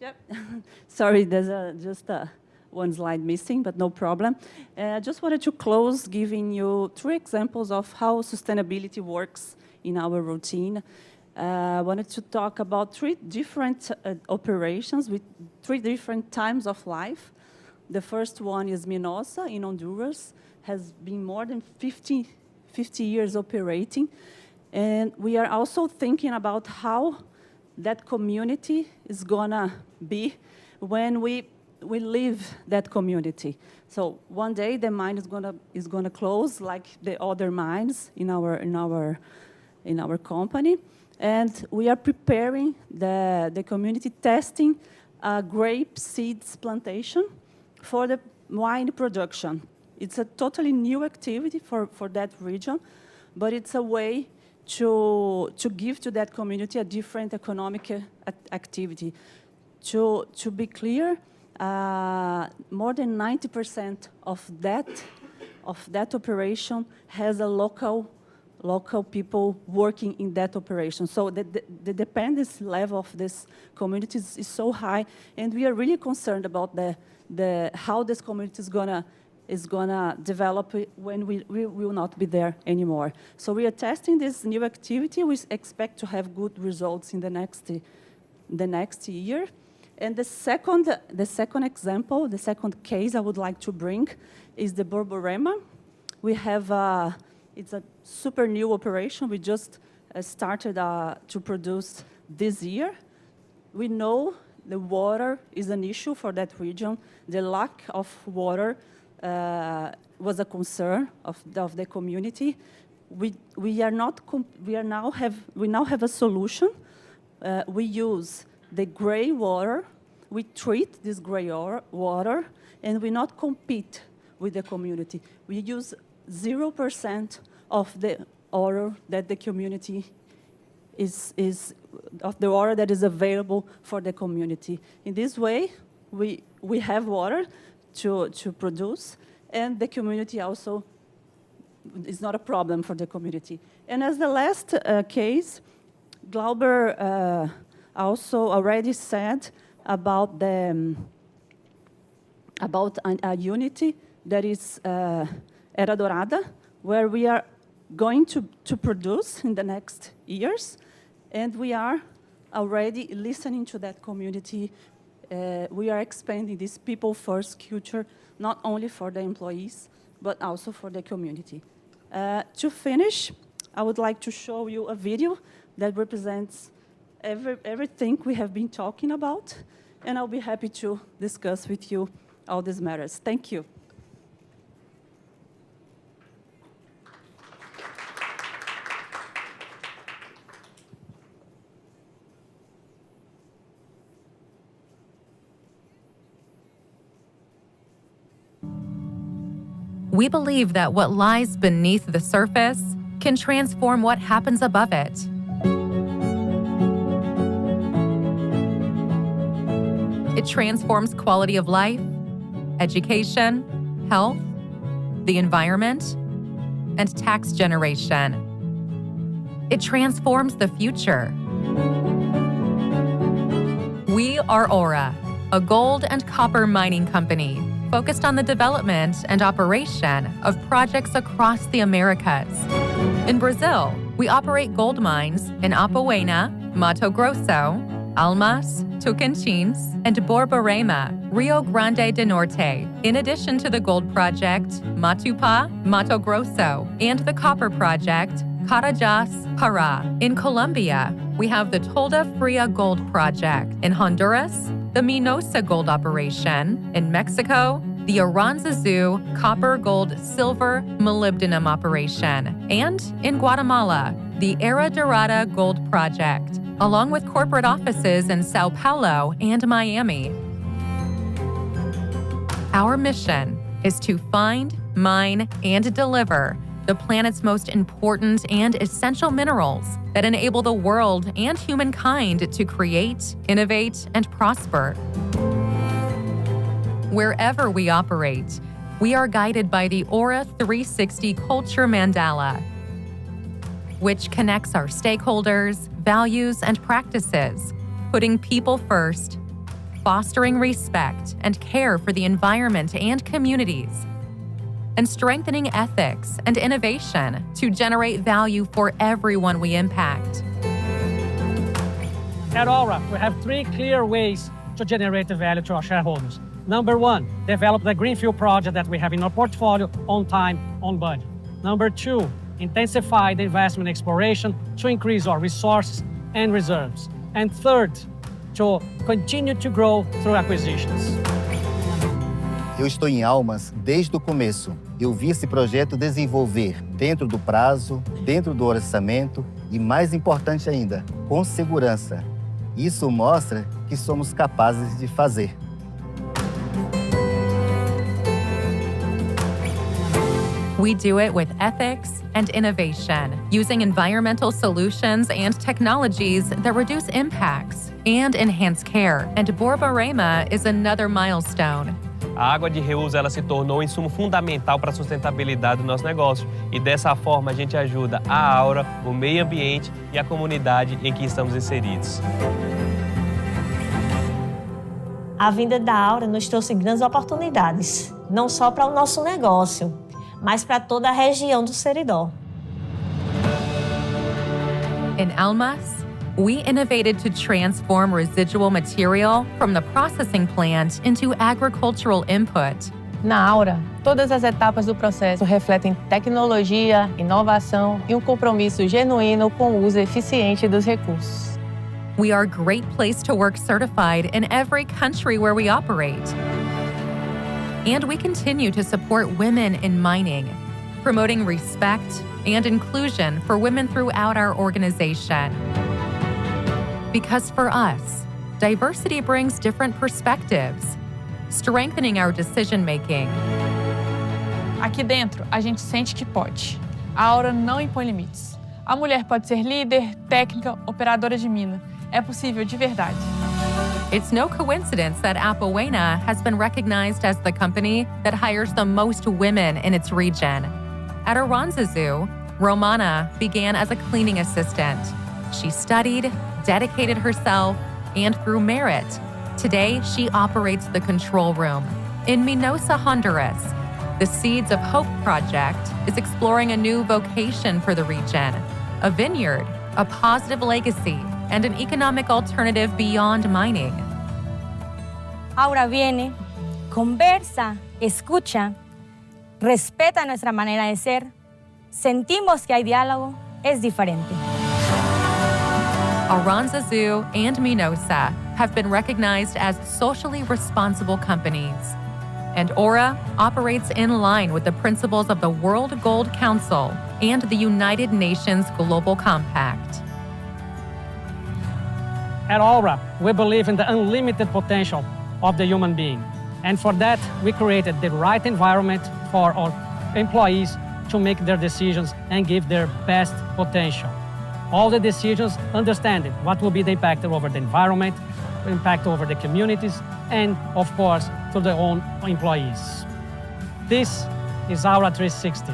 Yep. Sorry, there's just one slide missing, but no problem. I just wanted to close giving you 3 examples of how sustainability works in our routine. I wanted to talk about 3 different operations with 3 different times of life. The first one is Minosa in Honduras, has been more than 50 years operating. And we are also thinking about how that community is gonna be when we leave that community. So one day the mine is gonna close like the other mines in our company. And we are preparing the community, testing a grape seeds plantation for the wine production. It's a totally new activity for that region, but it's a way to give to that community a different economic activity. To be clear, more than 90% of that operation has a local people working in that operation. So the dependency level of this community is so high, and we are really concerned about how this community is gonna develop when we will not be there anymore. So we are testing this new activity. We expect to have good results in the next year. And the second example, the second case I would like to bring is the Borborema. We have it's a super new operation. We just started to produce this year. We know the water is an issue for that region. The lack of water was a concern of the community. We now have a solution. We use the gray water we treat this gray water, and we not compete with the community. We use 0% of the water that the community of the water that is available for the community. In this way, we have water to produce, and the community also is not a problem for the community. And as the last case, Glauber also already said about a unity that is Era Dorada, where we are going to produce in the next years, and we are already listening to that community. We are expanding this people-first culture, not only for the employees, but also for the community. To finish, I would like to show you a video that represents everything we have been talking about, and I'll be happy to discuss with you all these matters. Thank you. We believe that what lies beneath the surface can transform what happens above it. It transforms quality of life, education, health, the environment, and tax generation. It transforms the future. We are Aura, a gold and copper mining company focused on the development and operation of projects across the Americas. In Brazil, we operate gold mines in Apoena, Mato Grosso, Almas, Tocantins, and Borborema, Rio Grande do Norte, in addition to the gold project, Matupá, Mato Grosso, and the copper project, Carajás, Pará. In Colombia, we have the Tolda Fria Gold Project. In Honduras, the Minosa Gold Operation. In Mexico, the Aranzazu Copper, Gold, Silver, Molybdenum Operation. And in Guatemala, the Era Dorada Gold Project, along with corporate offices in Sao Paulo and Miami. Our mission is to find, mine, and deliver the planet's most important and essential minerals that enable the world and humankind to create, innovate, and prosper. Wherever we operate, we are guided by the Aura 360 Culture Mandala, which connects our stakeholders, values, and practices, putting people first, fostering respect and care for the environment and communities, and strengthening ethics and innovation to generate value for everyone we impact. At Aura, we have 3 clear ways to generate the value to our shareholders. Number 1, develop the greenfield project that we have in our portfolio on time, on budget. Number 2, intensify the investment exploration to increase our resources and reserves. And third, to continue to grow through acquisitions. Eu estou em Almas desde o começo. Eu vi esse projeto desenvolver dentro do prazo, dentro do orçamento e, mais importante ainda, com segurança. Isso mostra que somos capazes de fazer. We do it with ethics and innovation, using environmental solutions and technologies that reduce impacts and enhance care. And Borborema is another milestone. A água de reuso ela se tornou um insumo fundamental para a sustentabilidade do nosso negócio. E dessa forma a gente ajuda a Aura, o meio ambiente e a comunidade em que estamos inseridos. A vinda da Aura nos trouxe grandes oportunidades, não só para o nosso negócio, mas para toda a região do Seridó. In Almas, we innovated to transform residual material from the processing plant into agricultural input. Na Aura, todas as etapas do processo refletem tecnologia, inovação e compromisso genuíno com o uso eficiente dos recursos. We are Great Place to Work certified in every country where we operate. And we continue to support women in mining, promoting respect and inclusion for women throughout our organization. Because for us, diversity brings different perspectives, strengthening our decision making. Aqui dentro, a gente sente que pode. A Aura não impõe limites. A mulher pode ser líder, técnica, operadora de mina. É possível de verdade. It's no coincidence that Apoena has been recognized as the company that hires the most women in its region. At Aranzazu, Romana began as a cleaning assistant. She studied, dedicated herself, and through merit, today she operates the control room. In Minosa, Honduras, the Seeds of Hope project is exploring a new vocation for the region, a vineyard, a positive legacy, and an economic alternative beyond mining. Aura viene, conversa, escucha, respeta nuestra manera de ser, sentimos que hay diálogo, es diferente. Aranzazu and Minosa have been recognized as socially responsible companies. And Aura operates in line with the principles of the World Gold Council and the United Nations Global Compact. At Aura, we believe in the unlimited potential of the human being. And for that, we created the right environment for our employees to make their decisions and give their best potential. All the decisions understanding what will be the impact over the environment, impact over the communities, and of course, to their own employees. This is Aura 360.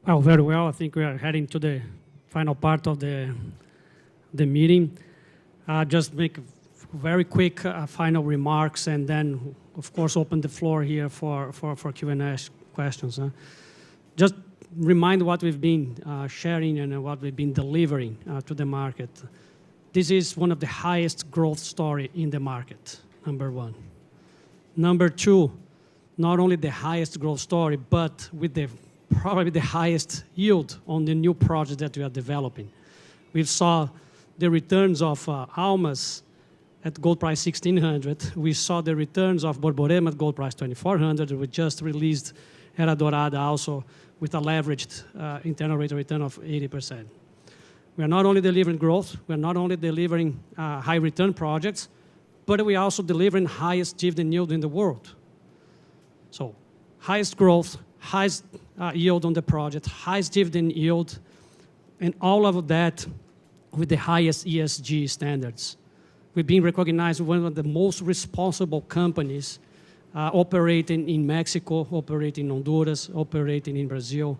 Well, very well. I think we are heading to the final part of the meeting. Just make very quick final remarks, and then, of course, open the floor here for Q&A questions. Just remind what we've been sharing and what we've been delivering to the market. This is one of the highest growth story in the market, number one. Number two, not only the highest growth story, but with the probably the highest yield on the new projects that we are developing. We saw the returns of Almas at gold price $1,600. We saw the returns of Borborema at gold price $2,400. We just released Era Dorada also with a leveraged internal rate of return of 80%. We are not only delivering growth, we are not only delivering high return projects, but we are also delivering highest dividend yield in the world. So highest growth, highest yield on the project, highest dividend yield, and all of that with the highest ESG standards. We've been recognized as one of the most responsible companies operating in Mexico, operating in Honduras, operating in Brazil.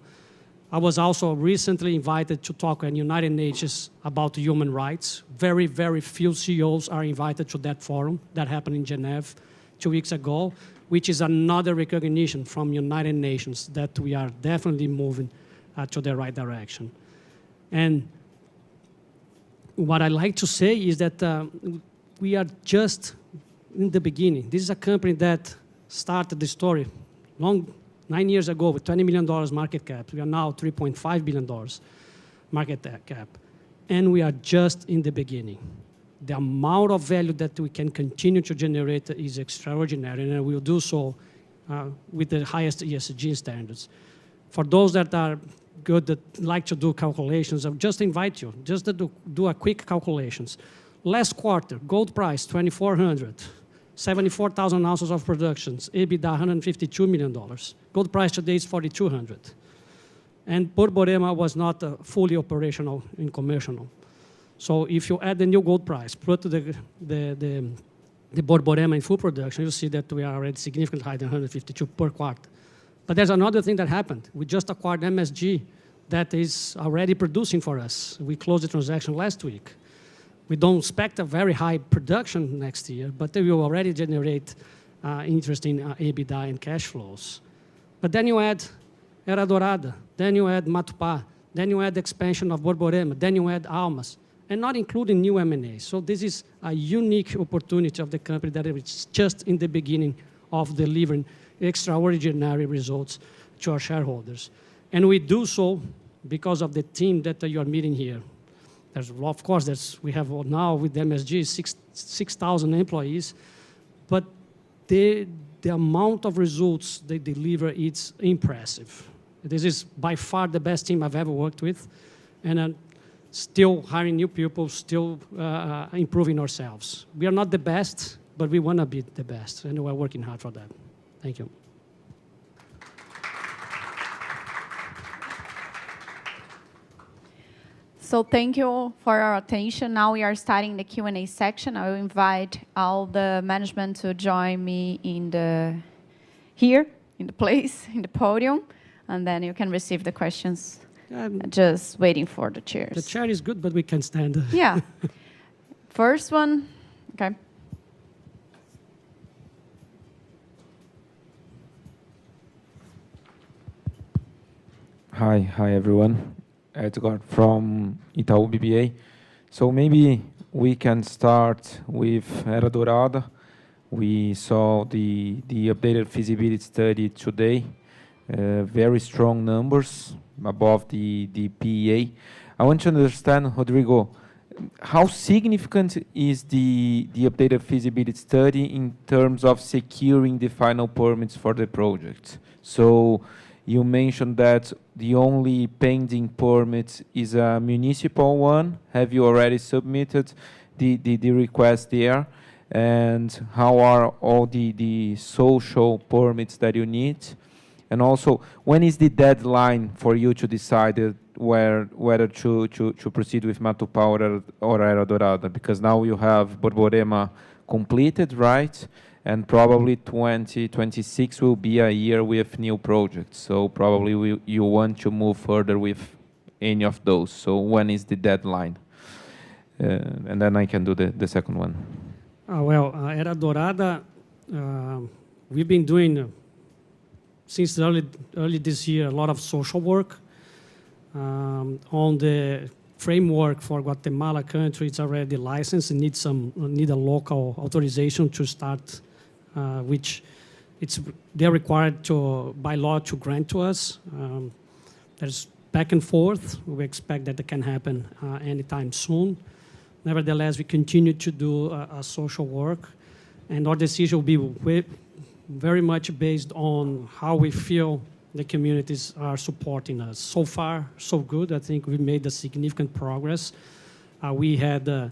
I was also recently invited to talk at United Nations about human rights. Very, very few CEOs are invited to that forum. That happened in Geneva 2 weeks ago, which is another recognition from United Nations that we are definitely moving to the right direction. And what I like to say is that we are just in the beginning. This is a company that started the story 9 years ago with $20 million market cap. We are now $3.5 billion market cap. And we are just in the beginning. The amount of value that we can continue to generate is extraordinary, and we will do so with the highest ESG standards. For those that are good, that like to do calculations, I would just invite you just to do a quick calculations. Last quarter, gold price, $2,400, 74,000 ounces of production, EBITDA, $152 million. Gold price today is $4,200. And Borborema was not fully operational and commercial. So if you add the new gold price, put the Borborema in full production, you'll see that we are already significantly higher than 152 per quarter. But there's another thing that happened. We just acquired MSG that is already producing for us. We closed the transaction last week. We don't expect a very high production next year, but they will already generate interesting EBITDA and cash flows. But then you add Era Dorada, then you add Matupá, then you add expansion of Borborema, then you add Almas, and not including new M&As. So this is a unique opportunity of the company that is just in the beginning of delivering extraordinary results to our shareholders. And we do so because of the team that you are meeting here. Of course, we have now with MSG 6,000 employees, but the amount of results they deliver, it's impressive. This is by far the best team I've ever worked with, and still hiring new people, still improving ourselves. We are not the best, but we want to be the best, and we're working hard for that. Thank you. So thank you for your attention. Now we are starting the Q&A section. I will invite all the management to join me here in the place, in the podium, and then you can receive the questions. Just waiting for the chairs. The chair is good, but we can stand. Yeah. First one, okay. Hi everyone. Edgar from Itaú BBA. So maybe we can start with Era Dorada. We saw the updated feasibility study today. Very strong numbers above the PEA. I want to understand, Rodrigo, how significant is the updated feasibility study in terms of securing the final permits for the project? So you mentioned that the only pending permit is a municipal one. Have you already submitted the request there? And how are all the social permits that you need? And also, when is the deadline for you to decide whether to proceed with Matupá or Era Dorada? Because now you have Borborema completed, right? And probably 2026 will be a year with new projects. So probably you want to move further with any of those. So when is the deadline? And then I can do the second one. Era Dorada, we've been doing, since early this year, a lot of social work on the framework for Guatemala country. It's already licensed. It needs a local authorization to start, which they're required by law to grant to us. There's back and forth. We expect that it can happen anytime soon. Nevertheless, we continue to do social work, and our decision will be very much based on how we feel the communities are supporting us. So far, so good. I think we made a significant progress. We had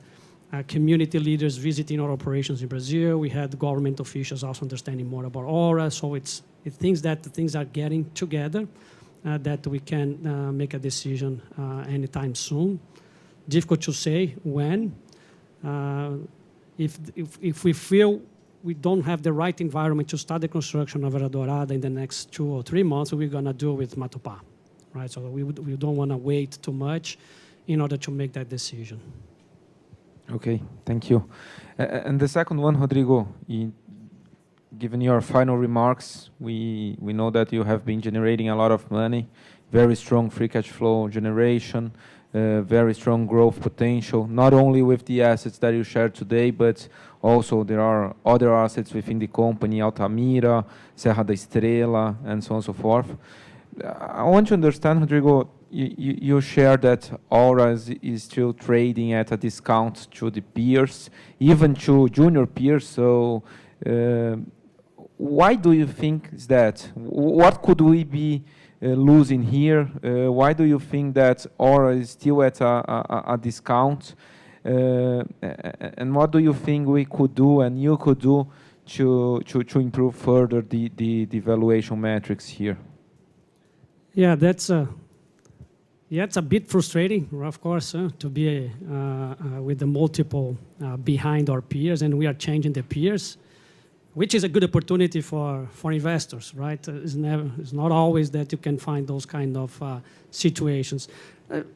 community leaders visiting our operations in Brazil. We had government officials also understanding more about Aura. So it thinks that things are getting together, that we can make a decision anytime soon. Difficult to say when. If we feel we don't have the right environment to start the construction of Era Dorada in the next 2 or 3 months, we're going to do with Matupá, right? So we don't want to wait too much in order to make that decision. Okay, thank you. And the second one, Rodrigo, given your final remarks, we know that you have been generating a lot of money, very strong free cash flow generation, very strong growth potential, not only with the assets that you shared today, but also there are other assets within the company, Altamira, Serra da Estrela, and so on and so forth. I want to understand, Rodrigo, you share that Aura is still trading at a discount to the peers, even to junior peers. So why do you think is that? What could we be losing here? Why do you think that Aura is still at a discount? And what do you think we could do and you could do to improve further the valuation metrics here? Yeah, it's a bit frustrating, of course, to be with the multiple behind our peers, and we are changing the peers, which is a good opportunity for investors, right? It's not always that you can find those kind of situations.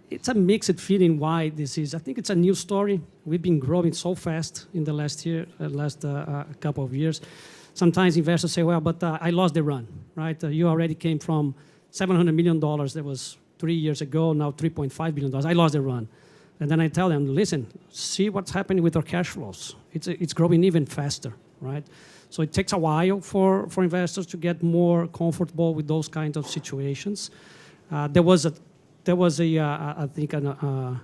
It's a mixed feeling why this is. I think it's a new story. We've been growing so fast in the last couple of years. Sometimes investors say, well, but I lost the run, right? You already came from $700 million that was 3 years ago, now $3.5 billion. I lost the run. And then I tell them, listen, see what's happening with our cash flows. It's growing even faster, right? So it takes a while for investors to get more comfortable with those kinds of situations. There was I think, a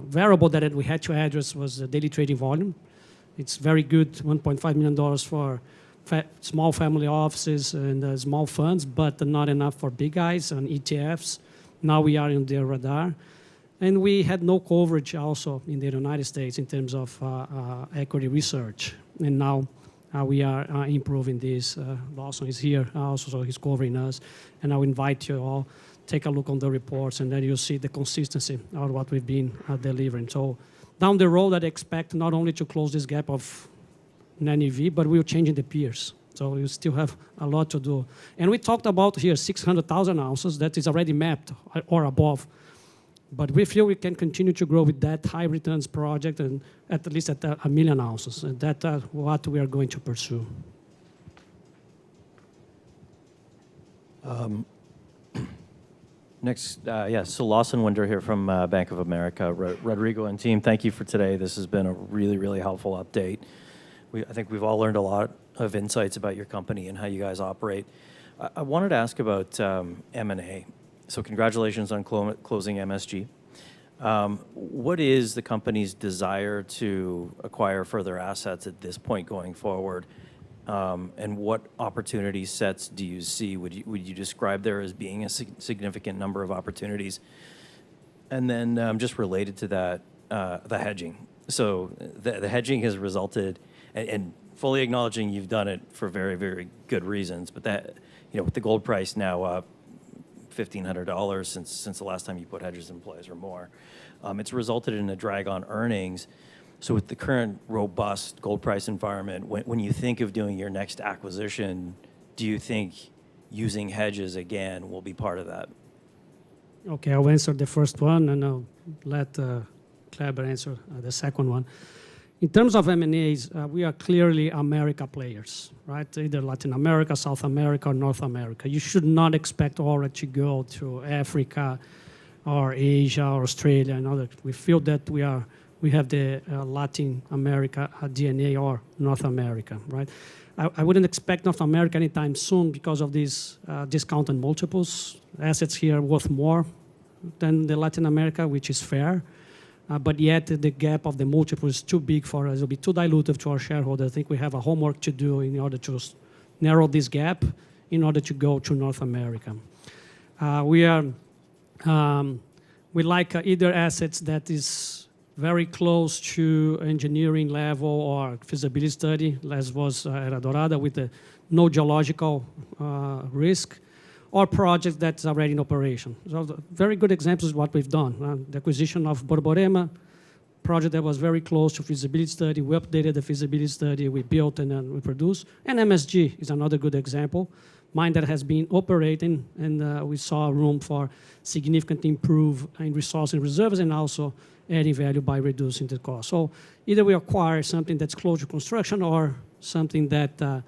variable that we had to address was the daily trading volume. It's very good, $1.5 million for small family offices and small funds, but not enough for big guys and ETFs. Now we are on their radar. And we had no coverage also in the United States in terms of equity research. And now we are improving this. Lawson is here also, so he's covering us. And I'll invite you all, take a look on the reports, and then you'll see the consistency of what we've been delivering. So down the road, I'd expect not only to close this gap of NAV, but we're changing the peers. So we still have a lot to do. And we talked about here 600,000 ounces that is already mapped or above. But we feel we can continue to grow with that high returns project and at least at 1 million ounces. And that's what we are going to pursue. Next, so Lawson Winder here from Bank of America. Rodrigo and team, thank you for today. This has been a really, really helpful update. I think we've all learned a lot of insights about your company and how you guys operate. I wanted to ask about M&A. So congratulations on closing MSG. What is the company's desire to acquire further assets at this point going forward? And what opportunity sets do you see? Would you describe there as being a significant number of opportunities? And then just related to that, the hedging. So the hedging has resulted, and fully acknowledging you've done it for very, very good reasons, but that, with the gold price now up $1,500 since the last time you put hedges in place or more, it's resulted in a drag on earnings. So with the current robust gold price environment, when you think of doing your next acquisition, do you think using hedges again will be part of that? Okay, I'll answer the first one, and I'll let Kleber answer the second one. In terms of M&As, we are clearly America players, right? Either Latin America, South America, or North America. You should not expect Aura to go to Africa or Asia or Australia and others. We feel that we have the Latin America DNA or North America, right? I wouldn't expect North America anytime soon because of these discounted multiples. Assets here are worth more than the Latin America, which is fair. But yet the gap of the multiple is too big for us. It'll be too dilutive to our shareholders. I think we have a homework to do in order to narrow this gap in order to go to North America. We like either assets that is very close to engineering level or feasibility study, as was Era Dorada, with no geological risk, or projects that's already in operation. So very good examples of what we've done. The acquisition of Borborema, project that was very close to feasibility study. We updated the feasibility study, we built and then we produced. And MSG is another good example. Mine that has been operating, and we saw room for significant improve in resource and reserves, and also adding value by reducing the cost. So either we acquire something that's close to construction or something that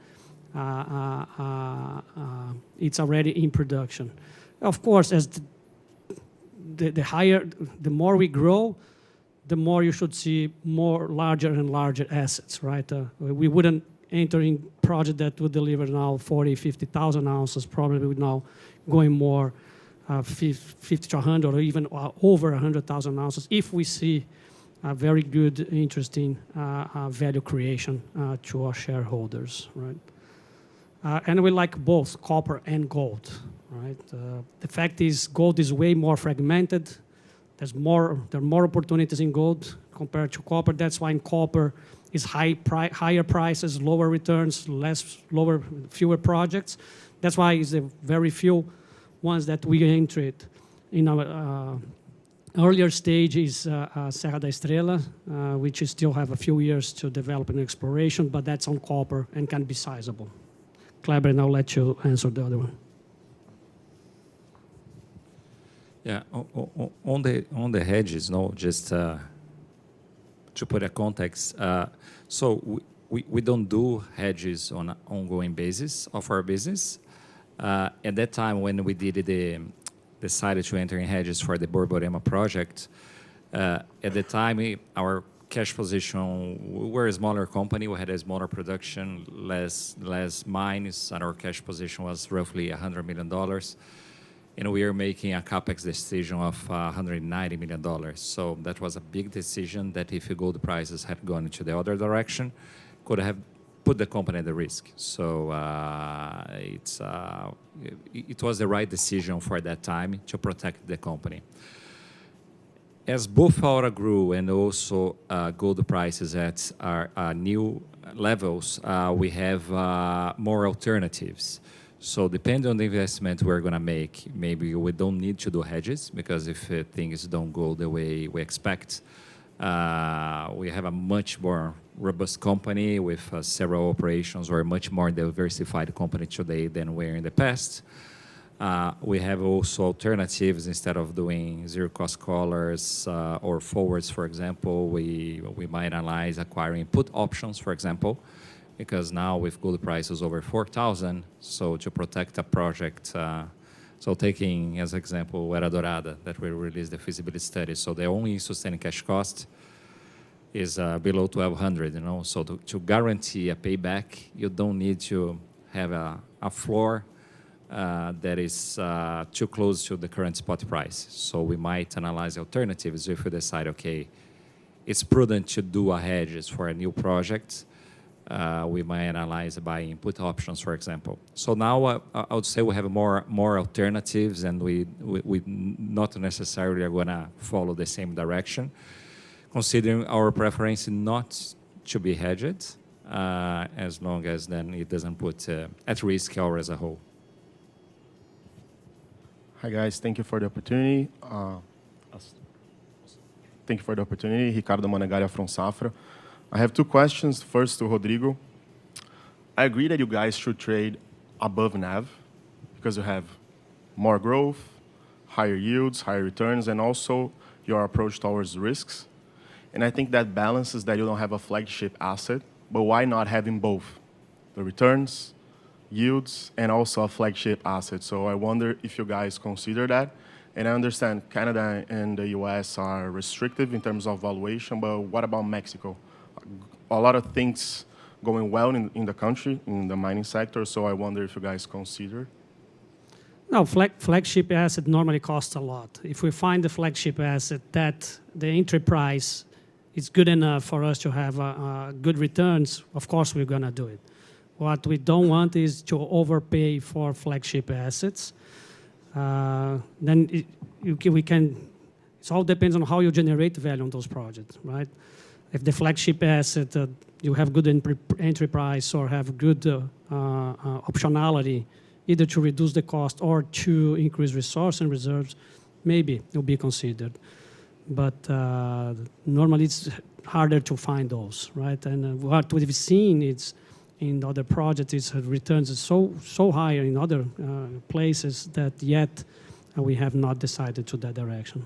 it's already in production. Of course, as the more we grow, the more you should see more larger and larger assets, right? We wouldn't enter in project that would deliver now 40, 50,000 ounces, probably would now going more 50 to 100 or even over 100,000 ounces if we see a very good, interesting value creation to our shareholders, right? And we like both copper and gold, right? The fact is gold is way more fragmented. There are more opportunities in gold compared to copper. That's why in copper is higher prices, lower returns, fewer projects. That's why it's the very few ones that we entered in our earlier stage is Serra da Estrela, which still have a few years to develop an exploration, but that's on copper and can be sizable. Kleber, and I'll let you answer the other one. Yeah, on the hedges, just to put a context, so we don't do hedges on an ongoing basis of our business. At that time, when we decided to enter in hedges for the Borborema project, at the time, our cash position, we were a smaller company, we had a smaller production, less mines, and our cash position was roughly $100 million. and we are making a capex decision of $190 million. So that was a big decision that if gold prices had gone into the other direction, could have put the company at the risk. So it was the right decision for that time to protect the company. As both Aura grew and also gold prices at our new levels, we have more alternatives. So depending on the investment we're going to make, maybe we don't need to do hedges, because if things don't go the way we expect, we have a much more robust company with several operations, or a much more diversified company today than we were in the past. We have also alternatives. Instead of doing zero-cost collars or forwards, for example, we might analyze acquiring put options, for example, because now with gold prices over 4,000, so to protect a project, so taking as example Era Dorada, that we released the feasibility study, so the only sustaining cash cost is below 1,200, you know. So to guarantee a payback, you don't need to have a floor that is too close to the current spot price. So we might analyze alternatives if we decide, okay, it's prudent to do a hedges for a new project. We might analyze buying put options, for example. So now I would say we have more alternatives, and we not necessarily are going to follow the same direction, considering our preference not to be hedged, as long as then it doesn't put at risk Aura as a whole. Hi guys, thank you for the opportunity. Thank you for the opportunity. Ricardo Managalia from Safra. I have two questions. First to Rodrigo. I agree that you guys should trade above NAV because you have more growth, higher yields, higher returns, and also your approach towards risks. And I think that balances that you don't have a flagship asset, but why not having both? The returns, yields, and also a flagship asset. So I wonder if you guys consider that. And I understand Canada and the US are restrictive in terms of valuation, but what about Mexico? A lot of things going well in the country, in the mining sector, so I wonder if you guys consider. No, flagship asset normally costs a lot. If we find the flagship asset that the entry price is good enough for us to have good returns, of course we're going to do it. What we don't want is to overpay for flagship assets. Then it all depends on how you generate value on those projects, right? If the flagship asset, you have good entry price or have good optionality, either to reduce the cost or to increase resource and reserves, maybe it will be considered. But normally it's harder to find those, right? And what we've seen is in other projects, its returns are so high in other places that yet we have not decided to that direction.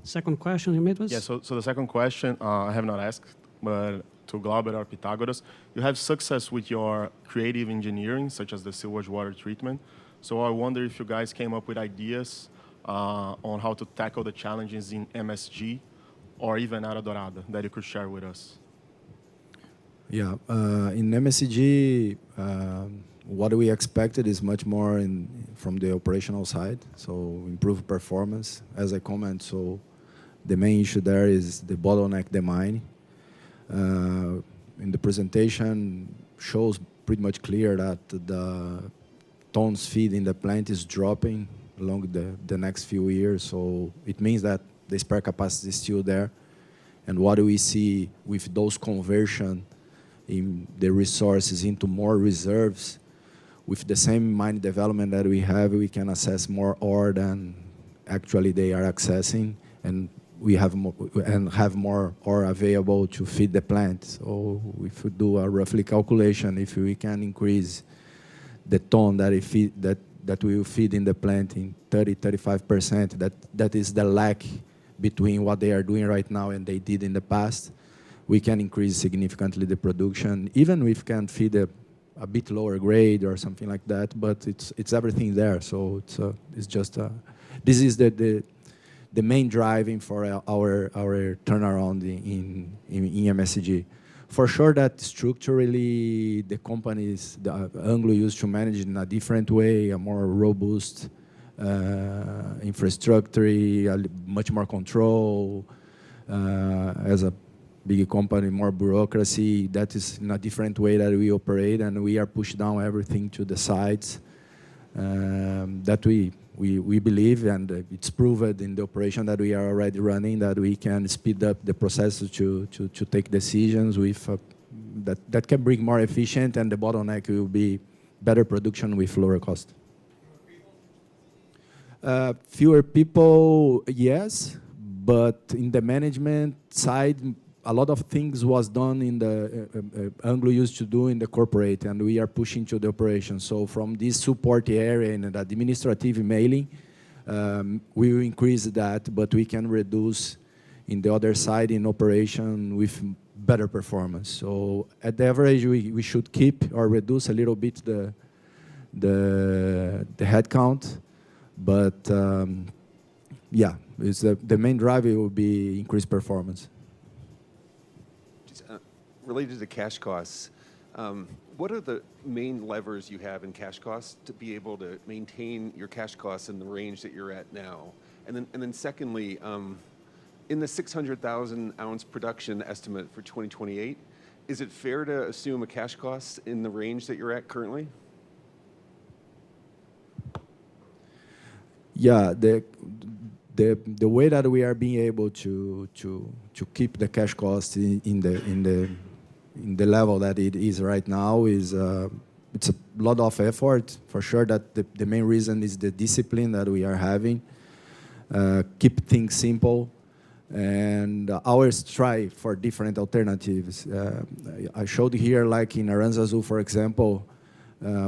Second question you made was? Yeah, so the second question, I have not asked, but to Glauber or Pythagoras, you have success with your creative engineering, such as the sewage water treatment. So I wonder if you guys came up with ideas on how to tackle the challenges in MSG or even Era Dorada that you could share with us. Yeah, in MSG, what we expected is much more from the operational side, so improve performance. As I comment, so the main issue there is the bottleneck, the mine. In the presentation, shows pretty much clear that the tons feed in the plant is dropping along the next few years, so it means that the spare capacity is still there. And what do we see with those conversion in the resources into more reserves? With the same mine development that we have, we can access more ore than actually they are accessing, and we have more ore available to feed the plant. So if we do a roughly calculation, if we can increase the ton that we will feed in the plant in 30-35%, that is the lack between what they are doing right now and they did in the past, we can increase significantly the production, even if we can feed a bit lower grade or something like that, but it's everything there. So it's just this is the main driving for our turnaround in MSG. For sure that structurally the companies, the Anglo used to manage in a different way, a more robust infrastructure, much more control. As a big company, more bureaucracy. That is in a different way that we operate, and we are push down everything to the sides. That we believe, and it's proven in the operation that we are already running, that we can speed up the process to take decisions with that can bring more efficient, and the bottleneck will be better production with lower cost. Fewer people, yes, but in the management side, a lot of things was done in the Anglo used to do in the corporate, and we are pushing to the operation. So from this support area and the administrative mailing, we will increase that, but we can reduce in the other side in operation with better performance. So at the average, we should keep or reduce a little bit the headcount, but yeah, it's the main driver will be increased performance. Related to cash costs, what are the main levers you have in cash costs to be able to maintain your cash costs in the range that you're at now? And then secondly, in the 600,000 ounce production estimate for 2028, is it fair to assume a cash cost in the range that you're at currently? Yeah, the way that we are being able to keep the cash cost in the level that it is right now is it's a lot of effort for sure. That the main reason is the discipline that we are having, keep things simple, and always try for different alternatives. I showed here, like in Aranzazu, for example,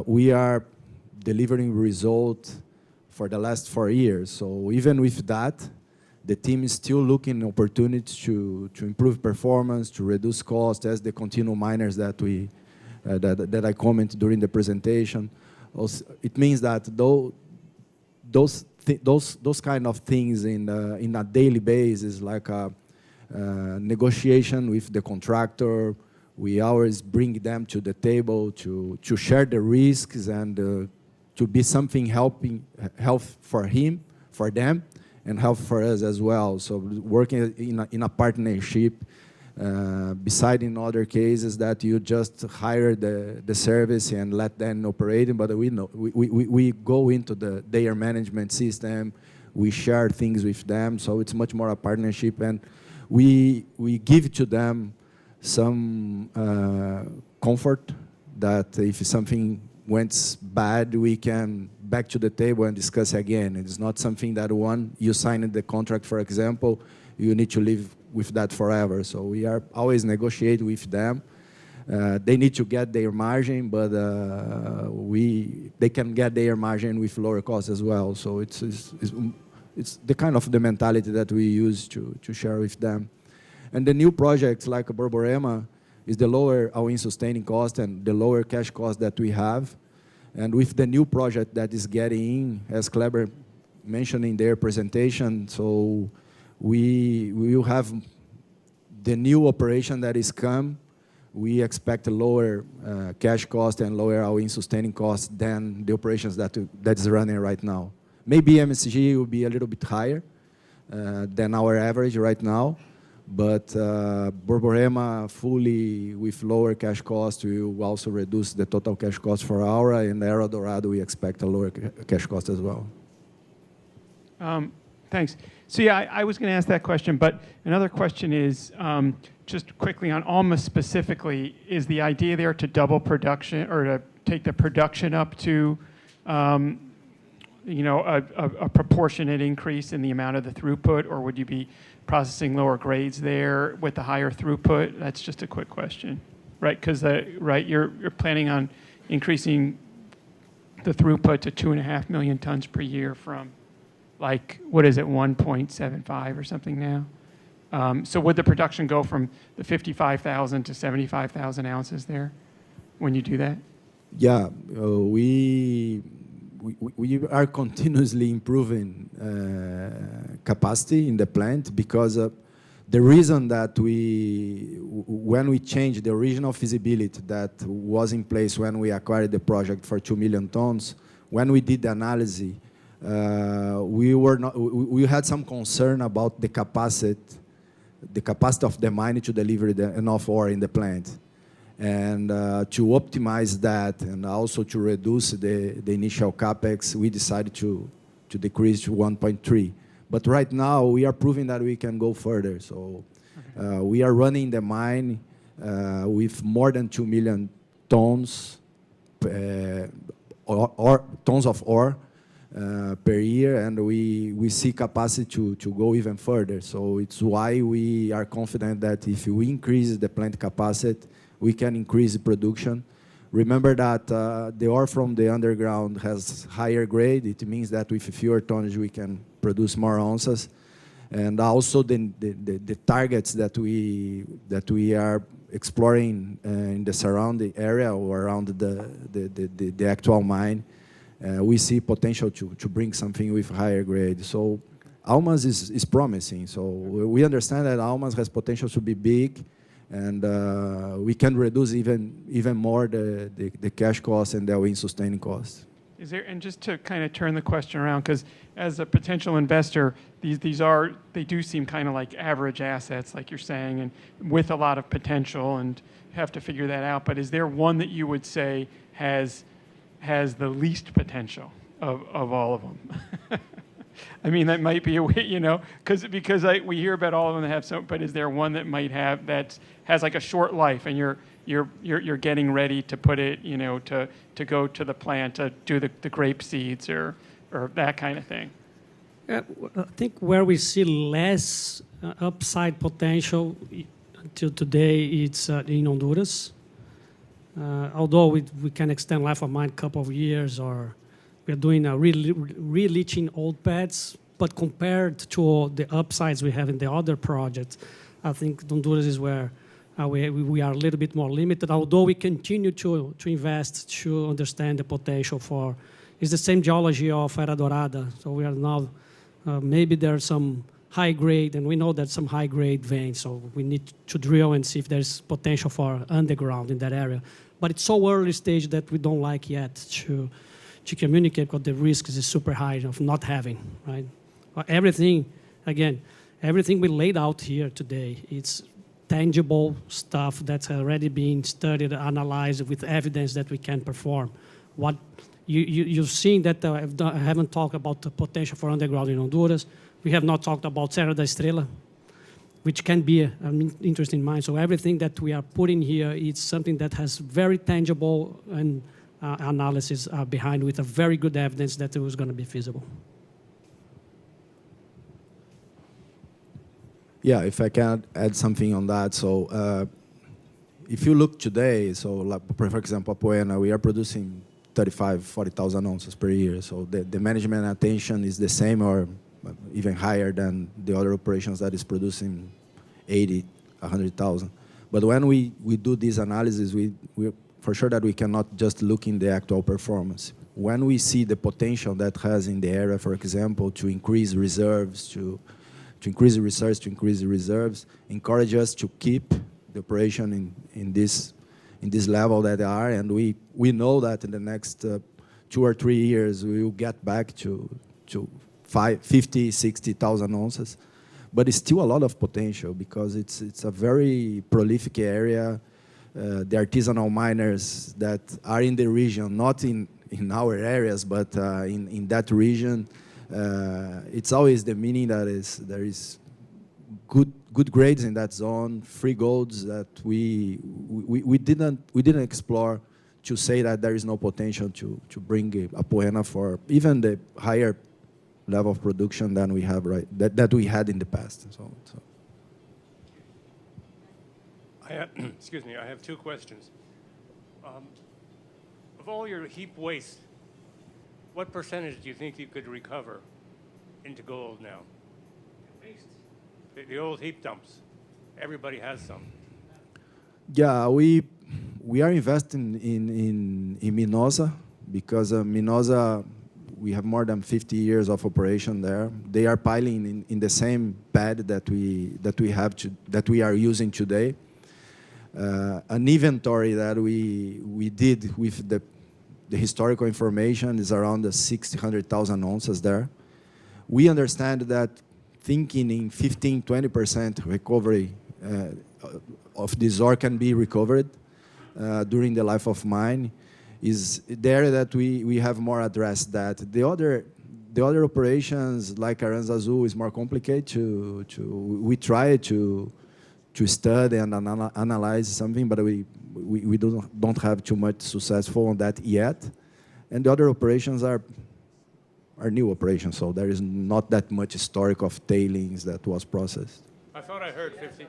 we are delivering results for the last 4 years. So even with that, the team is still looking opportunities to improve performance, to reduce cost, as the continual miners that we that I commented during the presentation. Also, it means that those kind of things in a daily basis, like a negotiation with the contractor, we always bring them to the table to share the risks and to be something help for him, for them, and help for us as well. So working in a partnership, beside in other cases that you just hire the service and let them operate, but we go into their management system, we share things with them, so it's much more a partnership, and we give to them some comfort that if something went bad, we can back to the table and discuss again. It's not something that you signed the contract, for example, you need to live with that forever. So we are always negotiating with them. They need to get their margin, but they can get their margin with lower costs as well. So it's the kind of the mentality that we use to share with them. And the new projects like Borborema is the lower all-in sustaining cost and the lower cash cost that we have. And with the new project that is getting in, as Kleber mentioned in their presentation, so we will have the new operation that is come. We expect a lower cash cost and lower all-in sustaining cost than the operations that is running right now. Maybe MSG will be a little bit higher than our average right now, but Borborema fully with lower cash cost will also reduce the total cash cost for Aura, and Era Dorado we expect a lower cash cost as well. Thanks. So yeah, I was going to ask that question, but another question is just quickly on Alma specifically, is the idea there to double production or to take the production up to a proportionate increase in the amount of the throughput, or would you be processing lower grades there with the higher throughput? That's just a quick question, right? Because you're planning on increasing the throughput to 2.5 million tons per year from, like, what is it, 1.75 or something now? So would the production go from the 55,000 to 75,000 ounces there when you do that? Yeah, we are continuously improving capacity in the plant, because the reason that when we changed the original feasibility that was in place when we acquired the project for 2 million tons, when we did the analysis, we had some concern about the capacity of the mine to deliver enough ore in the plant. And to optimize that and also to reduce the initial capex, we decided to decrease to 1.3. But right now, we are proving that we can go further. So we are running the mine with more than 2 million tons tons of ore per year, and we see capacity to go even further. So it's why we are confident that if we increase the plant capacity, we can increase production. Remember that the ore from the underground has higher grade. It means that with fewer tonnage, we can produce more ounces. And also the targets that we are exploring in the surrounding area or around the actual mine, we see potential to bring something with higher grade. So Almas is promising. So we understand that Almas has potential to be big, and we can reduce even more the cash costs and the all-in sustaining costs. Is there, and just to kind of turn the question around, because as a potential investor, they do seem kind of like average assets, like you're saying, and with a lot of potential, and have to figure that out. But is there one that you would say has the least potential of all of them? I mean, that might be a way, because we hear about all of them that have some, but is there one that might have that has like a short life, and you're getting ready to put it, to go to the plant to do the grape seeds or that kind of thing? I think where we see less upside potential until today, it's in Honduras. Although we can extend life of mine a couple of years, or we're doing a re-leaching old pads, but compared to the upsides we have in the other projects, I think Honduras is where we are a little bit more limited, although we continue to invest to understand the potential for. It's the same geology of Era Dorada, so we are now, maybe there's some high grade, and we know there's some high grade veins, so we need to drill and see if there's potential for underground in that area. But it's so early stage that we don't like yet to communicate, because the risk is super high of not having, right? Everything we laid out here today, it's tangible stuff that's already been studied, analyzed with evidence that we can perform. What you've seen that I haven't talked about the potential for underground in Honduras. We have not talked about Serra da Estrela, which can be an interesting mine. So everything that we are putting here is something that has very tangible and analysis behind, with a very good evidence that it was going to be feasible. Yeah, if I can add something on that. So if you look today, so like, for example, Apoena, we are producing 40,000 ounces per year. So the management attention is the same or even higher than the other operations that is producing 80, 100,000. But when we do this analysis, we're for sure that we cannot just look in the actual performance. When we see the potential that has in the area, for example, to increase reserves, to increase the research, to increase the reserves, encourage us to keep the operation in this level that they are, and we know that in the next 2 or 3 years we will get back to 50, 60,000 ounces. But it's still a lot of potential, because it's a very prolific area. The artisanal miners that are in the region, not in our areas, but in that region, it's always the meaning that there is good grades in that zone, free golds that we didn't explore, to say that there is no potential to bring Apoena for even the higher level of production than we have that we had in the past. So. Excuse me, I have 2 questions. Of all your heap waste, what percentage do you think you could recover into gold now? The old heap dumps. Everybody has some. Yeah, we are investing in Minosa, because Minosa, we have more than 50 years of operation there. They are piling in the same pad that we are using today. An inventory that we did with the historical information is around the 600,000 ounces there. We understand that thinking in 15-20% recovery of this ore can be recovered during the life of mine is there that we have more addressed that. The other operations like Aranzazu is more complicated we try to study and analyze something, but we don't have too much successful on that yet. And the other operations are new operations, so there is not that much historic of tailings that was processed. I thought I heard 50.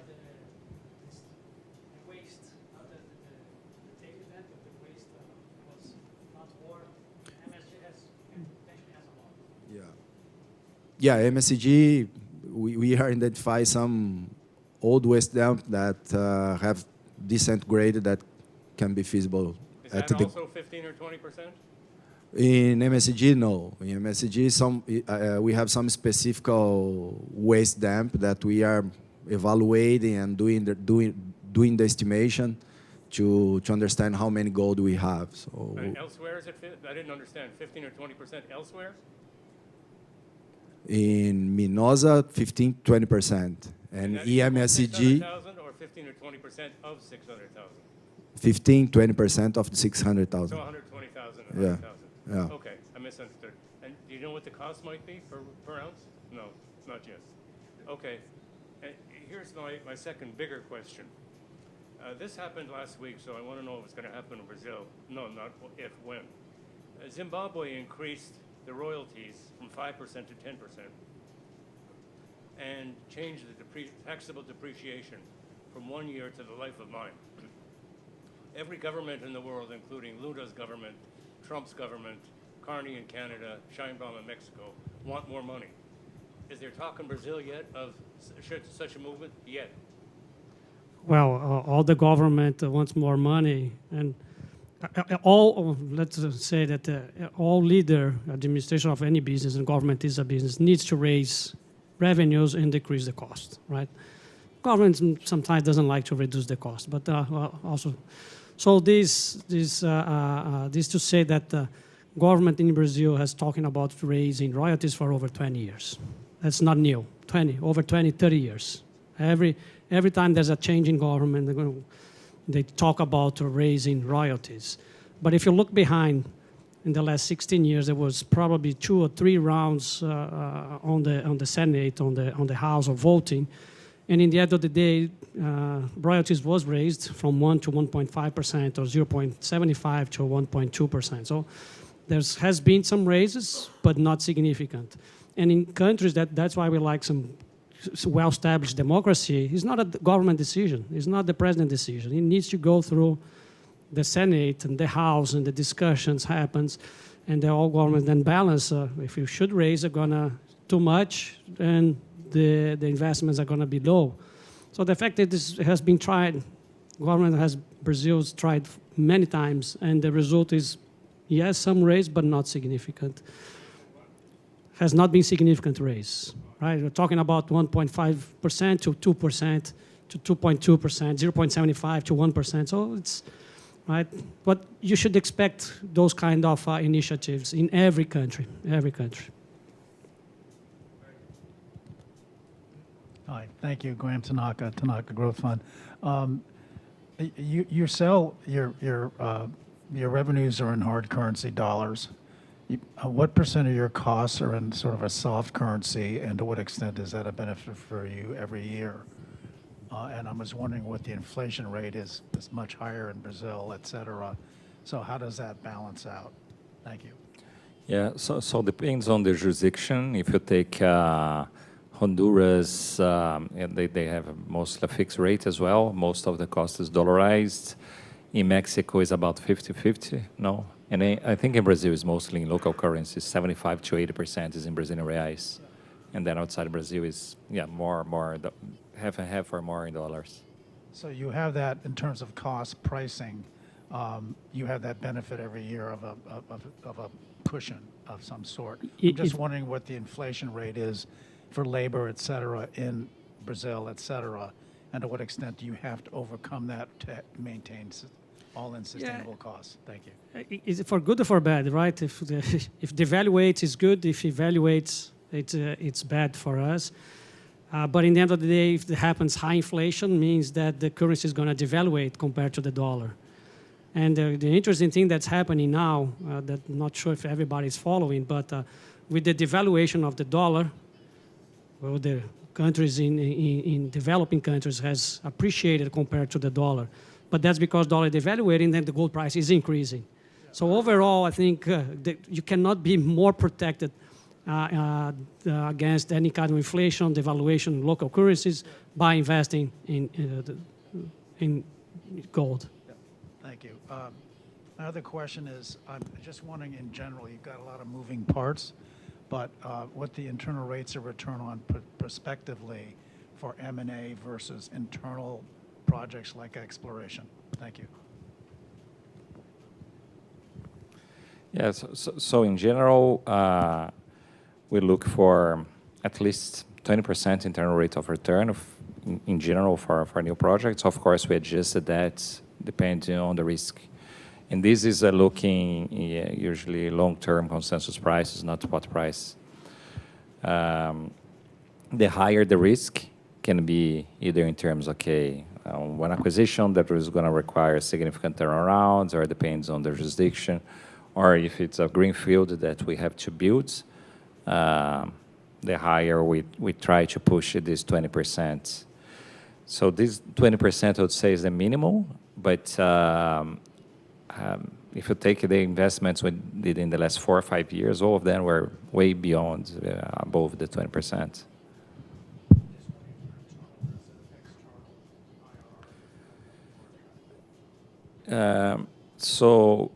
Yeah, MSCG, we are identify some old waste dump that have decent grade that can be feasible. Is that also 15 or 20%? In MSCG, no. In MSCG, we have some specific waste dump that we are evaluating and doing the estimation to understand how many gold we have. So. And elsewhere, is it? I didn't understand. 15 or 20% elsewhere? In Minosa, 15-20%, and EMSCG. 600,000 or 15 or 20% of 600,000. 15-20% of the 600,000. So 120,000. Yeah. Yeah. Okay, I misunderstood. And do you know what the cost might be per ounce? No, not yet. Okay. And here's my second bigger question. This happened last week, so I want to know if it's going to happen in Brazil. No, not if, when. Zimbabwe increased the royalties from 5% to 10% and changed the taxable depreciation from 1 year to the life of mine. Every government in the world, including Lula's government, Trump's government, Carney in Canada, Sheinbaum in Mexico, want more money. Is there talk in Brazil yet of such a movement? Yet? Well, all the government wants more money, and let's say that all leader, administration of any business, and government is a business, needs to raise revenues and decrease the cost, right? Government sometimes doesn't like to reduce the cost, but also, so this to say that government in Brazil has talking about raising royalties for over 20 years. That's not new. Over 20, 30 years. Every time there's a change in government, they talk about raising royalties. But if you look behind, in the last 16 years, there was probably 2 or 3 rounds on the Senate, on the House of voting. And in the end of the day, royalties was raised from 1 to 1.5% or 0.75 to 1.2%. So there has been some raises, but not significant. And in countries, that's why we like some well-established democracy, it's not a government decision. It's not the president's decision. It needs to go through the Senate and the House, and the discussions happens, and the all government then balance. If you should raise, too much, and the investments are gonna be low. So the fact that this has been tried, Brazil's tried many times, and the result is, yes, some raise, but not significant. Has not been significant raise. Right, we're talking about 1.5% to 2% to 2.2%, 0.75 to 1%. So it's right, but you should expect those kind of initiatives in every country. Hi, thank you, Graham Tanaka, Tanaka Growth Fund. You sell your revenues are in hard currency dollars. What percent of your costs are in sort of a soft currency, and to what extent is that a benefit for you every year? And I was wondering what the inflation rate is. It's much higher in Brazil, et cetera. So how does that balance out? Thank you. Yeah, so depends on the jurisdiction. If you take Honduras, and they have mostly a fixed rate as well. Most of the cost is dollarized. In Mexico, is about 50-50, no? And I think in Brazil is mostly in local currencies, 75 to 80% is in Brazilian reais. And then outside Brazil is, more, half and half or more in dollars. So you have that in terms of cost pricing, you have that benefit every year of a cushion of some sort. I'm just wondering what the inflation rate is for labor, et cetera, in Brazil, et cetera, and to what extent do you have to overcome that to maintain? all-in sustainable costs? Thank you. Is it for good or for bad, right? If devaluates is good, if evaluates, it's bad for us. But in the end of the day, if it happens, high inflation means that the currency is going to devaluate compared to the dollar. And the interesting thing that's happening now, that I'm not sure if everybody's following, but with the devaluation of the dollar, well, the countries in developing countries has appreciated compared to the dollar. But that's because dollar devaluating and the gold price is increasing. So overall, I think that you cannot be more protected against any kind of inflation, devaluation of local currencies by investing in gold. Thank you. My other question is, I'm just wondering in general, you've got a lot of moving parts, but what the internal rates of return on prospectively for M&A versus internal projects like exploration. Thank you. Yes, so in general, we look for at least 20% internal rate of return in general for new projects. Of course, we adjusted that depending on the risk. And this is looking usually long-term consensus prices, not spot price. The higher the risk can be either in terms, okay, one acquisition that is going to require significant turnarounds, or it depends on the jurisdiction, or if it's a greenfield that we have to build, the higher we try to push this 20%. So this 20% I would say is the minimum, but if you take the investments we did in the last 4 or 5 years, all of them were way beyond, above the 20%. So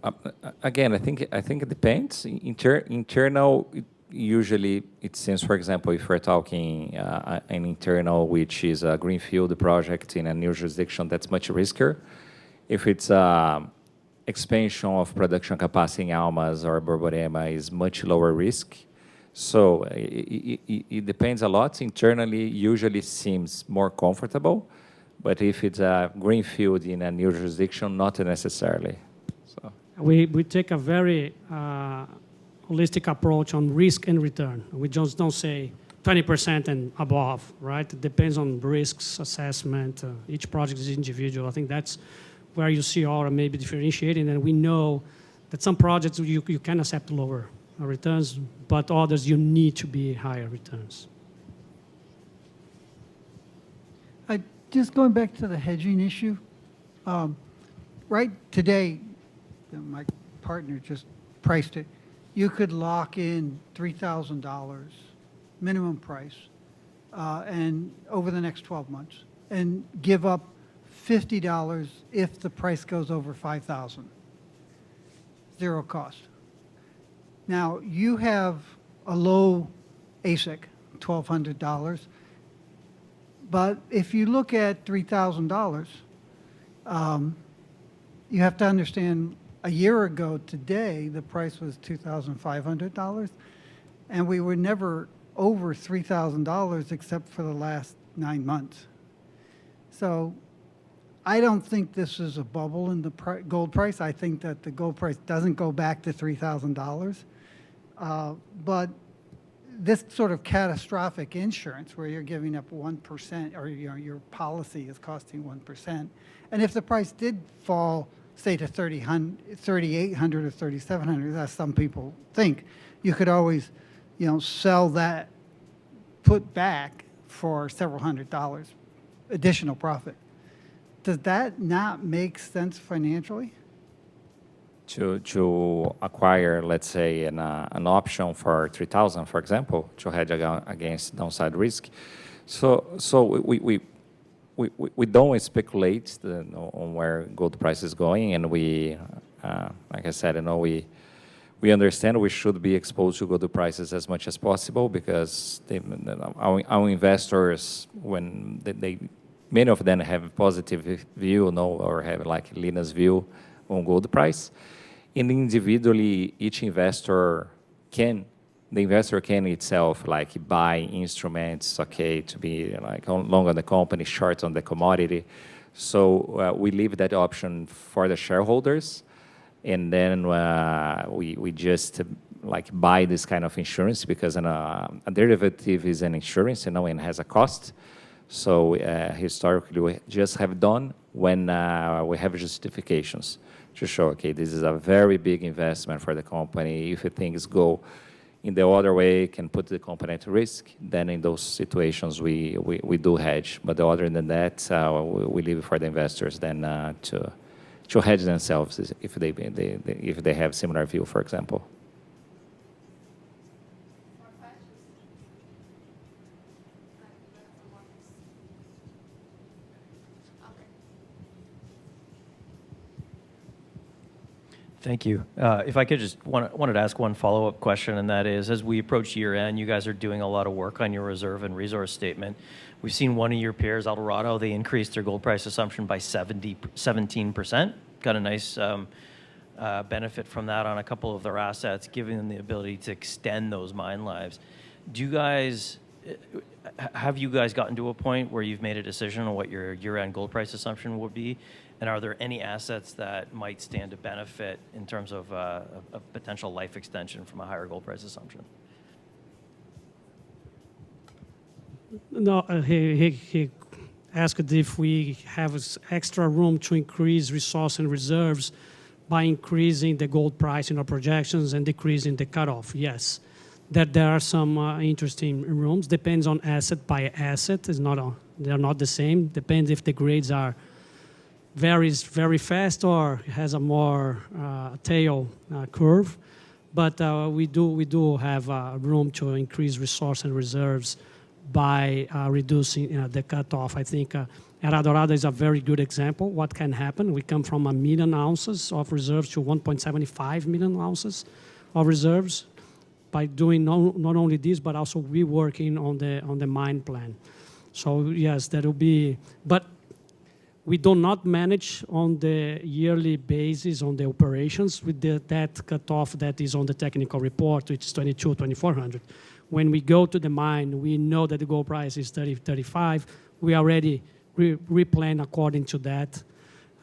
again, I think it depends. Internal, usually it seems, for example, if we're talking an internal, which is a greenfield project in a new jurisdiction, that's much riskier. If it's expansion of production capacity in Almas or Borborema, is much lower risk. So it depends a lot. Internally, usually seems more comfortable, but if it's a greenfield in a new jurisdiction, not necessarily. So we take a very holistic approach on risk and return. We just don't say 20% and above, right? It depends on risks assessment. Each project is individual. I think that's where you see Aura maybe differentiating, and we know that some projects you can accept lower returns, but others you need to be higher returns. Just going back to the hedging issue, right today, my partner just priced it. You could lock in $3,000 minimum price and over the next 12 months and give up $50 if the price goes over $5,000. Zero cost. Now, you have a low ASIC, $1,200, but if you look at $3,000, you have to understand a year ago today, the price was $2,500, and we were never over $3,000 except for the last 9 months. So I don't think this is a bubble in the gold price. I think that the gold price doesn't go back to $3,000. But this sort of catastrophic insurance where you're giving up 1% or your policy is costing 1%. And if the price did fall, say, to $3,800 or $3,700, as some people think, you could always, sell that, put back for several $100s additional profit. Does that not make sense financially? To acquire, let's say, an option for 3,000, for example, to hedge against downside risk. So we don't speculate on where gold price is going, and we, like I said, we understand we should be exposed to gold prices as much as possible because our investors, when many of them have a positive view, or have like Lina's view on gold price. And individually, each investor the investor can itself like buy instruments, okay, to be like long on the company, short on the commodity. So we leave that option for the shareholders, and then we just like buy this kind of insurance because a derivative is an insurance, and has a cost. So historically, we just have done when we have justifications to show, okay, this is a very big investment for the company. If things go in the other way, can put the company at risk, then in those situations, we do hedge. But other than that, we leave it for the investors then to hedge themselves if they have similar view, for example. Thank you. If I could just wanted to ask one follow-up question, and that is, as we approach year end, you guys are doing a lot of work on your reserve and resource statement. We've seen one of your peers, Eldorado, they increased their gold price assumption by 17%. Got a nice benefit from that on a couple of their assets, giving them the ability to extend those mine lives. Have you guys gotten to a point where you've made a decision on what your year-end gold price assumption would be? And are there any assets that might stand to benefit in terms of a potential life extension from a higher gold price assumption? No, he asked if we have extra room to increase resource and reserves by increasing the gold price in our projections and decreasing the cutoff. Yes, that there are some interesting rooms. Depends on asset by asset. They're not the same. Depends if the grades varies very fast or has a more tail curve. But we do have room to increase resource and reserves by reducing the cutoff. I think Era Dorada is a very good example. What can happen? We come from 1 million ounces of reserves to 1.75 million ounces of reserves by doing not only this, but also reworking on the mine plan. So yes, that will be, but we do not manage on the yearly basis on the operations with that cutoff that is on the technical report, which is 2,400. When we go to the mine, we know that the gold price is 30, 35. We already replan according to that.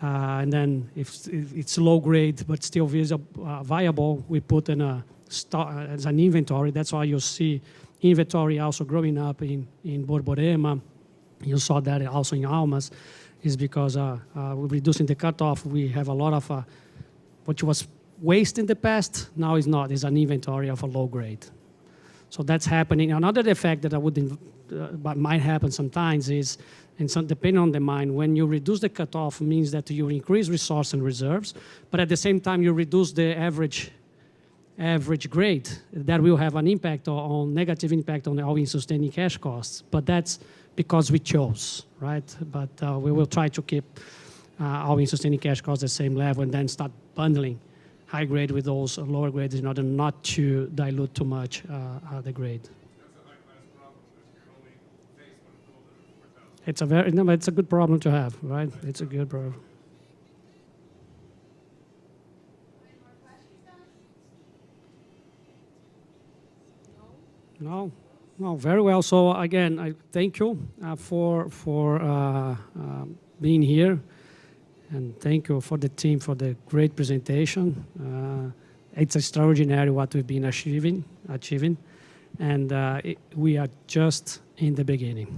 And then if it's low grade but still viable, we put in as an inventory. That's why you see inventory also growing up in Borborema. You saw that also in Almas. Is because we're reducing the cutoff. We have a lot of what was waste in the past, now is not. It's an inventory of a low grade. So that's happening. Another effect that might happen sometimes is, and so depending on the mine, when you reduce the cutoff means that you increase resource and reserves, but at the same time you reduce the average grade. That will have an impact on negative impact on the all-in sustaining cash costs. But that's because we chose, right? But we will try to keep all-in sustaining cash costs at the same level and then start bundling high grade with those lower grades in order not to dilute too much the grade. It's a good problem to have, right? It's a good problem. No, very well. So again, I thank you for being here, and thank you for the team for the great presentation. It's extraordinary what we've been achieving, and we are just in the beginning.